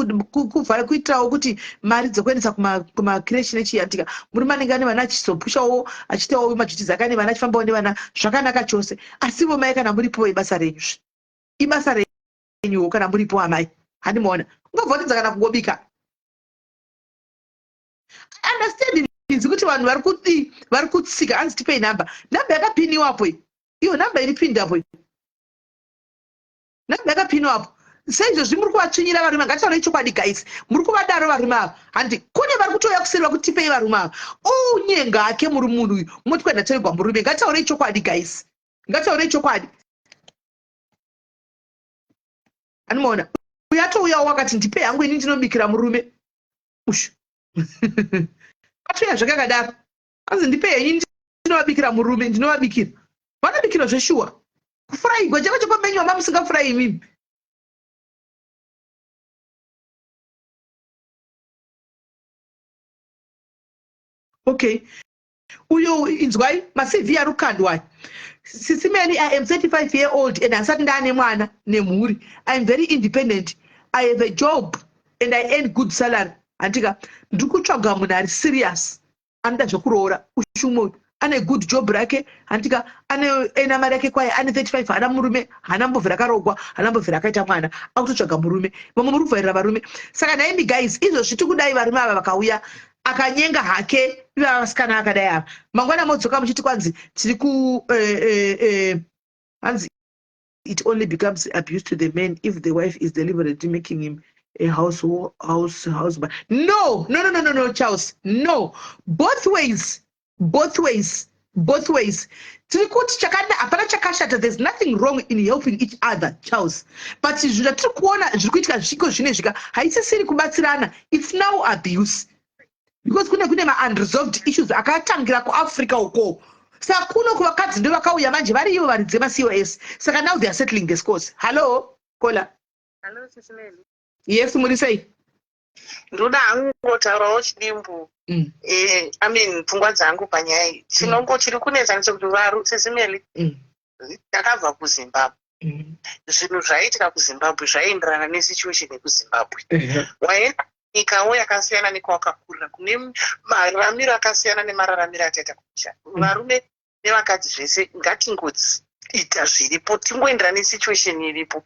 kuitirawo kuti mari dzokuendesa kumakreshi nechii handika murume anenge ane vana achizopushawo achiitawo majutizi ake ane vana achifambawo nevana zvakanaka chose asivo mai kana muripo ibasa renyu ibasa renyuwo kana muripo amai handimaona ungobvotidza kana kungobika understand inzi kuti vanhu vari kutsika hanzi tipei namba yakapiniwapo iyo namba iripindapo namba yakapiniwapo seizvozvi muri kuvatsvinyira varume ngatitaurei chokwadi guys muri kuvadaro varume ava handi kune vari kutouya kuseriva kuti tipei varume ava unyenga ake muri munhu uyu moti kwenda taigwa murume ngatitaurei chokwadi guys ngatitaurei chokwadi handimaona uyatouyawo wakati ndipei hangu ini ndinobikira murume ushu atoya zvakakadaro anzi ndipei ini ndinovabikira murume ndinovabikira vanobikira zveshuwa kufuraigwa chava chopamenywa mamusingafurai imimi okay uyo inzwai macv ari kukandwa sisimeni I am 35 year old and hasati ndaane mwana nemhuri I am very independent I have a job and I earn good salary handika ndiri kutsvaga munhu ari serious anoda zvekuroora ushumo ane good job rake handika ane mari yake kwaye ane 35 hana murume hana mbovhi rakarogwa hana mbovhi rakaita mwana akutotsvaga murume vamwe muri kuvhairira varume saka naimi guys izvozvi tikudai varume ava vakauya akanyenga hake ivava vasikana akadai ava mangwana modzoka muchiti kwanzi tiri ku hanzi it only becomes abuse to the man if the wife is deliberately making him a husband. No, Charles. No, both ways. both ways. There's nothing wrong in helping each other, Charles. But it's now abuse. Because kune unresolved issues akatangira ku Africa uko. Saka kuno kuvakadzi ndo vakauya manje variyo varidze ma-COS. Saka now they are settling the scores. Hello, Kola. Hello, Sisimeli. Yes, Murisei. Ndoda hangu ngotaurawo chidimbu. Pfungwa dzangu panyaya iyi. Chinongo chiri kunetsa ndechekuti varu Sisimeli. Takabva kuZimbabwe. Zvinhu zvaiitika kuZimbabwe zvaienderana nesituation yekuZimbabwe. Waenda nyikawo yakasiyana nekwawakakurira, kune mararamiro akasiyana nemararamiro ataita kumusha. Varume nevakadzi zvese ngatingoita zviripo, tingoenderana nesituation iripo.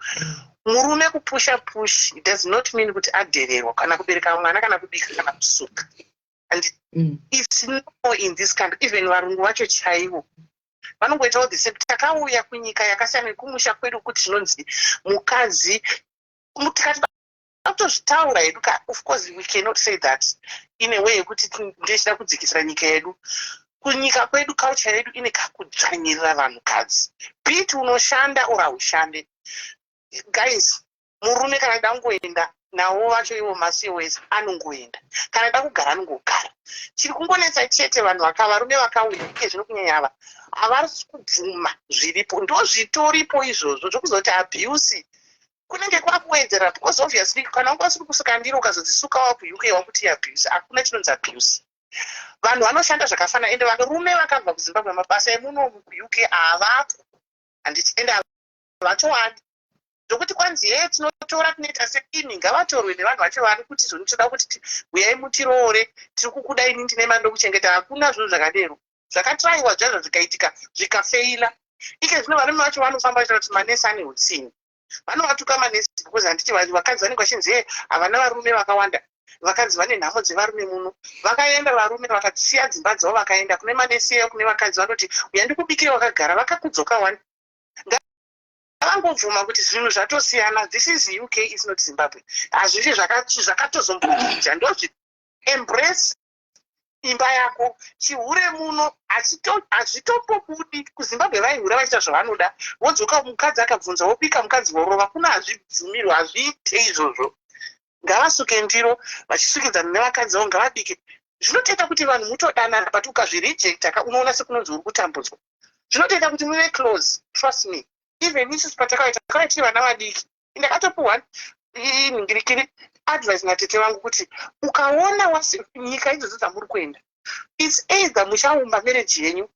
Murume kupusha push, it does not mean kuti adhererwa kana kubereka mwana kana kubika kana kusuka. And it's no in this country, even varungu vacho chaivo. Vanongoitawo the same. Takauya kunyika yakasiyana nekumusha kwedu kuti zvinonzi mukadzi tikati tozvitaura hedu. Of course we cannot say that in a way yekuti ndechida kudzikisira nyika yedu. Kunyika kwedu culture yedu ine kakudzvanyirira vanhukadzi. Biti unoshanda ora ushande. Guys, murume kana dangoenda nawo vacho ivo ma-COS anongoenda. Kana da kugara anongogara. Chiri kungonetsa chete vanhu varume vakauya uye zvinokunyanya ava havarisi kubvuma zviripo. Ndo zvitoripo izvozvo zvokuzoti abuse kunenge kwakuwedzera, because obviously kana wanga usiri kusuka ndiro ukazodzisuka wakuUK wakuti abuse, hakuna chinonzi abuse. Vanhu vanoshanda zvakafana, ende varume vakabva kuZimbabwe mabasa emuno kuUK avapo, ende havachowandi. Zvokuti kwanzi tinotora kunoita sekini ngavatorwe nevanhu vacho vari kuti zvinotoda kuti uyai mutiroore, tiri kukuda ini ndine mari ndokuchengeta. Hakuna zvinhu zvakadero. Zvakatraiwa zvazvo zvikaitika zvikafeila. Ike zvino varume vacho vanofamba vachita kuti manesi ane utsini. Vanovatuka manesi because handiti vakadzi vanenge vachinzi havana varume vakawanda. Vakadzi vane nhamo dzevarume muno. Vakaenda varume vakasiya dzimba dzavo vakaenda kune manesi eyo, kune vakadzi vanoti uya ndikubikira wakagara, vakakudzoka wani. Vangobvuma kuti zvinhu zvatosiyana. This is UK, is not Zimbabwe. Hazvisi zvakatozombokuja. Ndozvi embrace imba yako. Chihure muno hazvitombobudi. KuZimbabwe vaihura vachiita zvavanoda. Vodzoka mukadzi akabvunza wobika mukadzi worova. Kuna hazvibvumirwa, hazviite izvozvo. Ngavasuke ndiro vachisukidzana nevakadzi vavo, ngavabike. Zvinotoita kuti vanhu mutodanana, but ukazvirejecta unoona sekunonzi uri kutambudzwa. Zvinotoita kuti muve close, trust me. Even isusu patakaita tiri vana vadiki, ndakatopuhwa ningirikiri advice natete vangu kuti ukaona nyika idzodzo dzamuri kuenda, it's either muchaumba marriage yenyu,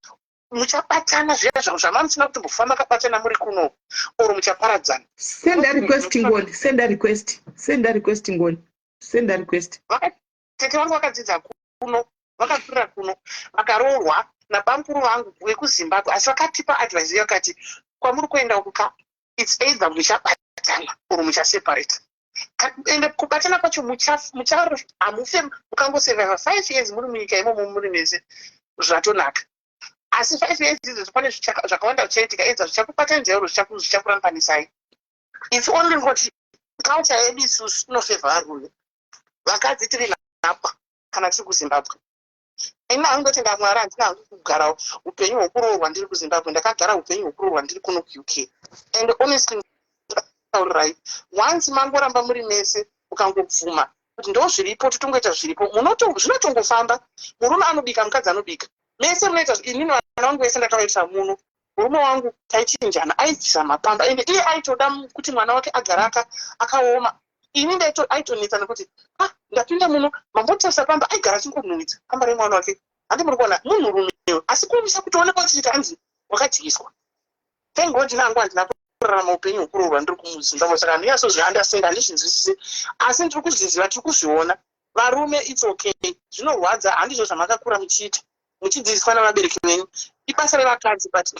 muchabatana zviya zvangu zvamamusina kuti mbofamba kabatana muri kuno, or muchaparadzana. Send a request ngoni, send a request ngoni, send a request. Tete vangu vakadzidza kuno, vakakurira kuno, vakaroorwa nabamukuru vangu vekuZimbabwe, asi vakatipa advice iyo vakati kwamuri kuenda ukuka, it's either muchabatana or muchaseparate. Ende kubatana kwacho hamufe mukangosurviva 5 years muri munyika imomo muri mese, zvatonaka. Asi 5 years izvo pane zvakawanda zvichaitika, edza zvichakubatanidza oro zvichakurambanisai. It's only ngoti culture yedu isusu inofevha varume. Vakadzi tiri nhapwa kana tiri kuZimbabwe. Ina angotenda Mwari handina hangu kugara upenyu hwokuroorwa ndiri kuZimbabwe. Ndakagara upenyu hwokuroorwa ndiri kuno kuUK. And honestly, once mangoramba muri mese ukangobvuma kuti ndo zviripo totongoita zviripo, zvinotongofamba. Murume anobika, mukadzi anobika, mese munoita. Inini vana vangu vese ndakavaisa muno. Murume wangu taichinjana, aibvisa mapamba, ende iye aitoda kuti mwana wake agara akaoma. Ini aitonetsa nekuti ndapinda muno, mambotarisa pamba aigara achingonhuhwidza pamba remwana wake. Handi muri kuona munhurume, asi kuomisa kutoonekwa kuti hanzi wakadyiswa. Thank God nangu handina kurarama upenyu hwokuroorwa ndiri kuZimbabwe, saka handinyatsozviunderstand, handizvinzwisisi, asi ndiri kuzviziva, tiri kuzviona. Varume it's okay, zvinorwadza, handizvo zvamakakura muchiita, muchidzidziswa navabereki venyu. Ibasa revakadzi, but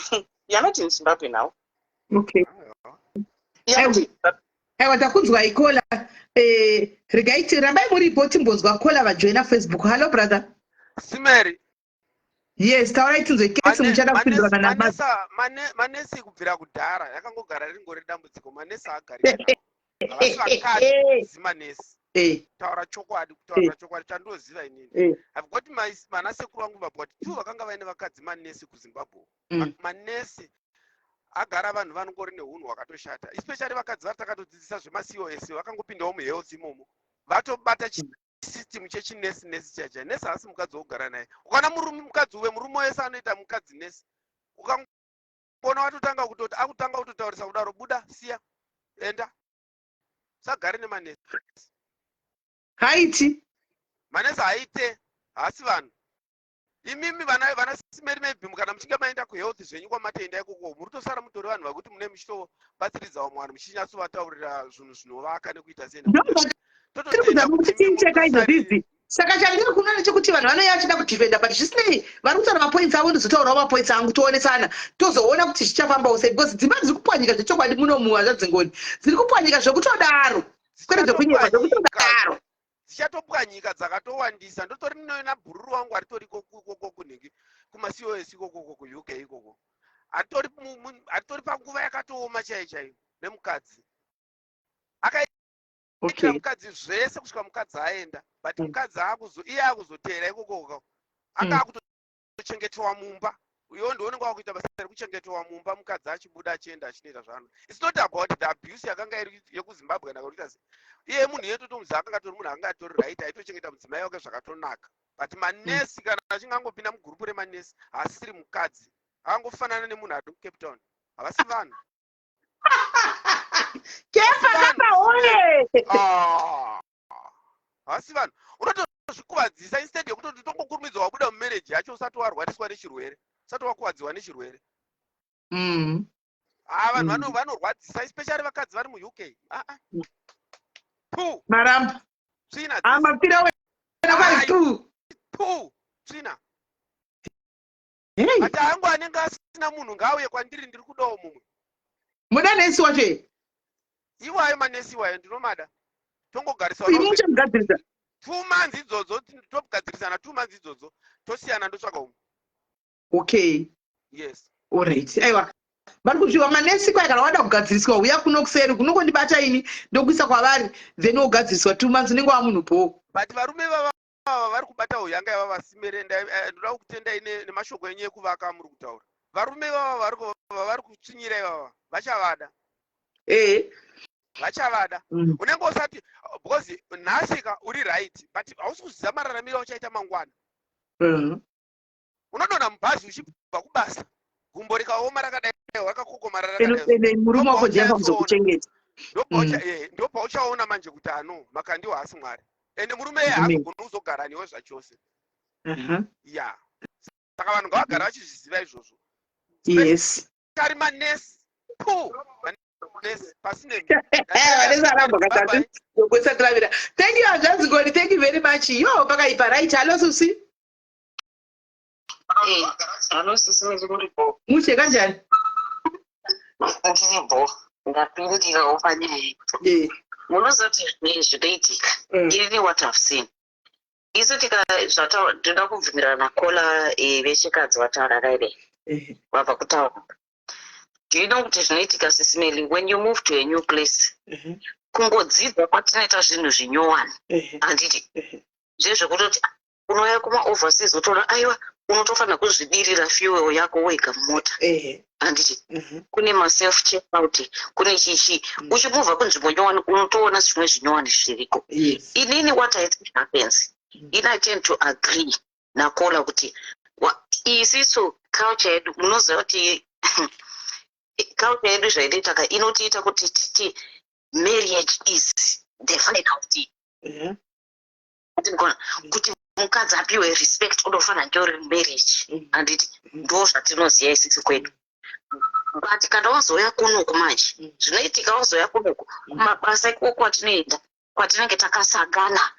you're not in Zimbabwe now. Okay. Aiwa, takunzwa ikola. Regaiti rambai muripo timbonzwa kola vajoina Facebook. Hello brother. Simeri. Yes, taurai tunzwe kesi muchada kupindurana namasi. Manesi kubvira kudhara yakangogara ringori dambudziko, manesi agari. Havasi vakadzi manesi. taura chokwadi kutaura chokwadi chandoziva inini. I've got manasekuru vangu vabva kuti vakanga vaine vakadzi manesi kuZimbabwe. Manesi agara vanhu vanongori neunhu hwakatoshata, especially vakadzi vari takatodzidzisa zvemacos vakangopindawo muhealth imomo vatobata system chechinesi chacha. Nesi haasi mukadzi wogara naye. Ukaona mukadzi wemurume wese anoita mukadzi nesi, ukambona watotanga kutoti akutanga kutotaurisa kudaro, buda, siya, enda, sagare nemanesi. Haiti manesi haite, haasi vanhu. Imimi vana simeri maybe kana muchinge maenda kuhealth zvenyu kwamatenda ikoko muri tosara mutori vanhu vakuti mune muchitobatsiridza vamwe vanhu muchinyatsovaataurira zvinhu zvinovaka nekuita sei. Saka chandiri kuona nechekuti vanhu vanouya vachida kudhifenda, but zvisinei vari kutsvara mapoints avo ndizotaurawo mapoints angu toonesana tozoona kuti zvichafambawo sei, because dzimba dziri kupwanyika zvechokwadi muno muhazvadzingoni dziri kupwanyika zvekutodaro kwete zvekunyepa, zvekutodaro dzichatopwanyika dzakatowandisa. Ndotori nina bhururu wangu aritori ikoko kunhingi kumacos ikoko kuuk ikoko, aritori panguva yakatooma chaiyo nemukadzi akaitira mukadzi zvese kusvika mukadzi aenda, but mukadzi iye akuzoteera ikoko anga akutochengetewa mumba. Uyo ndounenge wakuita basa rekuchengetewa mumba, mukadzi achibuda achienda achinoita zvano. It's not about the abuse yakanga iri yekuZimbabwe kana kuita sei. Iye munhu yetotomuziva akanga tori munhu anga atori right, aitochengeta mudzimai wake zvakatonaka. But manesi kana achinge angopinda mugurupu remanesi haasiri mukadzi, akangofanana nemunhu ari muCape Town, havasi vanhu. Havasi vanhu. Unotozvikuvadzisa instead yekutoti tongokurumidza wabuda mumarriage yacho usati warwariswa nechirwere, usati wakuwadziwa nechirwere. Vanhu vanorwadzisa, especially vakadzi vari muUK. Maramba tsvina amapira wena kwaitu tsvina. Ati hangu anenge asina munhu ngaauye kwandiri, ndiri kudawo mumwe. Muda nesi wacho iwayo manesi iwayo ndinomada tongogariswa 2 months idzodzo, togadzirisana 2 months idzodzo tosiyana ndotsvaka umwe. Okay, yes, alright. Aiwa vari kutsviwa manesi kwai kana wada kugadziriswa uya kuno kuseri kunokondibata ini ndokuisa kwavari then wogadziriswa 2 months unenge wamunhu po. But varume vava vari kubata uyanga yava vasimerenda. Ndoda kutendai nemashoko enyu ekuvaka muri kutaura. Varume vava vari kutsvinyira ivava vachavada. Vachavada. Unenge usati because nhasika uri right, but hausi kuziva mararamiro uchaita mangwana. Unodonha mubhazi uchibva kubasa, gumbo rikaoma rakadai rakakokomara rakadai, murume wako ndiye akakuzokuchengeta. Ndo pauchaona manje kuti makandiwo haasi Mwari, ende murume haagogona kuzogara newe zvachose. Ya saka vanhu ngavagara vachizviziva izvozvo. Yes, kari manesi pasine thank you Hazvadzingoni, thank you very much. Yo pakaipa right. Hello Susi. Hello Susi, muripo muche kanjani? Ndiripo, ndapindirawo panyaya. Munozoti zvinoitika ini what I've seen. Isu tinoda kubvumirana nakola vechikadzi vataura daidai vabva kutaura. Do you know kuti zvinoitika sisimeli when you move to a new place? Kungodzidza kwatinoita zvinhu zvinyowani handiti zvezvekutoti unouya kuma-overseas utoona aiwa unotofanira kuzvidirira fuel yako wega mumota handiti kune ma-self checkout kune chichi uchimuvha kunzvimbo nyowani unotoona zvimwe zvinyowani zviriko. Inini what I think happens, I tend to agree nakola kuti isiso culture yedu munoziva kuti culture yedu zvainoitaka inotiita kuti titi marriage is the final thing. Kuti mukadzi apiwe respect unofanira ndiori marriage handiti ndo zvatinoziva isisi kwedu. But kana wazoya kunoku manje zvinoitika wazoya kunoku mabasa ikoko kwatinoenda kwatinenge takasangana,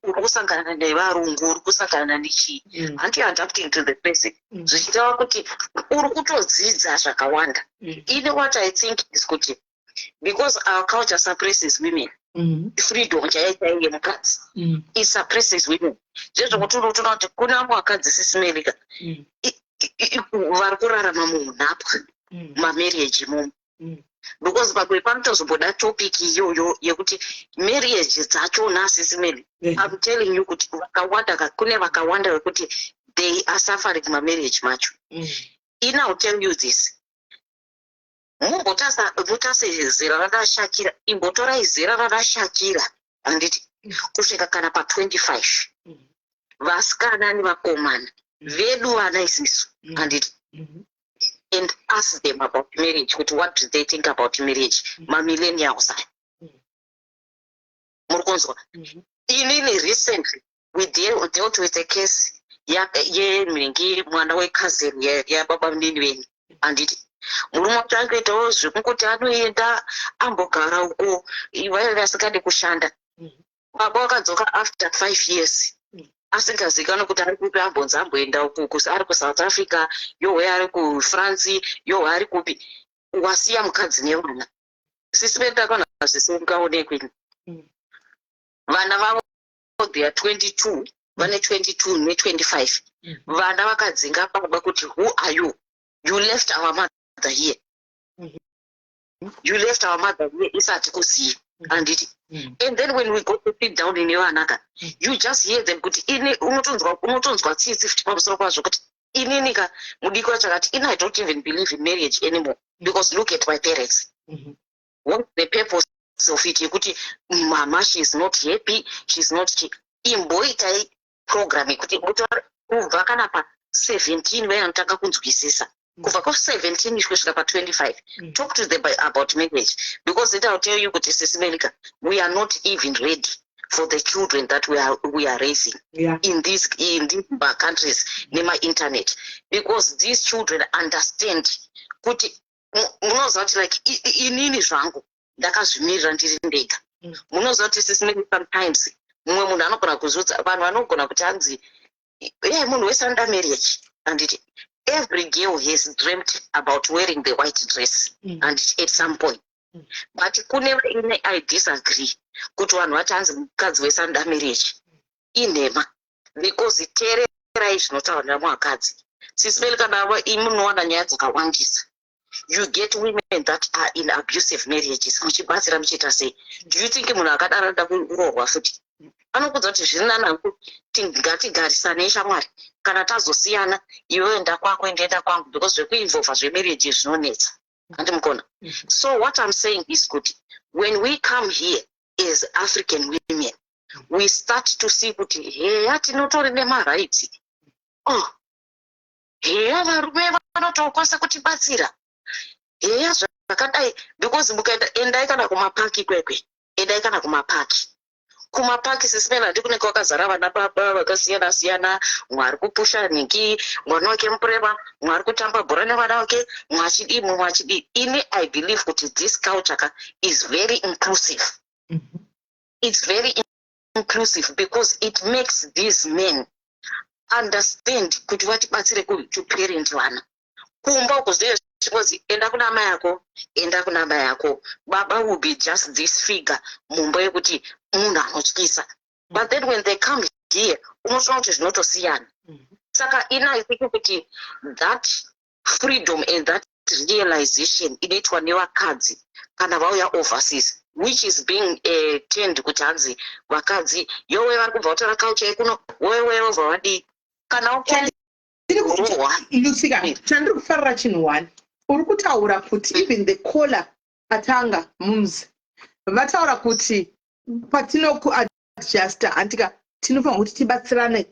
uri kusangana nevarungu, uri kusangana nechii, anti adapting to the basic zvichitaura kuti uri kutodzidza zvakawanda. Ini what I think is kuti because our culture suppresses women, freedom chaiita yemukadzi it suppresses women. Zvezvokuti unotoona kuti kune vamwe vakadzi sisimerika vari kurarama muunhapwa mamarriage imomo because pamwe panotozomboda topic iyoyo yekuti marriage dzachona sisimeli. I'm telling you kuti kune vakawanda vekuti they are suffering marriage macho. I'll tell you this. Mumbotase zera radashakira, imbotora izera radashakira, anditi kusvika kana pa 25. Vasikana nevakomana vedu vana isisu, anditi. And ask them about marriage. What do they think about marriage? Millennials. Recently, we dealt with a case. Mwana we cousin ya baba mnini and it. Murumo tangu tozo kuti anoenda ambogara uko iwaye vasikade kushanda. Baba wakadzoka after 5 years. Asingazikana kuti ari kupi ambonza amboenda uko ari ku South Africa, yowe ari ku France, yowe ari kupi. Wasiya mukadzi nevana. Sisi vetakana zvisingaonekwi. Vana vavo they are 22, vane 22 ne 25. Vana vakadzinga baba kuti who are you? You left our mother here. You left our mother here isati kusiya. And then when we go to sit down in your anaka, you just hear them kuti ini unotonzwa tsitsi futi pamusoro kwazvo kuti ininika mudiko chakati I don't even believe in marriage anymore because look at my parents. What's the purpose of it? Kuti mama, she's not happy, she's not imboitai program kuti kubva kana pa 17 vayantaka kunzwisisa. Kuva kwa 17 kusvika pa 25. Talk to them about marriage because I'll tell you kuti Sis Melika, we are not even ready for the children that we are raising in these countries nema internet, because these children understand kuti munozati like inini zvangu ndakazvimirira ndiri ndega. Munozati Sis Melika, sometimes mumwe munhu anogona kuzudza vanhu vanogona kuti anzi munhu wese under marriage and every girl has dreamt about wearing the white dress and at some point. But I disagree. Kuti vanhu vatanzi mukadzi wese under marriage inhema because teererai zvinotaurira muvakadzi. Sisi Melika navo munowana nyaya dzakawandisa. You get women that are in abusive marriages. Muchibatsira muchiita sei? Do you think munhu akadaro anoda kurohwa futi? Anokudza kuti zvirinana kuti ngatigarisane shamwari kana tazosiyana iwe enda kwako enda kwangu because zvekuinvolva zvemarriage zvinonetsa. Andimukona. So what I'm saying is kuti when we come here as African women, we start to see kuti heya tinotori nemarights. Heya varume vanotokwanisa kutibatsira. Heya zvakadai because mukaenda endai kana kumapaki kwekwe, endai kana kumapaki. Kumapaki sisimela ndikuneka wakazara vana baba vakasiyana siyana, mwari kupusha nhingi, mwana wake mureba, mwari kutamba bhora nevana wake, mwachidi. I believe kuti this culture is very inclusive. It's very inclusive because it makes these men understand kuti vatibatsire to parent vana. Kumba ukuziye chikozi enda kuna mai yako, enda kuna mai yako. Baba will be just this figure mumba yekuti munhu anotyisa. But then when they come here, unotsvaka kuti zvinotosiyana. Saka I think kuti that freedom and that realization inoitwa nevakadzi kana vauya overseas, which is being turned kuti hanzi vakadzi yowe vari kubva kutaura culture yekuno, wewe wobva wadi kana Lucika, chandiri kufarira chinhu one. Uri kutaura kuti even the caller atanga mums vataura kuti patinokuadjusta antika tinofanira kuti tibatsirane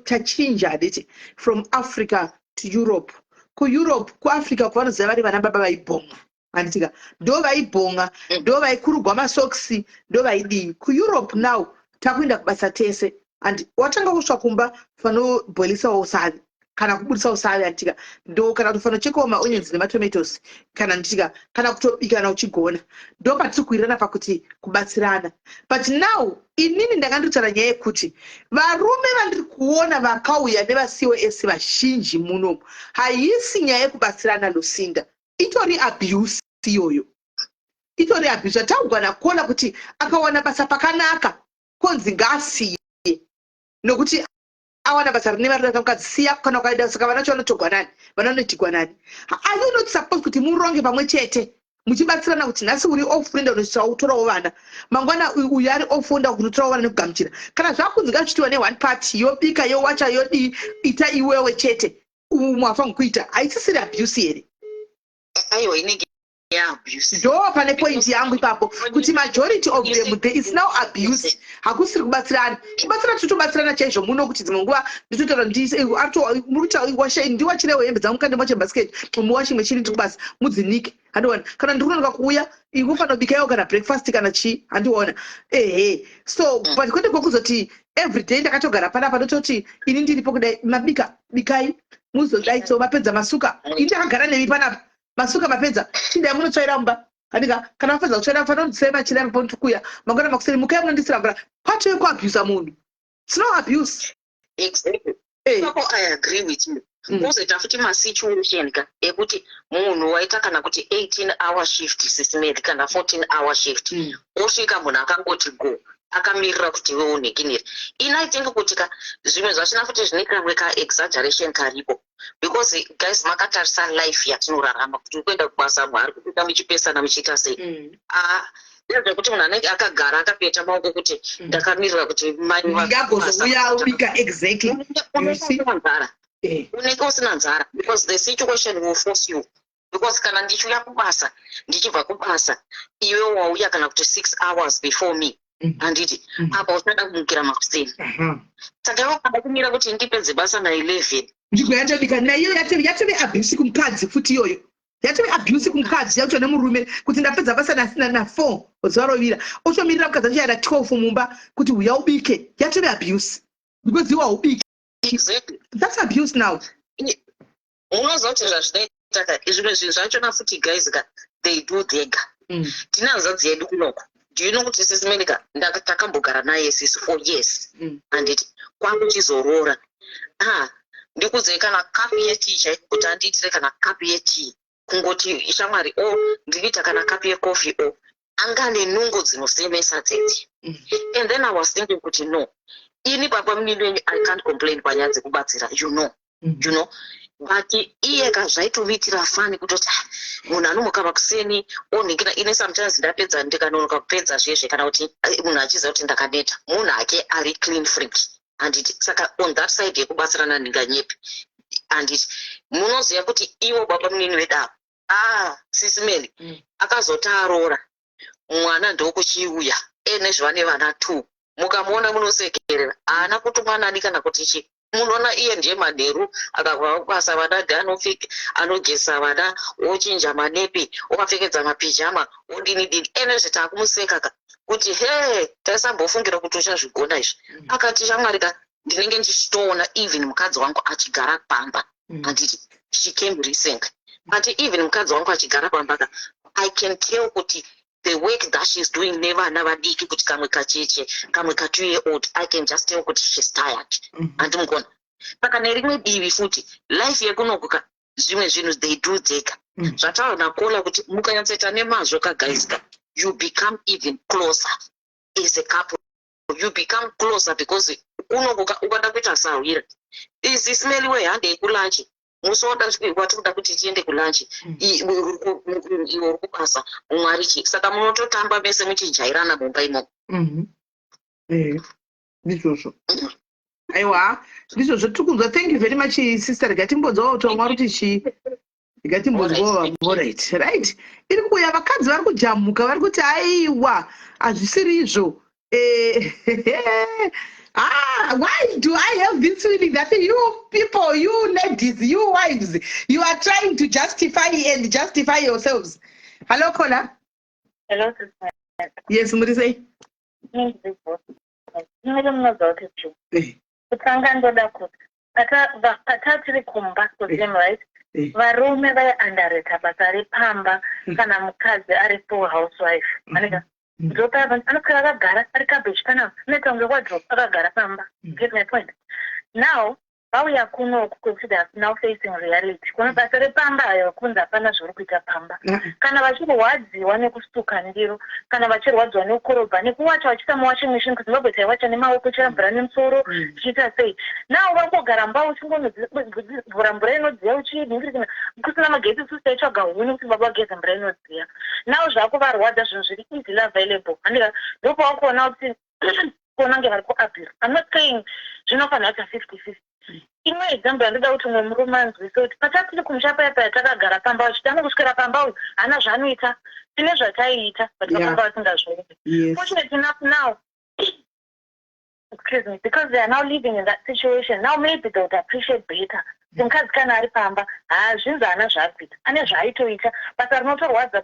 tachinja haditi from Africa to Europe. KuEurope, kuAfrica kuvanoziva vari vana baba vaibhonga handitika ndo vaibhonga, ndo vaikurugwa masoksi, ndo vaidii. KuEurope now takuenda kubasa tese and watanga kusva kumba fanobhoilisawo usavi kana kubudisa usavi antika ndo kana kutofana chekawo maonions nematomatoes kana nditika kana kutobika kana uchigona ndo patiri kuirana pakuti kubatsirana. But now inini ndakanditaura nyaya yekuti varume vandiri kuona vakauya nevacos vazhinji muno haisi nyaya yekubatsirana. Lucinda, itori abuse iyoyo, itori abuse. Atagona kuona kuti akawana basa pakanaka konzi ngaasiye nokuti awana basa rine mari rakamukadzisiya kana ukaenda saka vanacho vanotogwa nani, vanonotigwa nani. Are you not supposed kuti muronge pamwe chete muchibatsirana kuti nhasi uri off unoenda kunotorawo vana, mangwana uyu ari off unoenda kunotorawo vana nekugamuchira. Kana zvakunzi ngazvitiwa ne1 part yobika yowacha yodi ita iwewe chete, mwafanira kuita haisisiri abuse here. Aiwa inenge abuse. Ndo pane point yangu ipapo kuti majority of them there is now abuse. Hakusiri kubatsirana. Kubatsirana totobatsirana chaizvo muno kuti dzimwe nguva nditotaura muri washa ndiwachirewo hembe dzangu kande mwache basket muwashi mwechiri tikubasa mudzinike. Handiona kana ndikunonoka kuuya ikufanira kubika yawo kana breakfast kana chi handiona. So but kwete kwekuzoti everyday ndakatogara panapa ndototi ini ndiripo kudai mabika bikai muzodaitso mapedza masuka ini ndakagara nemi panapa masuka mapedza chindai munotsvaira mumba handika kana mapedza kutsvaira mufana kundisema chidai mapondikuya mangwana makuseni mukai munondisira mvura pato yekuabhusa munhu. It's no abuse. Exactly. I agree with you. Kuzoita futi masituation ka ekuti munhu waita kana kuti 18-hour shift sisimedi kana 14-hour shift osvika munhu akangoti go akamirira kuti iwe unekinire. Ina itenga kuti ka zvimwe zvachina futi zvine kamwe ka exaggeration karipo because guys makatarisa life yatinorarama kuti kuenda kubasa mwari kupita muchipesana muchiita sei. Ndezvekuti munhu anenge akagara akapeta maoko kuti ndakamirira kuti mai ndingagozouya ubika exactly. Unenge usina nzara because the situation will force you. Because kana ndichiuya kubasa ndichibva kubasa iwe wauya kana kuti 6 hours before me handiti apa usada kumukira makuseni. Saka iwe kada kumira kuti ndipedze basa na 11 ndiko yatobika nayo yatove abuse kumukadzi futi iyoyo. Yatove abuse kumukadzi yakuti nemurume kuti ndapedza basa na 4 zuva rovira otomirira mukadzi achienda 12 mumba kuti uya ubike. Yatove abuse because iwe haubiki. Exactly. That's abuse now. Unoziva kuti zvazvinoita zvimwe zvinhu zvachona futi guys ka they do thega. Tina hanzvadzi yedu kunoko. Do you know kuti sisi Menika takambogara naye sisi for years handiti kwangu chizorora ndikudze kana cup yetii chaikuti andiitire kana cup yetii kungoti shamwari ndiriita kana cup yecoffee anga nenungo dzinosemesa dzedzi. And then I was thinking kuti no ini papa munini wenyu I can't complain panyaya dzekubatsira you know but iye kazvaitoviitira fani kutoti munhu anomuka makuseni onhingina ine sometimes ndapedza ndikanonoka kupedza zvezve kana kuti munhu achiziva kuti ndakaneta munhu ake ari clean freak handiti. Saka on that side yekubatsirana ndinganyepi handiti. Munoziva kuti iwo baba munini vedavo sisimeni akazotaarora mwana ndokuchiuya nezvivane vana 2 mukamuona munosekerera haana kuti mwanani kana kuti chi munoona iye ndiye manheru akagwa kubasa vana dhanofiki anogesa vana ochinja manepi okapfekedza mapijama odinidini nezvetakumuseka kuti taisambofungira kuti uchazvigona izvi akati shamwarika ndinenge ndichitoona even mukadzi wangu achigara pamba handiti she came recently but even mukadzi wangu achigara pamba I can tell kuti the work that she's doing nevana vadiki kuti kamwe kacheche kamwe ka 2-year-old I can just tell kuti she's tired handimugona. Saka nerimwe divi futi life yekunokuka zvimwe zvinhu they do thega zvataona kola kuti mukanyatsoita nemazvo guys you become even closer as a couple. You become closer because unokuka ukada kuita sahwira isi smell we hande yekulunch musoda kwati kuda kuti tiende kulunch iwe uri kubasa umwari chi saka munototamba mese muchijairana mumba imo. Ndizvozvo aiwa ndizvozvo tikunzwa. Thank you very much sister. Rikatimbodzawo kuti mwari kuti chi rikatimbodzawo right iri kuya vakadzi vari kujamuka vari kuti aiwa hazvisiri izvo. Why do I have this feeling that you people, you ladies, you wives, you are trying to justify yourselves? Hello, caller. Hello, sister. Yes, what do you say? Varume vayandareta basa repamba kana mukadzi ari full housewife. Dropa anokara akagara ari cabbage kana netonge wardrobe akagara pamba. Get my point. Now vauya kunoku kwekuti now facing reality kuna basa repamba ayo kunzi hapana zviri kuita pamba kana vachirwadziwa nekusuka ndiro kana vachirwadziwa nekukorobha nekuwacha vachiita muwashing machine kuzimbabwe taiwacha nemaoko chera mvura nemusoro chiita sei nao vangogara mba uchingovhura mvura inodziya uchiningirikina kusina magetsi susi taitsvaga huni kuti baba vageza mvura inodziya nao zvako varwadza zvinhu zviri easily available handika ndopawakuona kuti kuona nge vari kuabhira I'm not saying zvinofanira kuita 50-50 imwe example yandoda kuti mumwe murume anzwise kuti patatiri kumusha paya paya takagara pamba vachitanga kuswera pamba uyu haana zvaanoita tine zvataiita but vakanga vasingazvioni fortunately enough now excuse me, because they are now living in that situation now maybe they would appreciate better mukadzi kana ari pamba zvinzi haana zvaakuita ane zvaaitoita basa rinotorwadza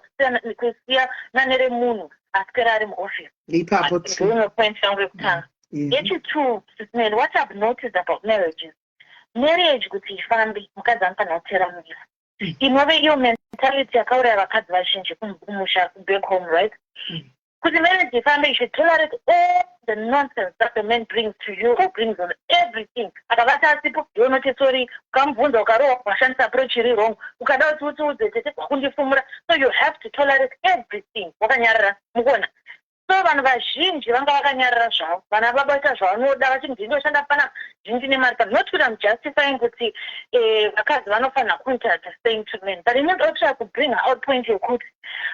kusiya naneremunhu aswera ari muoffice ipapo ndoimwe point yangu yekutanga yechitwo what I've noticed about marriage kuti ifambe mukadzi anofanira kutera muviri inove iyo mentality yakauraya vakadzi vazhinji kumusha back home right kuti marriage ifambe you should tolerate all the nonsense that the man brings to you or brings on everything akavata asipo yonoti sorry ukamubvunza ukarowa washandisa approach iri wrong ukada kuti utiudze tete kwakundifumura so you have to tolerate everything wakanyarara mukuona so vanhu vazhinji vanga vakanyarara zvavo vana vabaita zvavanoda vachiti ndindoshanda pana zhinji nemari but not kuti I'm justifying kuti vakadzi vanofanira kuita the same to men but inoda kutira kubring out point yokuti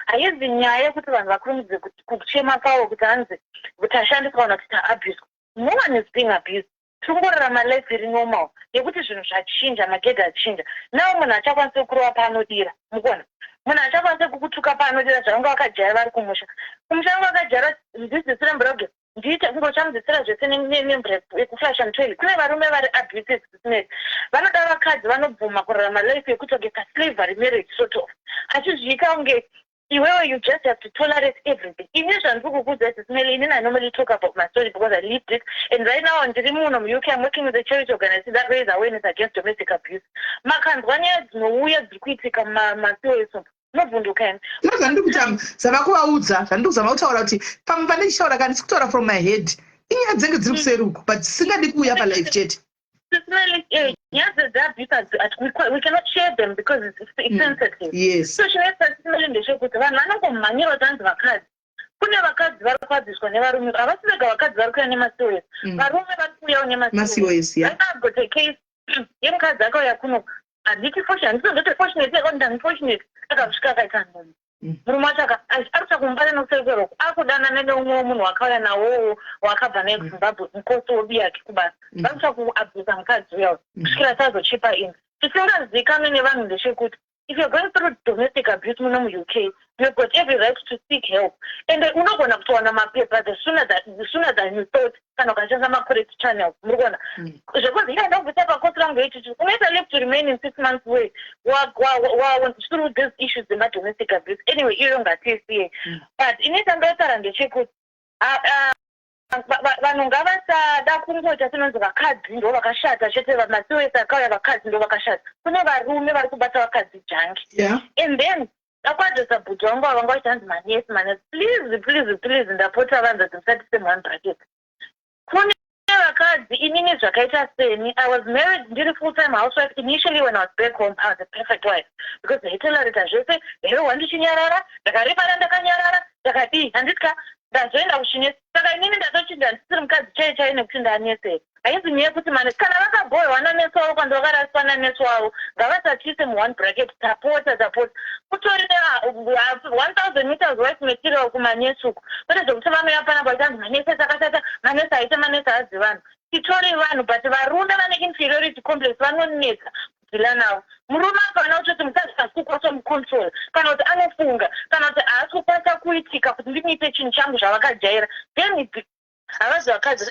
haizi nyaya yekuti vanhu vakurumidze kuchema kwavo kuti hanzi kuti ashandiswa kana kuti abuse no one is being abused tongorarama life iri normal yekuti zvinhu zvachinja magedhi achinja nawo munhu achakwanisa kurova paanodira mukuona munhu achakwanisa kukutuka paanodira zvavanga vakajara vari kumusha vanga vakajara ndidzidzisire mburauge ndiite kungochamudzisira zvese nemvura yekuflasha mutoilet kune varume vari abusive business vanoda vakadzi vanobvuma kurarama life yekuti ogeka slavery marriage sort of achizvika kunge iwewe you just have to tolerate everything ine zvandiri kukudza sisimele inini I normally talk about my story because I lived it and right now ndiri muno muuk I'm working with a charity organization that raise awareness against domestic abuse makanzwa nyaya dzinouya dziri kuitika masiwo eso nobvunduka ine zvandiri kutanga zvavakuvaudza zvandiri kuzama kutaura kuti pamwe pane chichaura kana ndikutaura from my head inyaya dzenge dziri kuseri uku but dzisingadi kuuya palife chete we cannot share them because it's sensitive. Yes. So chinoita ndechekuti vanhu vanongomhanyira kuti hanzi vakadzi kune vakadzi vari kwadziswa nevarume havasi vega vakadzi vari kuuya nemasiwes varume vari kuuyawo nemasiwes got a case yemukadzi akauya kuno handiti handisondote fortunate yakati unfortunate akasvika akaita nhumbu murume wacho arikuta kumubata nekusekeroko akudanana neumwe munhu wakauya nawowo wakabva naye kuzimbabwe mukosi wobiyake kubasa vari kuta kuabhusa mukadzi uyawo kusvikira sazochipa in tisingazikanwe nevanhu ndechekuti if you're going through domestic abuse muno muuk you've got every right to seek help and unogona kutowana mapepa the sooner than you thought kana ukashandisa macorrect channels muri kuona zvekuti ikaenda kubvisa pakosi rangu yechichi unoita live to remain in 6 months way through these issues dzemadomestic abuse anyway iyo ngatisiye but inoita ndotaura ndechekuti vanhu ngavasada kungoita sinonzi vakadzi ndo vakashata chete masiwesi akauya vakadzi ndo vakashata kune varume vari kubata vakadzi jangi and then akwadzosa bhudhi wangu vanga vaita hanzi manesi please ndapota vanza dzisati seone bracket kune vakadzi inini zvakaita seni I was married ndiri full time housewife initially when I was back home I was a perfect wife because ndaitolereta zvese ndairohwa ndichinyarara ndakaripara ndakanyarara ndakadii handitya ndazoenda kuchinesi saka inini ndatochinja ndisiri mukadzi chaichai nekuti ndaneseka hainzi nyaya yekuti manesi kana vakabohwa nanesi wavo kana vakaraswa nanesi wavo ngavasatise mu1 bracket tapota kutori 1000 meters wife material kumanesi uku kwete zvokuti vanoya panapa vachanzi manesi akashata manesi aite manesi aazi vanhu titori vanhu but varume vane inferiority complex vanonetsa kudzila navo murume akaona kutoti mukadzi asi kukwanisa mucontrol kana kuti anofunga kana kuti haasi kukwanisa kuitika kuti ndimiite chinhu changu zvavakajaira then havazi vakadzi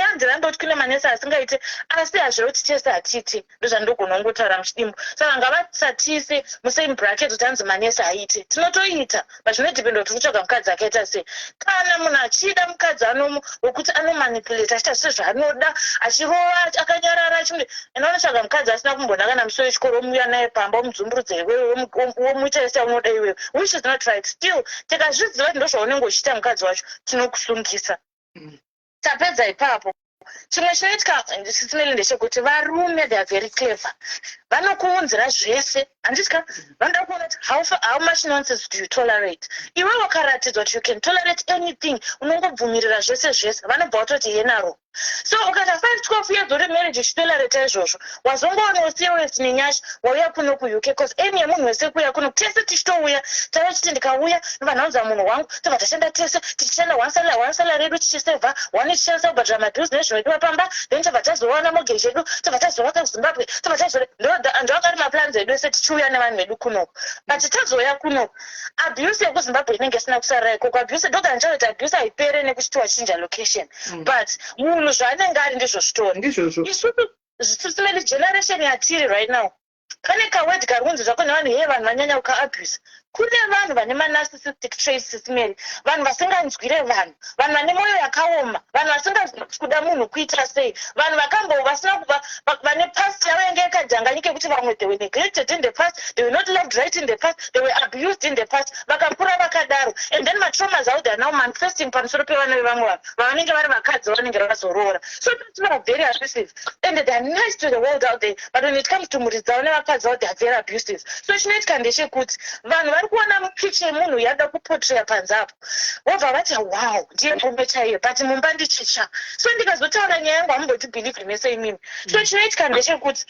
handirandoti kune manesi asingaite asi hazviroti tese hatiti ndozvandogona kungotaura muchidimbo saka ngavasatise musame bracket kuti hanzi manesi aite tinotoita pazvinodhipenda kuti kutsvaga mukadzi akaita sei kana munhu achida mukadzi anomo wekuti anomanipulate achiita sezvaanoda achirova akanyarara achimudi anotsvaga mukadzi asina kumbona kana musi wechikoro womuuya naye pamba womudzumburudza iwewe womuita sea unoda iwewe which is not right still tikazviziva kuti ndozvaunenge uchiita mukadzi wacho tinokusungisa tapedza ipapo chimwe chinoitika ndisimeli ndechekuti varume they are very clever vanokuunzira zvese handitya vanoda kuona kuti how much nonsense do you tolerate iwe wakaratidzwa kuti you can tolerate anything unongobvumirira zvese vanobva vatoti yenaro so ukati 5-12 years uri marriage uchitolerata izvozvo wazongoona serious nenyasha wauya kuno kuuk because eni yemunhu wese kuya kuno tese tichitouya tava chiti ndikauya vanhaudza munhu wangu tobva tashanda tese tichishanda one salary yedu tichisevha one tichishandisa kubhadhira mabhills nezvinodiwa pamba then tobva tazowana mogeji yedu tobva tazovaka zimbabwe tobva ndovakari maplans edu ese tichiuya nevanhu vedu kunoko but tazoya kunoko abuse yekuzimbabwe inenge isina kusarira ikoko abuse ndoga ndichakuti abuse haipere nekuchiti wachinja location but munhu zvaanenge ari ndizvo zvitori isusu mele generation yatiri right now pane kawedi kari kunzi zvako nevanhu vanhu vanyanya kukaabuse kune vanhu vane manarcissistic traits sisimeri vanhu vasinganzwire vanhu vane mwoyo yakaoma vanhu vasingazi kuda munhu kuita sei vanhu vasina vane past yavo yange yakajanganyike kuti vamwe they were neglected in the past, they were not loved right in the past, they were abused in the past vakakura vakadaro and then matraumas avo they are now manifesting pamusoro pevana vevamwe vanhu vavanenge vari vakadzi vanenge vakazorora so people are very abusive and they are nice to the world out there but when it comes to mhuri dzavo nevakadzi vavo they are very abusive so chinoitika ndechekuti vanhu vari kuona mupicha yemunhu yada kupotreya panze apo vobva vati wow ndiye murume chaiye but mumba ndichicha so ndikazotaura nyaya yangu hamumboti believe mese imimi so chinoitika ndechekuti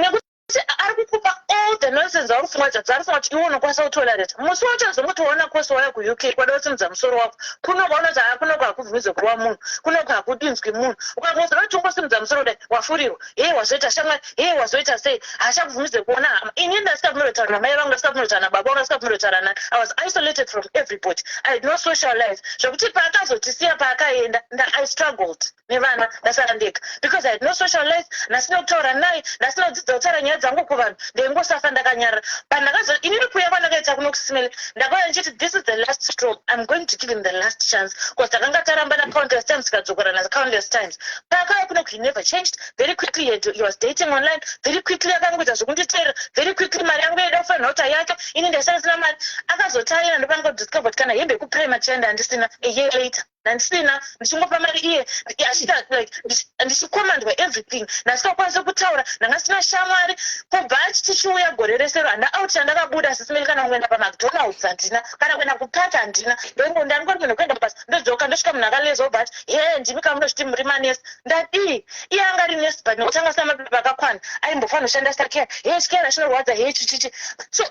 nekuti ari kukupa all the nonsense auri kufunga dzarifunga kuti iwe unokwanisa kutolerata musi wachazongotoona kosi waya kuuk kwada kusimudza musoro wako kunobva unoti kunoko hakubvumize kurowa munhu kunoko hakudinzwi munhu ukangoziva kuti ungosimudza musoro kudai wafurirwa wazoita shamwari wazoita sei hachakubvumize kuona hama ini ndasingabvumirotara namai vangu ndasingabvumirotara nababa vangu ndasingabvumirotara nani I was isolated from everybody I had no social life zvokuti paakazotisiya paakaenda I struggled nevana ndasara ndega because I had no social life ndasina kutaura naye ndasina kudzidza kutaura nyaya dzangu kuvanhu ndengosafa ndakanyarara inini kuya kwandakaita kuno kusimele ndakauya ndichiti this is the last straw I'm going to give him the last chance because takanga taramba na countless times tikadzokorana countless times paakauya kuno he never changed very quickly he was dating online very quickly akangoita zvokunditeerera very quickly mari yangu yaida kufa nhauta yake ini ndasina mari akazotarira ndopanga kudiscover kuti kana hembe yekupurema chaenda handisina a year later ndandisina ndichingopa mari iye achita like ndichikomandwa everything ndasingakwanisi kutaura ndangasina shamwari kubva tichiuya gore rese handaauti chandakabuda sisimeli kana kuenda pamacdonalds handina kana kuenda kupata handina ndangori munhu kuenda pasi ndodzoka ndosvika munhu akaleza but ndimi kamunozviti muri manesi ndadii iye anga ari nesi but nekuti anga asina mapepa akakwana aimbofanira kushanda sakea chikera chinorwadza chichichi so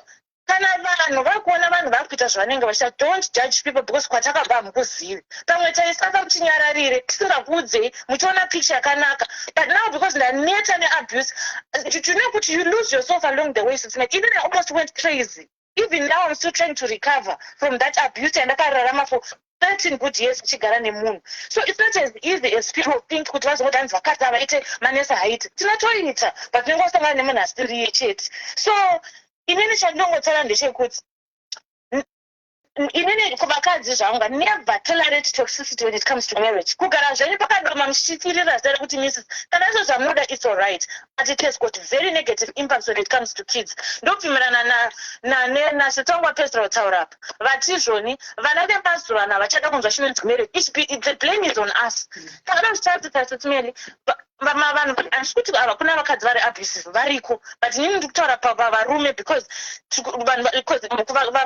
kana vanhu vakuona vanhu vari kuita zvavanenge vachita don't judge people because kwatakabva hamukuzivi pamwe taisaka muchinyararire tisingakuudzei muchiona picture yakanaka but now because ndaneta neabuse you know kuti you lose yourself along the way even I almost went crazy even now I'm still trying to recover from that abuse yandakararama for 13 good years chigara nemunhu so it's not as easy as people think kuti vazongoti hanzi vakadzi havaite manesi haiti tinatoita but tinongosangana nemunhu asiriye chete so inini chandinongotaura ndechekuti inini kuvakadzi zvanga never tolerate toxicity when it comes to marriage kugara zvenyu pakadoma muchitirira zere kuti mrs kana izvo zvamunoda it's all right but it has got very negative impacts when it comes to kids ndobvumirana nasetongo wapedzera kutaura apa vatizvoni vana vemazuva ano vachada kunzwa chinonzi marriage the blame is on us takada kuchitadzisa setimeli vanhu handisikuti kuna vakadzi vari abusive variko but inini ndiri kutaura pavarume because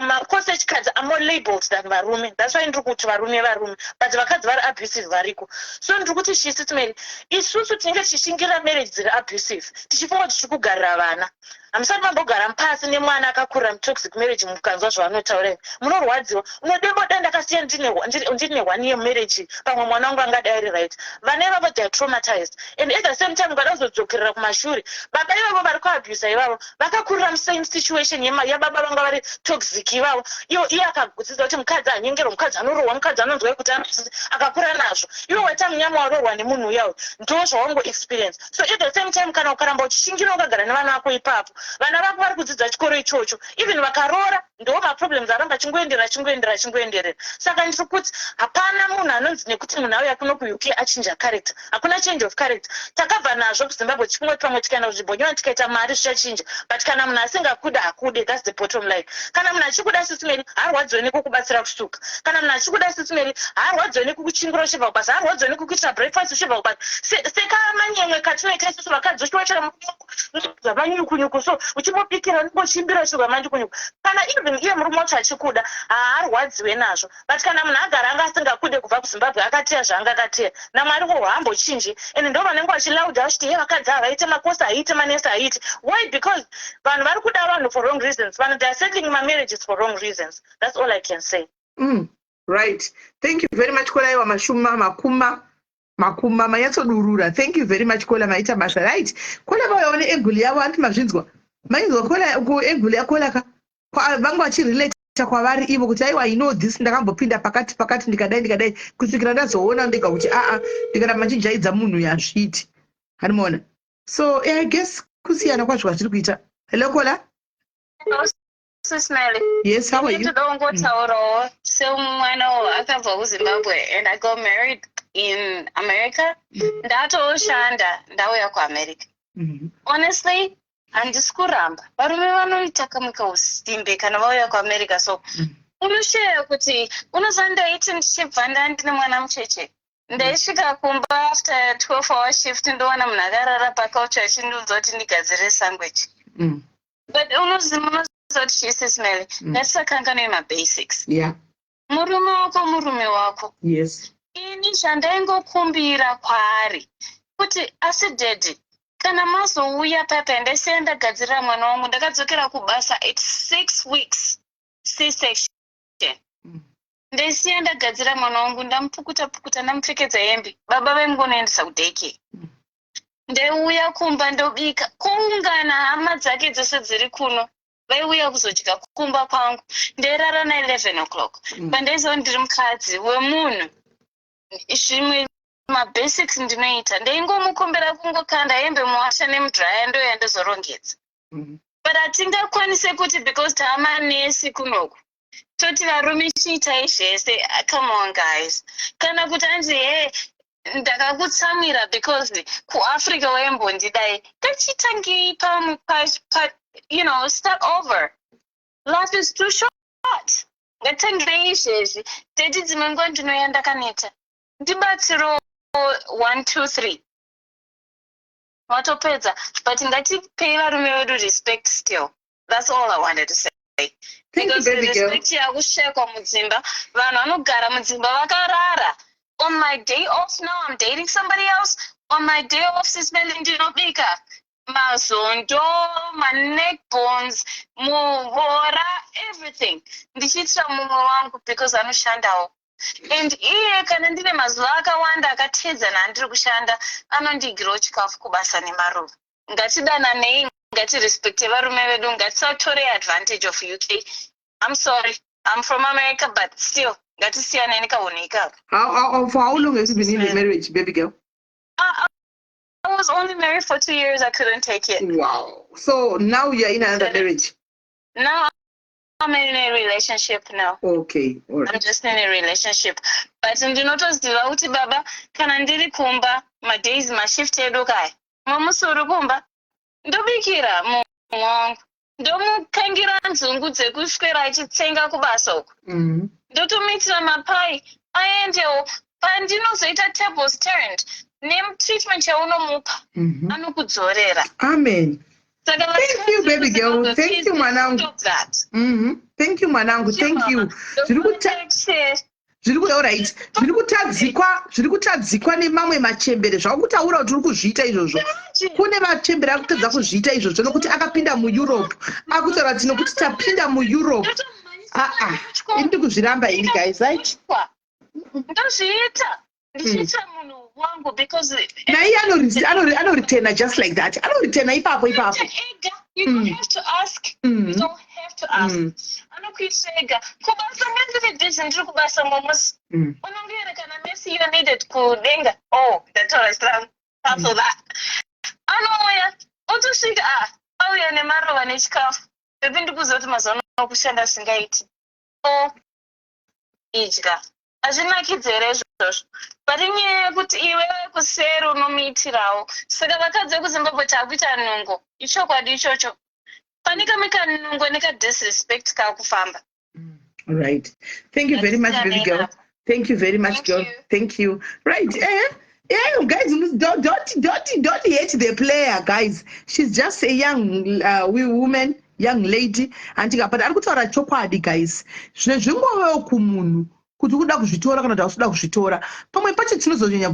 makosi echikadzi are more labeled than varume that's why ndiri kuti varume but vakadzi vari abusive variko so ndiri kuti chisitimeli isusu tinenge tichishingira marriage dziri abusive tichifunga kuti tiri kugarira vana hamusati mambogara pasi nemwana akakurira mutoxic marriage mukanzwa zvavanotaura munorwadziwa unodemboda ndakasiya ndine 1 year marriage pamwe mwana wangu angadai ari right vana ivavo they are traumatized and at the same time ukada kuzodzokerera kumashure baba ivavo vari kuabhusa ivavo vakakurira musame situation yababa vanga vari toxic ivavo iye akagudzidza kuti mukadzi anyengero mukadzi anorohwa mukadzi anonzwai kuti akakura nazvo iwe waita munyama warorwa nemunhu uyawo ndo zvawango experience so at the same time kana ukaramba uchishingira ukagara nevana vako ipapo vana vako vari kudzidza chikoro ichocho even vakaroora ndova problems aramba chingoenderera. Saka ndiri kuti hapana munhu anonzi nekuti munhu auya kuno kuuk achinja character. Hakuna change of character. Takabva nazvo kuZimbabwe chingoti pamwe tikaenda kuzvibhonyewa tikaita mari zvichachinja. But kana munhu asingakuda hakude, that's the bottom line. Kana munhu achikuda sisimeri haarwadziwe nekukubatsira kusuka. Kana munhu achikuda sisimeri haarwadziwe nekukuchingura uchibva kubasa, haarwadziwe nekukuitira breakfast uchibva kubasa. Seka manyemwe katinoita isusu vakadzi uchiwachira zvamanyukunyuku, so uchimubikira nekuchimbira shuga manyukunyuku. Kana even iye murume wacho achikuda haarwadziwe nazvo. But kana munhu agara anga asingakude kubva kuZimbabwe akateya zvaanga akateya, naMwari wo haambochinji. And ndo vanenge vachilauda vachiti ye vakadzi havaite makosa haite manesi haite. Why? Because vanhu vari kuda vanhu for wrong reasons. Vanhu they are settling my marriages for wrong reasons. That's all I can say. Right. Thank you very much Kolaiwa Mashuma makuma manyatsodurura. Thank you very much Kola maita basa. Right. Kola vaone enguli yavo anti mazvinzwa. Mainzwa Kola ku enguli yakola ka vangu vachirelate kwavari ivo kuti aiwa I know this ndakambopinda pakati ndikadai kusvikira ndazoona ndega kuti ndikaramba ndichijaidza munhu yazviti. Hanimuona. So I guess kusiyana kwazvo kwatiri kuita. Hello Kola. Smiley. Yes, how are you? And I got married in America. Honestly, handisikuramba. Varume vanoita muka usimbe kana vauya kuAmerica, so unoshare kuti unozandaiti ndichibva ndine mwana mucheche. Ndaisvika kumba after 12-hour shift ndowana munhu akarara pacouch achindiudza kuti ndigadzire sandwich. But unoziva kuti Jesus Mary, ndatisakangane mabasics. Yeah. Murume wako. Yes. Ini zvandaingokumbira kwaari kuti asi daddy, kana mazouya papa ndaisiya ndagadzirira mwana wangu, ndakadzokera kubasa at 6 weeks C-section. Ndaisiya ndagadzirira mwana wangu, ndamupukuta ndamupfekedza hembe, baba vengonoendesa kudaycare. Ndaiuya kumba ndobika, kuungana hama dzake dzose dziri kuno vaiuya kuzodya kumba kwangu. Ndairara na 11 o'clock. Pandaiziva ndiri mukadzi wemunhu, zvimwe mabasics ndinoita. Ndaingomukumbira kungokanda hembe muwasha nemudhiraya ndoya ndozorongedza. But hatingakwanise kuti because taamanesi kunoku toti varume chiitai zvese. Come on guys. Kana kuti anzi ndakakutsamira because kuAfrica waimbondidai, ngatitangi start over. Life is too short. Ngatangirei izvezvi. Teti dzimwe nguva ndinoya ndakaneta. Ndibatsiro 1, 2, 3. Watopedza. But ngatipei varume vedu respect still. That's all I wanted to say. Because the respect yakushekwa mudzimba, vanhu vanogara mudzimba vakarara. On my day off now, I'm dating somebody else. On my day off, sismeli ndinobika mazondo, my neck bones, muhora, everything. Ndichitira mumwe wangu because anoshandawo. And iye kana ndine mazuva akawanda akateedzana handiri kushanda, anondigirawo chikafu kubasa nemaruva. Ngatidananei, ngatirespekte varume vedu, ngatisatore advantage of UK. I'm sorry, I'm from America, but still. For how long have you been in the marriage, baby girl? I was only married for 2 years. I couldn't take it. Wow. So now you're in another marriage? Now I'm in a relationship now. Okay. All right. I'm just in a relationship. But ndinotoziva kuti baba kana ndiri kumba madays mashift edu kai. Mamusoro kumba ndobikira munhu wangu. Ndomukangira nzungu dzekuswera achitsenga kubasa uko. Ndotomuitira mapai aendewo pandinozoita tables turned netreatment yaunomupa anokudzorera. Amen. Thank you baby girl. Thank you mwanangu. Thank you mwanangu. Thank you. Alright. Zviri kutadzikwa nemamwe machembere zvakutaura kuti uri kuzviita izvozvo. Kune machembere akutadza kuzviita izvozvo nokuti akapinda muEurope. Akutaura kuti nokuti tapinda muEurope. Indi kuzviramba ini guys, right? Ndozviita. Ndichita munhu wangu because naiye anoritena just like that. Anoritena ipapo. You don't have to ask. You don't have to ask. Anokuitira ega. Kubasa ngandiri busy ndiri kubasa momusi. Unongere kana mesi you needed kudenga. Oh, that's all right. After that. Anouya. Otosvika auya nemaruva nechikafu. Bebi ndikuzoti mazuva kushanda singaiti idya hazvinakidzi here izvozvo but inyaya yekuti iwe kuseri unomiitirawo saka vakadzi vekuzimbabwe taakuita nungo ichokwadi ichocho pane kamwe kanungo nekadisrespect kakufamba. Right. Thank you very much, baby girl. Thank you very much, girl. Thank you. Right. Yeah, guys, don't hate the player, guys. She's just a young woman, young lady. And but I could tell chokwadi, guys. Zvingova kumunhu kuti kuda kuzvitora kana kuti hausuda kuzvitora. Pamwe pacho tinozonyanya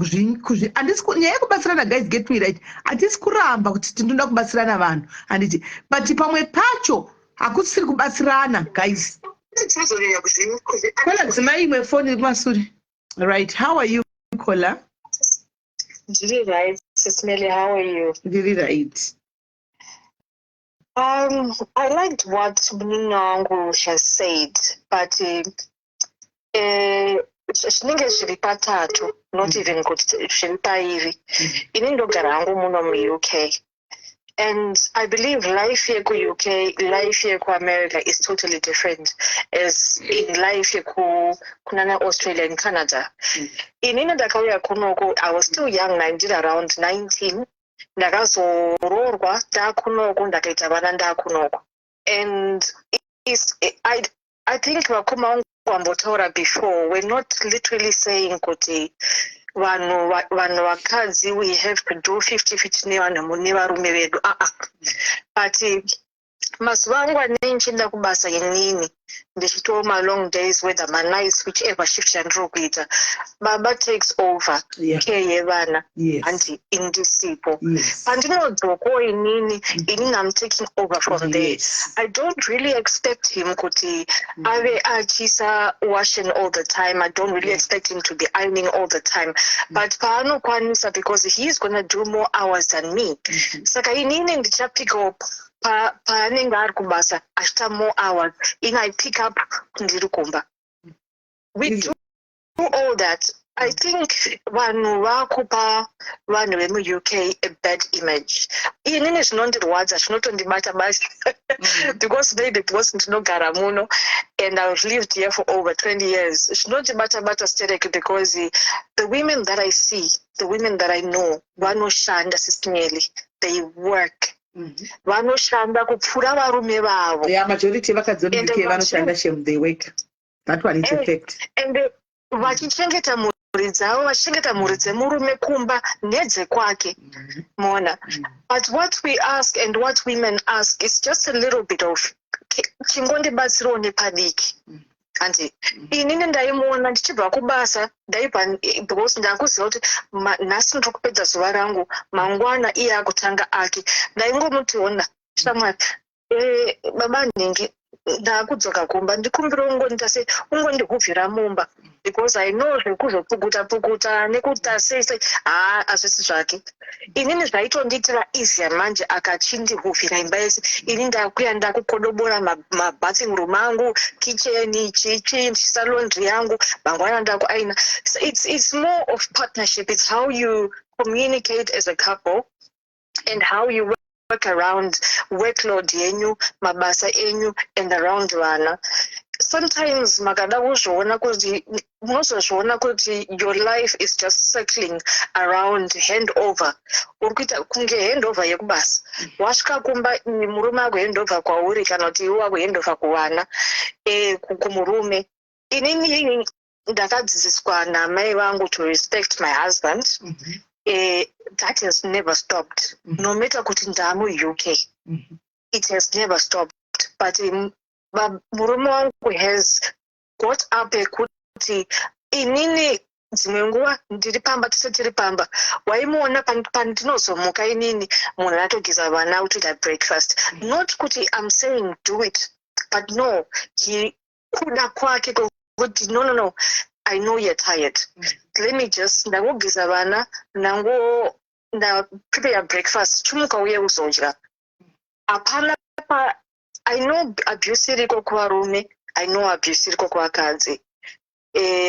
andisi nyaya yekubatsirana, guys, get me right. Hatisi kuramba kuti tinoda kubatsirana vanhu. Anditi, but pamwe pacho hakusiri kubatsirana, guys. Kola dzimai imwe phone kumasuri. Right. How are you, Kola? Really right, Sismeli, how are you? Really right. I liked what Mninangu has said, but zvinenge zviri patatu, not even kuti zviri pairi. Ini ndogara hangu muno mu-UK. And I believe life here in UK, life here in America is totally different as in life here in Australia and Canada. In ndakauya kunoko, I was still young, I did around 19. Ndakazororwa ndakunoko ndakaita vana ndakunoko. And I think vakoma vangu vambotaura before, we're not literally saying kuti vanhu vakadzi we have to do 50-50 nevarume vedu but mazuva angu anei nchienda kubasa inini ndichitora ma-long days whether ma-nights whichever shift yandiri kuita baba takes over care yevana and indisipo pandinodzokawo inini I'm taking over from there. I don't really expect him kuti ave achiisa washing all the time. I don't really expect him to be ironing all the time, but paanokwanisa because he's gonna do more hours than me. Saka inini ndichapick up paanenge ari kubasa achita more hours I pick up ndiri kumba. We do all that. I think vanhu vakupa vanhu vemu-UK a bad image. Inini zvinondirwadza zvinotondibata basi because maybe because ndinogara muno and I've lived here for over 20 years. Zvinondibata stereke because the women that I see, the women that I know, vanoshanda sisineli, they work. Vanoshanda kupfura varume vavo. Yeah, majority vakadzi vanoshanda shem, they work. That one is a fact. And vachichengeta mhuri dzavo, vachichengeta mhuri dzemurume kumba nedzekwake. Mona. But what we ask and what women ask is just a little bit of chingondibatsirawo nepadiki. Andi inini ndaimuona ndichibva kubasa because ndakuziva kuti nhasi ndiri kupedza zuva rangu mangwana iye akutanga ake ndaingomuti shamwari baba nhingi ndakudzoka kumba ndikumbira ungonita sei ungondihuvhira mumba because I know zvekuzopukuta nekuti sei hazvisi zvake. Inini zvaitondiitira easier manje akachindihuvhira imba yese ini ndakuya ndakukodobora mabathing room angu, kitchen, chichi, salondri yangu, mangwana ndakuaina. So it's more of partnership. It's how you communicate as a couple and how you work around workload yenyu, mabasa enyu, and around vana. Sometimes magada unozozviona kuti your life is just circling around handover. Urikuita kunge handover yekubasa. Wasvika kumba murume agohandover kwauri kana kuti iwe agohandover kuvana kumurume. Inini ndakadzidziswa namai vangu to respect my husband. That has never stopped. No matter kuti ndamu-UK. It has never stopped. But murume wangu has got up ekuti inini dzimwe nguva ndiri pamba tese tiri pamba waimuona pandinozomuka inini munhu atogeza vana utoita breakfast. Not kuti I'm saying do it, but no, kuda kwake kuti no, I know you're tired. Let me just ndangogeza vana prepare breakfast chumuka uye uzodya. Apana I know abuse iriko kuvarume, I know abuse iriko kuvakadzi.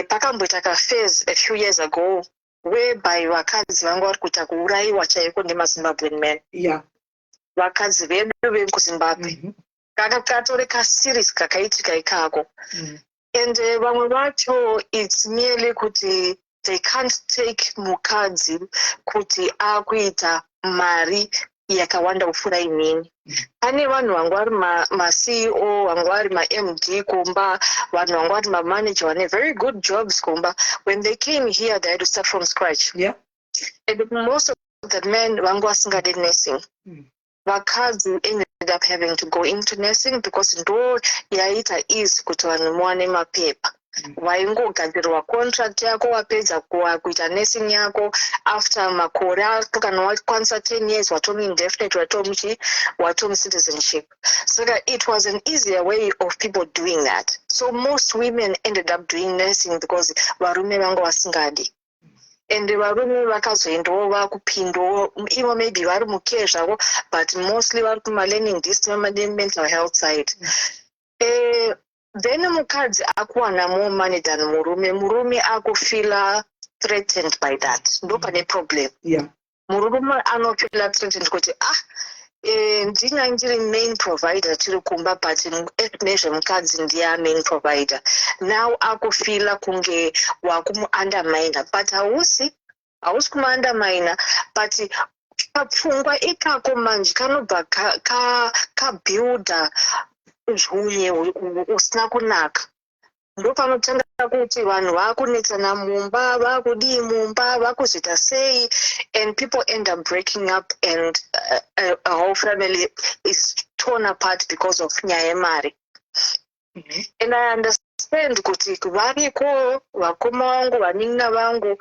Pakamboita phase a few years ago whereby vakadzi vangu vari kuita kuuraiwa chaiko nemaZimbabwean men. Yeah. Vakadzi vedu vekuZimbabwe. kakatore kaseries kakaitika ikako. And vamwe vacho it's merely kuti they can't take mukadzi kuti akuita mari yakawanda kupfuura inini. Pane vanhu vanga vari ma-CEO, vanga vari ma-MD kumba, vanhu vanga vari ma-manager vane very good jobs kumba. When they came here, they had to start from scratch. Yeah. And most of the men vanga vasingade nursing. Vakadzi ended up having to go into nursing because ndo yaita easy kuti vanhu muwane mapepa. Waingogadzirwa contract yako wapedza kuita nursing yako after makore apo kana wakwanisa 10 years watomu indefinite watomu citizenship. So that it was an easier way of people doing that. So most women ended up doing nursing because varume vanga vasingadi. And varume vakazoendawo vakupindawo ivo maybe vari mukeye zvavo but mostly vari kuma-learning distance mental health side. Then mukadzi akuwana more money than murume akufila threatened by that. Ndo pane problem. Yeah. Murume anofila threatened kuti ndinga ndiri main provider tiri kumba but nezvemukadzi ndiye main provider. Now akufila kunge wakumu-underminer but hausi kuma-underminer but kapfungwa ikako manje kanobva kabuilda zvunye usina kunaka. Ndo panotanga kuti vanhu vakunetsana mumba, vakudii mumba, vakuzoita sei, and people end up breaking up and a whole family is torn apart because of nyaya yemari. And I understand kuti variko vakoma vangu vanin'ina vangu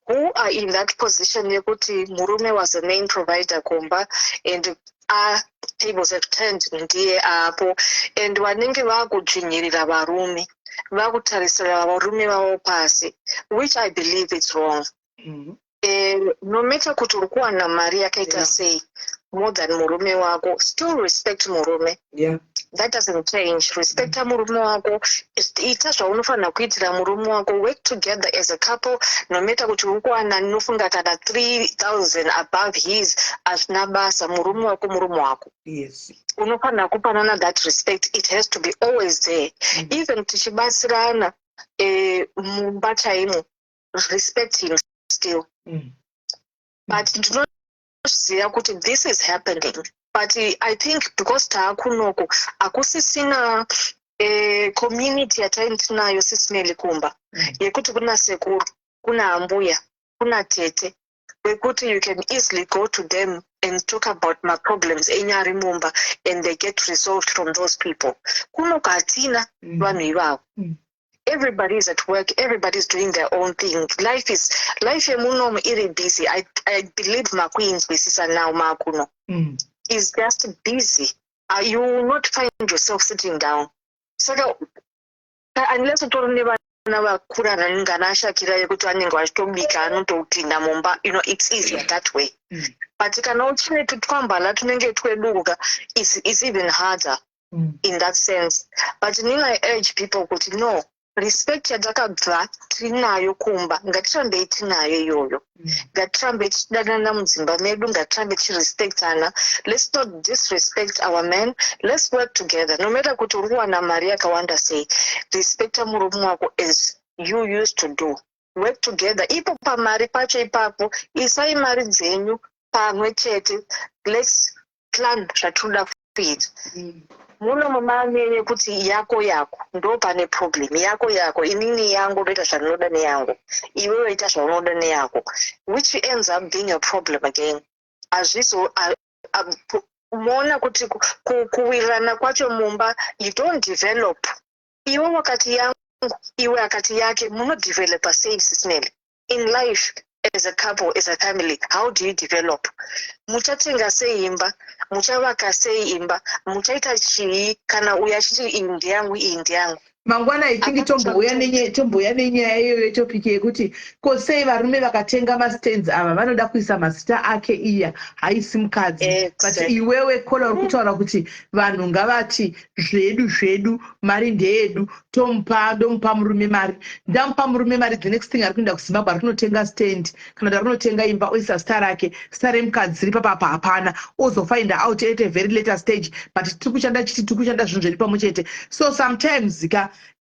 who are in that position yekuti murume was the main provider kumba and tables have turned ndiye apo and vanenge vakudzvinyirira varume vakutarisira varume vavo pasi, which I believe it's wrong. No matter kuti uri kuwana mari yakaita sei more than murume wako, still respect murume. Yeah. That doesn't change. Respect murume wako, ita zvaunofanira kuitira murume wako, work together as a couple. No matter kuti uri kuwana nofunga kana 3,000 above his azvina basa, murume wako. Yes. Unofanira kupanana that respect. It has to be always there. Even tichibatsirana mumba chaimo, respect him still. But ndinoziva kuti this is happening. But I think because taakunoko akusisina community yatainayo sisine likumba yekuti kuna sekuru, kuna ambuya, kuna tete, wekuti you can easily go to them and talk about my problems enyari mumba and they get resolved from those people. Kuno katina vanhu ivavo. Everybody is at work, everybody is doing their own thing. Life yemunomu iri busy. I believe my queens wisisa now makuno is just busy. You will not find yourself sitting down. So unless you told me vakurana ninganashakira yekuti vanenge vachitobika anototinda mumba, it's easier that way. But kana uchine tutwambala tunenge tweduka is even harder in that sense. But I urge people kuti no, respect yatakabva tinayo kumba ngatirambe tinayo iyoyo. Ngatirambe tichidanana mudzimba medu, ngatirambe tichirespectana. Let's not disrespect our men. Let's work together. No matter kuti uri kuwana mari yakawanda sei, respecta murume wako as you used to do. Work together. Ipo pamari pacho ipapo, isai mari dzenyu pamwe chete. Let's plan zvatinoda kuita. Muno mumanye kuti yako ndo pane problem yako inini yangu ndoita zvanoda neyangu, iwewe ita zvaunoda neyako, which ends up being a problem again. Azviso umeona kuti kuwirirana kwacho mumba, you don't develop. Iwe wakati yangu, iwe akati yake, muno develop a safe system in life. As a couple, as a family, how do you develop? Muchatenga sei imba, muchavaka sei imba, muchaita chii kana uya chiti iyi ndiyangu. mangwana I think tombouya nenyaya iyoyo yetopiki yekuti ko sei varume vakatenga mastands ava vanoda kuisa mazita ake iya haisi mukadzi but iwewe Kola uri kutaura kuti vanhu ngavati zvedu mari ndeyedu ndomupa murume mari. Ndamupa murume mari, the next thing ari kuenda kuZimbabwe ari kunotenga stand kana kuti ari kunotenga imba oisa zita rake, zita remukadzi ripapapa hapana, ozofind out at a very later stage but tiri kushanda zvinhu zviri pamwe chete. So sometimes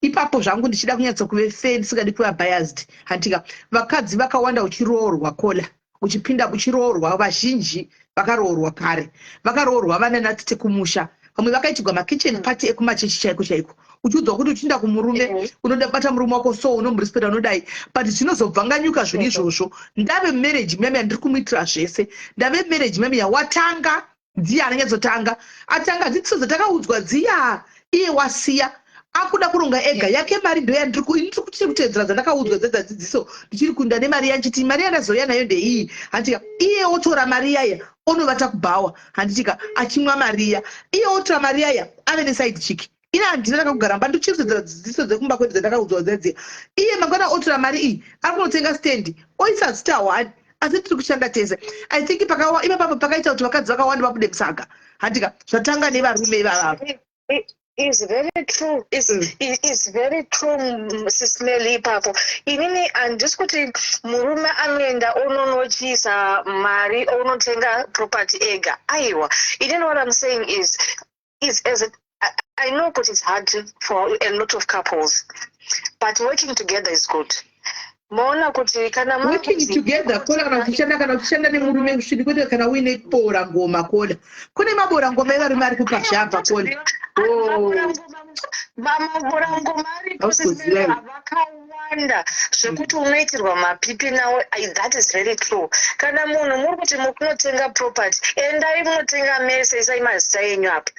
ipapo zvangu ndichida kunyatsa kuve fair, ndisingadi kuva biased. Handika vakadzi vakawanda uchiroorwa Kola, uchipinda uchiroorwa, vazhinji vakaroorwa kare, vakaroorwa vananatite kumusha, vamwe vakaitirwa makitchen party ekumachechi chaiko uchiudzwa kuti uchienda kumurume unoda kubata murume wako so unomurespecta unodai but zvinozobvanganyuka zvinhu izvozvo. Ndave marriage meme yandiri kumuitira zvese, ndave marriage meme yawatanga ndiye ananyatsotanga atanga dzidziso dzatakaudzwa dziya iye wasiya akuda kuronga ega yake mari ndo yandiri kutedzera dzandakaudzwa dzedzidziso ndichiri kunda nemari yanchiti mari yandazoya nayo ndeiyi. Handika iye otora mari yaya onovata kubhawa, handitika achimwa mariya iye otora mari yaya ave neside chick. Ina handina ndakagara mba ndichitedzera dzidziso dzekumba kwedu dzandakaudzwa dzedziya. Iye mangwana otora mari iyi ari kunotenga stand oisa zita 1 asi tiri kushanda tese. I think ipapo pakaita kuti vakadzi vakawanda vabude musaga. Handika zvatanga nevarume ivava. Is very true. Is very true, Mrs. Melly Papo. Inini andiskuti murume anoenda ononochisa mari onotenga property ega. Aiwa. You know what I'm saying is as I know that it's hard for a lot of couples, but working together is good. Maona kuti kana working together Kola kana kushanda nemurume kusvika kwete kana uine bora ngoma Kola. Kune mabora ngoma evarume ari kupashapa Kola. Mabora ngoma ari vakawanda zvekuti unoitirwa mapipi nawo. That is very true. Kana munhu muri kuti mukunotenga property endai munotenga mese isai mazita enyu apa.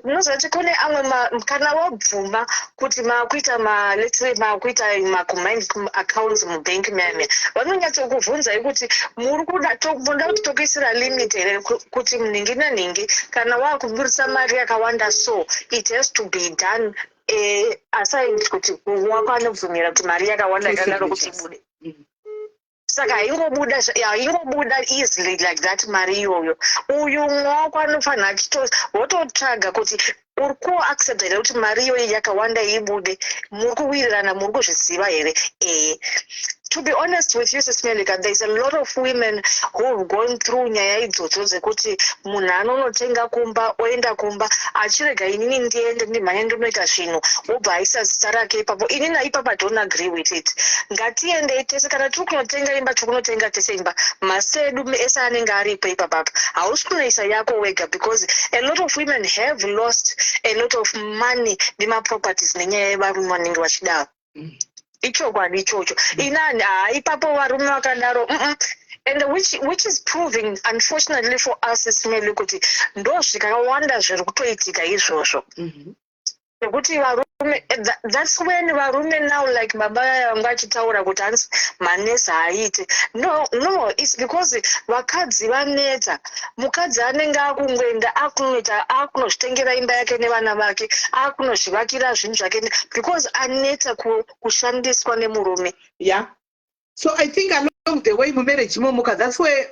Munozoti kune amwe kana wabvuma kuti makuita makuita macombined accounts mubank meme vanonyatsokubvunzai kuti muri kuda kuti tokuisira limit here kuti ningi naningi kana wakuburisa mari yakawanda so it has to be done aside kuti wako anobvumira kuti mari yakawanda yakadaro kuti ibude. Saka ingobuda easily like that mari iyoyo. Uyu mwako anofanira wototsvaga kuti uri kuacceptera kuti mari iyoyo yakawanda ibude, muri kuwirirana, muri kuzviziva here. To be honest with you, Sis Melika, there's a lot of women who have gone through nyaya idzodzo dzekuti munhu anonotenga kumba oenda kumba achirega inini ndiende ndimhanye ndinoita zvinhu obva aisa zita rake ipapo. Inini ipapo I don't agree with it. Ngatiendei tese kana tiri kunotenga imba tikunotenga tese imba masedu ese anenge aripo ipapapa. Hausi kunoisa yako wega because a lot of women have lost a lot of money nemaproperties nenyaya yevarume vanenge vachidaro. Ichokwadi ichocho inani ipapo varume vakadaro and which is proving unfortunately for us Ismail kuti ndo zvikawanda zviri kutoitika izvozvo nekuti varume that's when varume now like baba vangu achitaura kuti hanzi manesi haaite no it's because vakadzi vaneta. Mukadzi anenge akungoenda akunozvitengera imba yake nevana vake akunozvivakira zvinhu zvake because aneta kushandiswa nemurume. Yeah. So I think along the way mumarriage momuka, that's where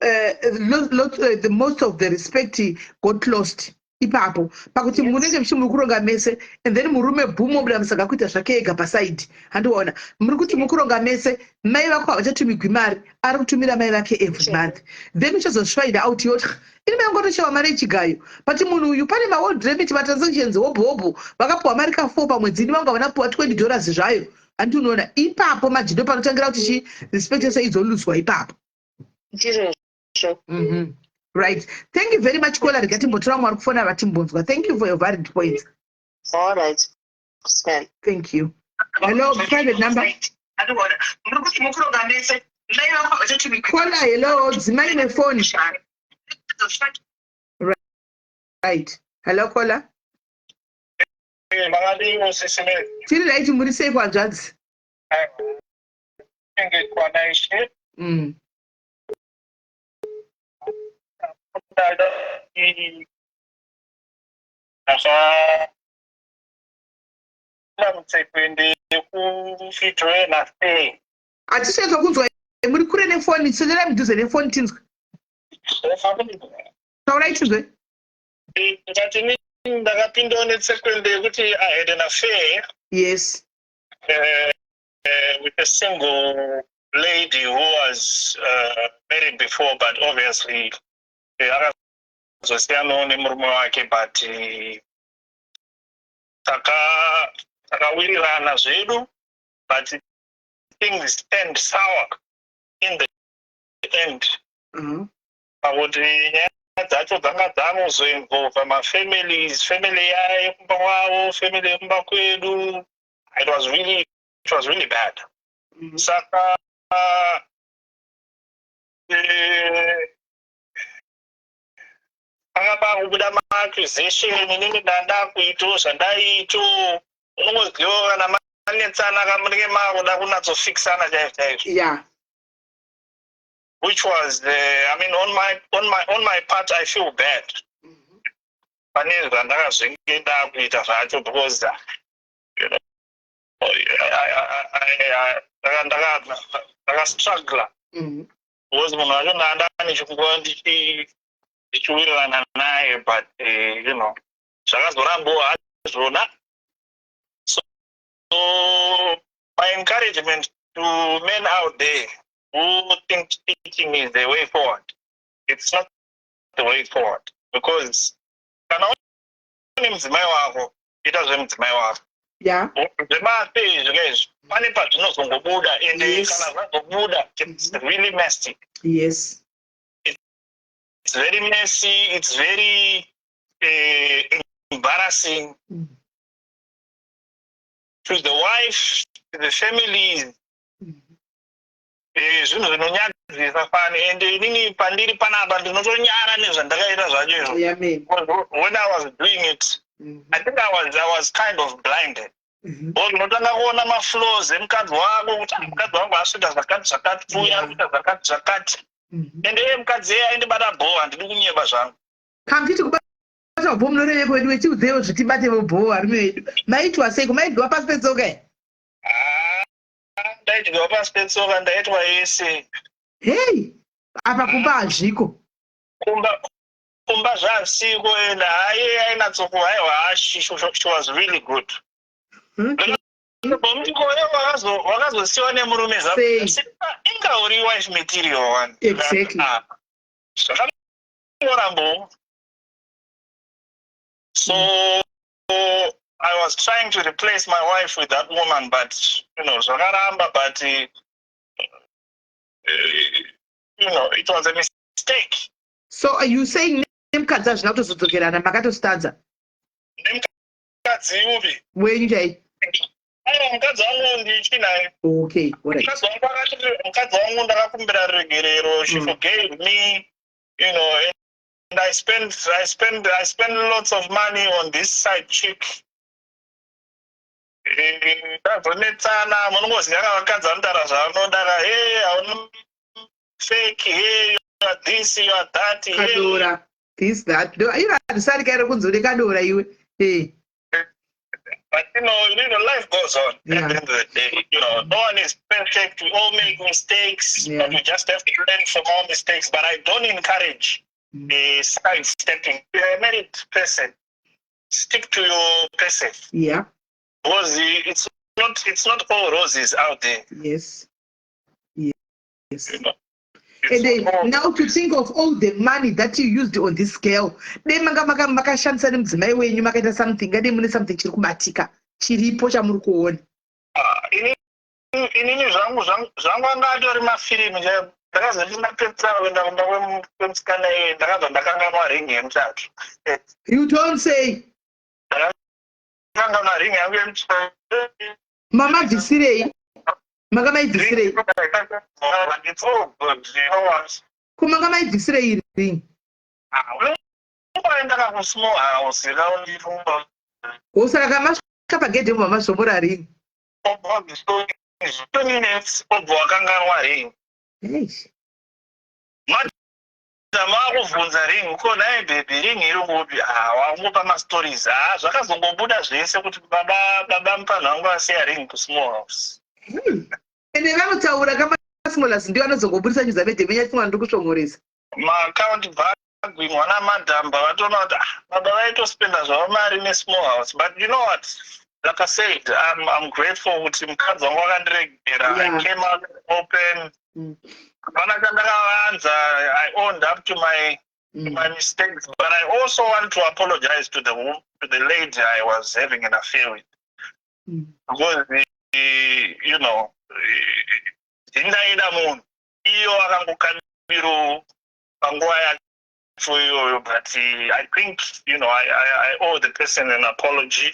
the most of the respect got lost. Ipapo pakuti munenge muchimuri kuronga mese and then murume bhumo buda musaka kuita zvake ega pasaidi. Handiona muri kuti mukuronga mese mai vako havachatumigwi mari ari kutumira mai vake every month, then uchazosfind out yoti ini mai ngotochewa mari yechigayo but munhu uyu pane maworld remit matransactions hobho vakapuwa mari ka4 pamwedzi vanga vanapuwa $20 zvayo. Handi unoona ipapo majido panotangira kuti respect yese izoluswa ipapo. Right. Thank you very much, Kola. Thank you for your valid points. All right. Thank you. Hello, private number. Kola, hello. Zimai my phone. Right. Hello, Kola. Tiri right murise kwa judge. mutsekwende kufitwe nafe. Hatishaka kunzwa muri kure nefoni, sonera mudhuze nefoni tinzwe. Taura itinzwe. Ndakati ndakapindawo netsekwende yekuti I had an affair. Yes. With a single lady who was married before, but obviously akazosiyanawo nemurume wake, but takawirirana zvedu, but things turned sour in the end. Pakuti nyaya dzacho dzanga dzamuzoinvolva mafamilies, family yekumba kwavo, family yekumba kwedu. It was really bad. Saka pangapa kubuda ma-accusation inini danda kuito zvandaito, unongoziva kana manetsana kamunenge makuda kunatsofixana chaizvo. Yeah. Which was I mean, on my part I feel bad. Pane zvandakazvingenda kuita zvacho, because you know, ndakastruggle. Because munhu wacho ndandane chikungova ndichiwirirana naye, but you know, zvakazorambawo hazvona. So my encouragement to men out there who think teaching is the way forward, it's not the way forward, because kana une mudzimai wako ita zvemudzimai wako. Yeah. Zvemapezvo izvo pane pazvinozongobuda, ende kana zvazobuda it's really messy. Yes. It's very messy, it's very embarrassing to the wife, to the family. Zvinhu zvinonyadzisa fani, ende inini pandiri panapa ndinotonyara nezvandakaita zvacho izvo. When I was doing it, I think I was kind of blinded. Unotanga kuona maflaws emukadzi wako kuti mukadzi wangu asvika zvakati pfuya, asvika zvakati. Ende mukadzi iye aindibata bho, handidi kunyeba zvangu. Kamtiti kubata bho munorevepo wedu wechiudzewo zvitibate bho harume wedu. Maitwa seiko? Maitwa pasi petsoka here? Ndaitwa pasi petsoka, ndaitwa yese. Hey, apa kumba hazviko. Kumba zvasiko, and ainatsokuva aiwa, she was really good. Wakazosiwa nemurume zako ingauri wife material one. Exactly. So I was trying to replace my wife with that woman, but you know, zvakaramba, but you know, it was a mistake. So are you saying nemukadzi hazvina kutozodzokerana, makatostadza? Nemukadzi upi? Wenyu chai? Aiwa, mukadzi wangu ndichinaye. Okay, alright. Mukadzi wangu ndakakumbira regerero, she forgave me, you know, and I spend lots of money on this side chick. Ndazonetsana, munongoziva vakadzi vanotara zvavanodara, hey, hauna fake, hey, you are this, you are that, hey. Kadora, this, that. Iwe handisarika ere kunzore kadora iwe. Hey. But you know, life goes on. At the end of the day, you know, no one is perfect. We all make mistakes, but we just have to learn from our mistakes. But I don't encourage sidestepping. You're a married person. Stick to your person. Yeah. Because it's not all roses out there. Yes. Yes. You know? And then, now to think of all the money that you used on this scale, then makashandisa nemudzimai wenyu makaita something, ngade mune something chiri kubatika chiripo chamuri kuona. Inini zvangu anga atori mafirimu chaiwo. Ndakazoti ndapedzisa kuenda kumba kwemusikana iye, ndakabva ndakanganwa ringi yemutatu. You don't say. Ndakanganwa ringi yangu yemutatu. Mamabvisirei? Makamaibvisirei? It's all good, you know what? Kumangamaibvisirei ringi? Unongoenda kusmall house, yakaundifunga. Saka kamasvika pagedhe mamazvomora ringi? Obva 2 minutes, obva wakanganwa ringi. makuvhunza ring ko naye baby ring iri ngopi wangopa mastories zvakazongobuda zvese kuti baba mupano wangu asiya ring kusmall house ende vanotaura kama small house ndio vanozongobudisa chiza bedhemenya chimwana ndokushongoresa maakaunti bhagwi mwana madhamba vatoona kuti baba vaitospenda zvavo mari nesmall house. But you know what, like I said, I'm grateful kuti mukadzi wangu akandiregera. I came out open. I owned up to my mistakes, but I also want to apologize to the lady I was having an affair with. Because you know, indaida munhu iyo akangokambiro panguva yacho iyoyo, but I think, you know, I owe the person an apology.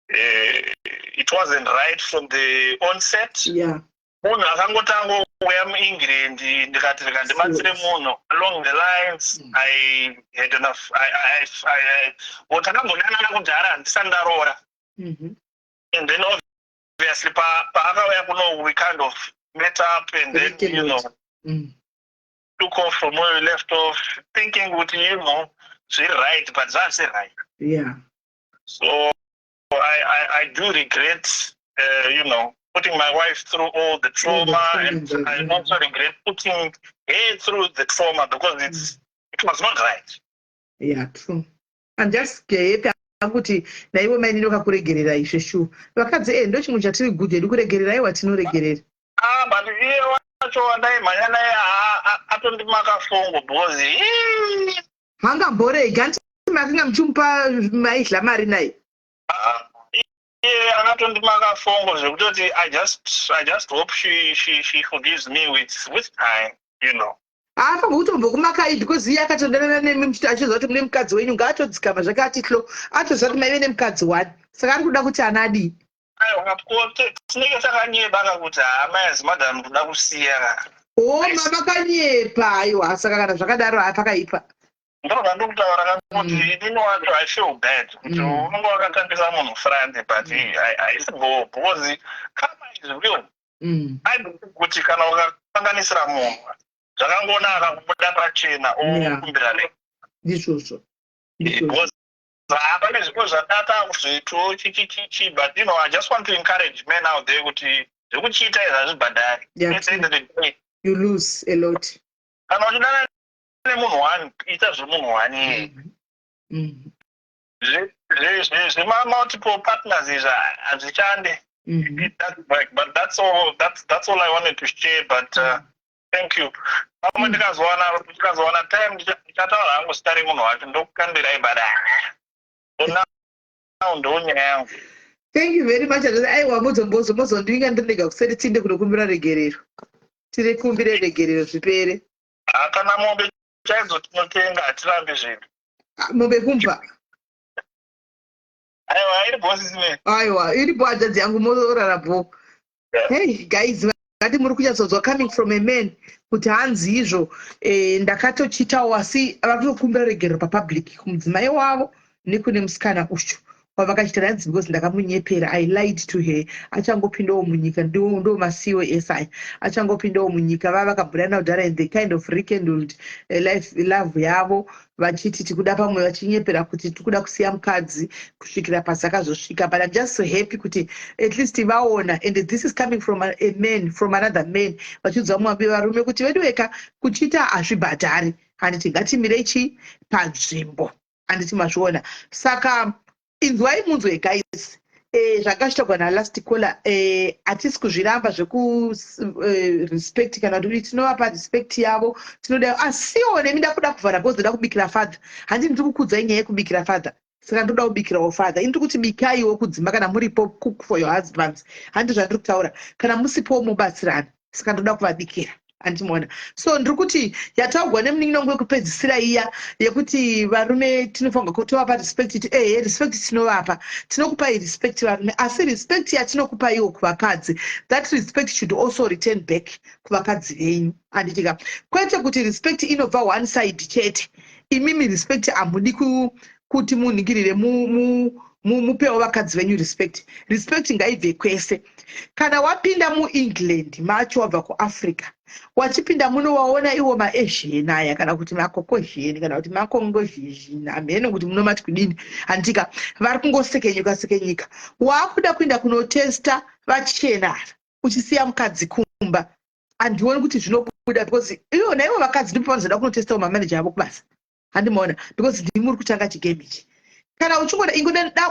It wasn't right from the onset. Munhu akangotanga uya muEngland ndikati ndibatsire munhu along the lines. I had enough. Takambonana kudhara handisati ndaroora. And then obviously paakauya kuno we kind of met up and then, you know, took off from where we left off, thinking kuti, you know, zviri right, but zvasi right. So I do regret, you know, putting my wife through all the trauma, and I also regret putting her through the trauma because it was not right. True. And just kuti naiwe maini ndokakuregerera isheshu vakadzi ndo chinhu chatiri good edu kuregerera iwa tinoregerera but iye wacho wandaimhanya naye atondimaka fongo bhozi hangamboregi anti makanga muchimupa maihla mari naye iye akatondimaka fongo zvekutoti I just hope she forgives me with time, you know. Kutombokumakaidi because iye akatondanana nemi muchiti achiziva kuti mune mukadzi wenyu ngaatodzikama zvakati hlo atoziva kuti maive nemukadzi wani saka ari kuda kuti ana adii tinenge takanyebaka kuti amayazi madhamu kuda kusiya mavakanyepa aiwa saka kana zvakadaro hapakaipa ndinoda ndokutaura kuti inini wacho I feel bad kuti unenge wakatambisa munhu frande but aisibo because kama is real kuti kana ukakanganisira munhu zvakangonaka kubuda pachena okumbira le ndizvozvo pane zvipo zvadata zvito chichichichi, but you know, I just want to encourage men out there kuti zvekuchiita izvazvibhadhari. You lose a lot. Kana uchidana nemunhu wani ita zvemunhu wani zvema-multiple partners izvi hazvichande. But that's all I wanted to share. But thank you. Pamwe ndikazowana time ndichataura hangu zita remunhu wacho ndokukambira ibada. Ndonyaya yangu. Thank you very much. Aiwa muzondinga ndirega kuseri tinde kunokumbira regerero. Tiri kumbire regerero zvipere. Kana mombe chaidzo tinotenga hatirambi zvinhu. Mombe kumba. Aiwa iri bosi zime. Aiwa iri bhadhadzi yangu morarapo. Hey guys, ngati muri kuchazodzwa coming from a man kuti hanzi izvo ndakatochitawo asi vakutokumbira regerero papublic kumudzimai wavo nekune musikana ucho wavakachita hanzi because ndakamunyepera. I lied to her. Achangopindawo munyika ndo masiwo esai achangopindawo munyika vavakabhurana kudhara and they kind of rekindled love yavo vachiti tikuda pamwe vachinyepera kuti tikuda kusiya mukadzi kusvikira pasakazosvika. But I'm just so happy kuti at least vaona, and this is coming from a man, from another man, vachiudza mumwe varume kuti vedu veka kuchita hazvibhadhari handiti ngatimirei panzvimbo handiti mazviona. Saka inzwai munzwe guys, zvakashitagwa nalast caller, hatisi kuzviramba zveku respect kana kuti tinovapa respect yavo tinoda asiwo nemi ndakuda kuvhara because ndoda kubikira father. Handiti ndiri kukudzai nyaya yekubikira father, saka ndoda kubikirawo father. Ini ndiri kuti bikaiwo kudzimba kana muripo, cook for your husbands. Handiti zvandiri kutaura, kana musipowo mubatsirana, saka ndoda kuvabikira. Andimona. So ndiri kuti yataugwa nemunin'inongwe yekupedzisira iya yekuti varume tinofanirwa kutovapa respect. Respect tinovapa, tinokupai respect varume, asi respect yatinokupaiwo kuvakadzi, that respect should also return back kuvakadzi venyu. Anditika kwete kuti respect inobva one side chete. Imimi respect hamudi kuti munhingirire mupewo vakadzi venyu respect. Respect ngaibve kwese. Kana wapinda muEngland macho wabva kuAfrica, wachipinda muno waona iwo maAsian aya kana kuti maCaucasian kana kuti maCongolese amene kuti munomati kudini antika vari kungosekenyuka waakuda kuenda kunotesta vachena uchisiya mukadzi kumba andioni kuti zvinobuda because iwona ivo vakadzi ndipo vanozoda kunotesta manager avo kubasa handimaona because ndimi uri kutanga chigame ichi kana uchingoda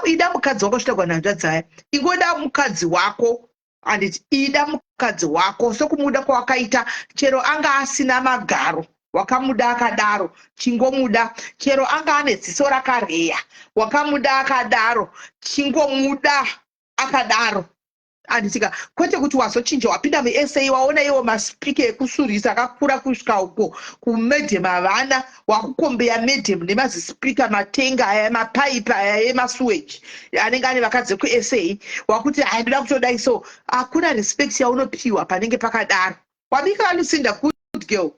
ida mukadzi wako svita kwanhanda dzaya ingoda mukadzi wako anditi ida mukadzi wako sokumuda kwawakaita chero anga asina magaro wakamuda akadaro chingomuda chero anga ane ziso rakareya wakamuda akadaro chingomuda akadaro anditika kwete kuti wazochinja wapinda muSA waona iwo masipika ekusurisa akakura kusvika uko kumedhem avana wakukombeya medhem nemazisipika matenga aya mapaipi aya emasuweji anenge ane vakadzi kuSA wakuti haidida kutodai so hakuna respect yaunopiwa panenge pakadaro wabika Lucinda good girl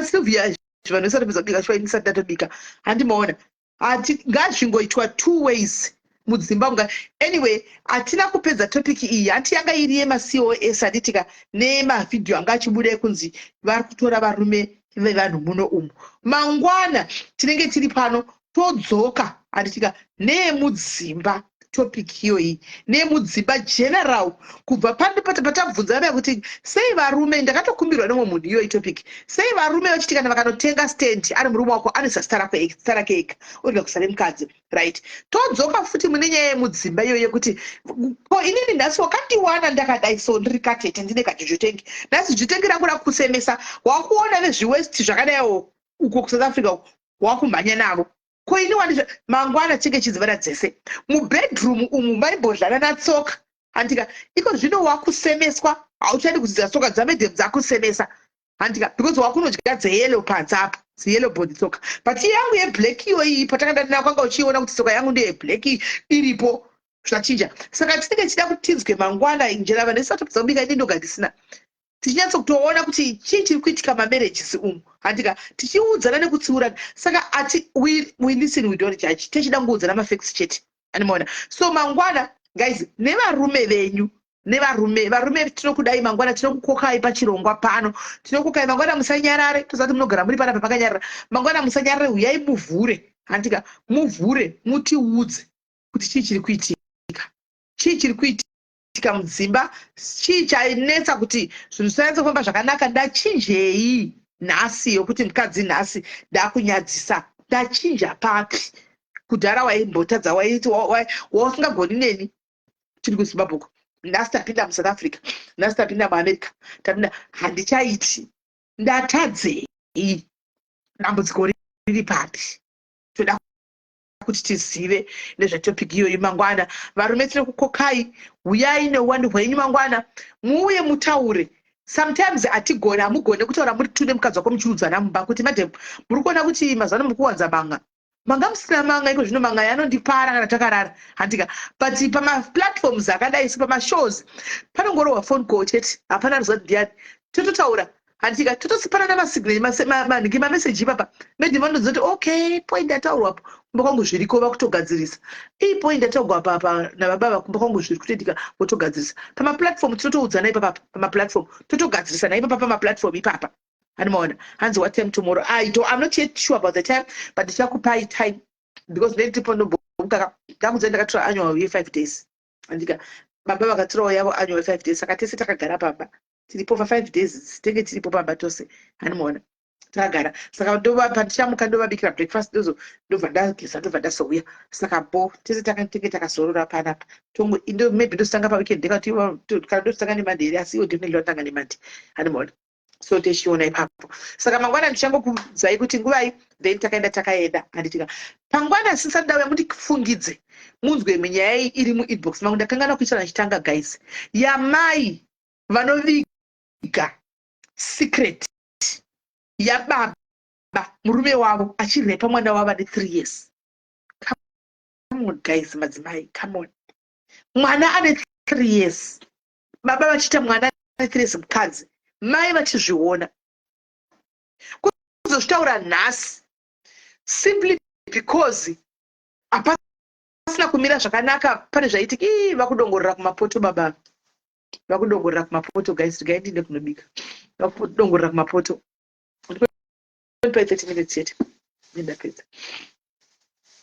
Sylvia vanhu vesati muzabika shwa inisati ndatobika handimaona ati ngazvingoitwa 2 ways mudzimbabwe anyway atina kupedza topic iyi ati yanga iri yemaCOS aditika nemavhidhiyo anga achibuda ekunzi vari kutora varume vevanhu muno umu mangwana tinenge tiri pano todzoka aditika neemudzimba topic iyoyi neemudzimba general kubva patabvunza vaya kuti sei varume ndakatokumbirwa nemwe munhu iyoyi topic sei varume vachiti kana vakanotenga stand ari murume wako ane zita rake ega uriga kusare mukadzi right todzoka futi mune nyaya yemudzimba iyoyi yekuti ko inini nhasi wakandiwana ndakadai so ndiri katete ndine kajojotengi nhasi jotengi rangu rakusemesa wakuona vezviwest zvakadaiwo uko kuSouth Africa wakumhanya navo ko ini wandizva mangwana chinge chidzivara dzese mubedroom umu maimbodlana natsoka handika iko zvino wakusemeswa hauchadi kudzidza tsoka dzamedhem dzakusemesa handika because wakunodya dzeyellow panze apa dzeyellow body tsoka but yangu yeblack iyoyi patakada ndina kwanga uchiona kuti tsoka yangu ndeyeblack iripo zvachinja saka tinenge chida kutinzwe mangwana injera vanhu vesati kubika ini ndoga ndisina tichinyatso kutoona kuti chii chiri kuitika mamarriages umu handika tichiudzana nekutsiurana saka ati we listen we don't judge tichida kungoudza mafacts chete animaona so mangwana guys nevarume venyu varume tinokudai mangwana tinokukokai pachirongwa pano tinokukai mangwana musanyarare tozati munogara muri panapa pakanyarara mangwana musanyarare uyai muvhure handika muvhure mutiudze kuti chii chiri kuitika mudzimba chii chainetsa kuti zvinhu zvisanyatsa kufamba zvakanaka ndachinjei nhasi yokuti mukadzi nhasi ndakunyadzisa ndachinja papi kudhara waimbotadza wasingagoni neni tiri kuZimbabwe nhasi tapinda muSouth Africa nhasi tapinda muAmerica tapinda handichaiti ndatadzei dambudziko riri papi toda kuti tizive nezvetopic iyoyi mangwana varume tinokukokai uyai neuwandu hwenyu mangwana muuye mutaure sometimes hamugone kutaura muri tune mukadzi wako muchiudzana mumba kuti madhem muri kuona kuti mazano muri kuwanza manga musina manga iko zvino manga yanondipara kana takarara handika but pamaplatforms akadai sepamashows panongorohwa phone call chete hapana rizoti ndiani tototaura handika totosipanana manhingi mameseji ipapa medhima ndozoti okay point ataurwapo kumba kwangu zviriko vakutogadzirisa ii point ataurwa papa nababa kumba kwangu zviri kutoitika votogadzirisa pamaplatform tinotoudzana ipapa pamaplatform totogadzirisana ipapa pamaplatform ipapa hanimaona hanzi what time tomorrow I'm not yet sure about the time but ndichakupai time because ndetipo ndombomuka ndakudza ndakatora annual ye5 days handika baba vakatirawo yavo annual 5 days saka tese takagara pamba tiripo pa 5 days tenge tiripo pamba tose hanimaona takagara saka pandichamuka ndovabikira breakfast dozo ndobva ndageza ndobva ndasouya saka tese takatenge takazorora panapa tongo maybe ndositanga paweekend kana ndositanga nemanderi asi iwo definitely watanga nemandi hanimaona so techiona ipapo saka mangwana ndichangokuudzai kuti nguvai then takaenda handitika pangwana sisati ndauya mundifungidze munzwe menyaya iri muinbox mangu ndakangana kuitana chitanga guys yamai vanoviga secret yababa murume wavo achirepa mwana wavo ane 3 years. Come on guys, madzimai, come on. Mwana ane 3 years, baba vachita mwana ane 3 years mukadzi, mai vachizviona kuzozvitaura nhasi simply because hapasina kumira zvakanaka. Pane zvaitika vakudongorera kumapoto baba, vakudongorera kumapoto guys, tigaendinde kunobika. Ndongorera kumapoto. 30 minutes yet. Ndapedza.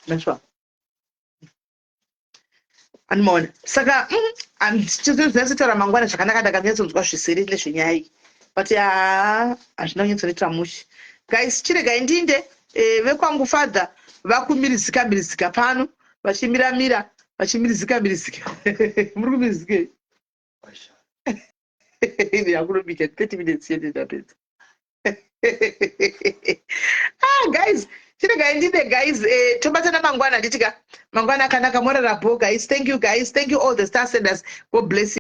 Nachwa. Anmona. Saka chizvinotaura mangwana zvakanaka ndakanyatsonzwa zvisiri nezvenyaya iyi. But hazvina kunyatsoita mushi. Guys, chiregai ndinde vekwangu father vakumirizika pano vachimiramira vachimirizika muri kumirizika yakunobika 30 minutes yet ndapedza. Guys, chiregai ndinde guys, tobatana mangwana nditika mangwana akanaka morarapo guys. Thank you guys, thank you all the star senders. God bless you.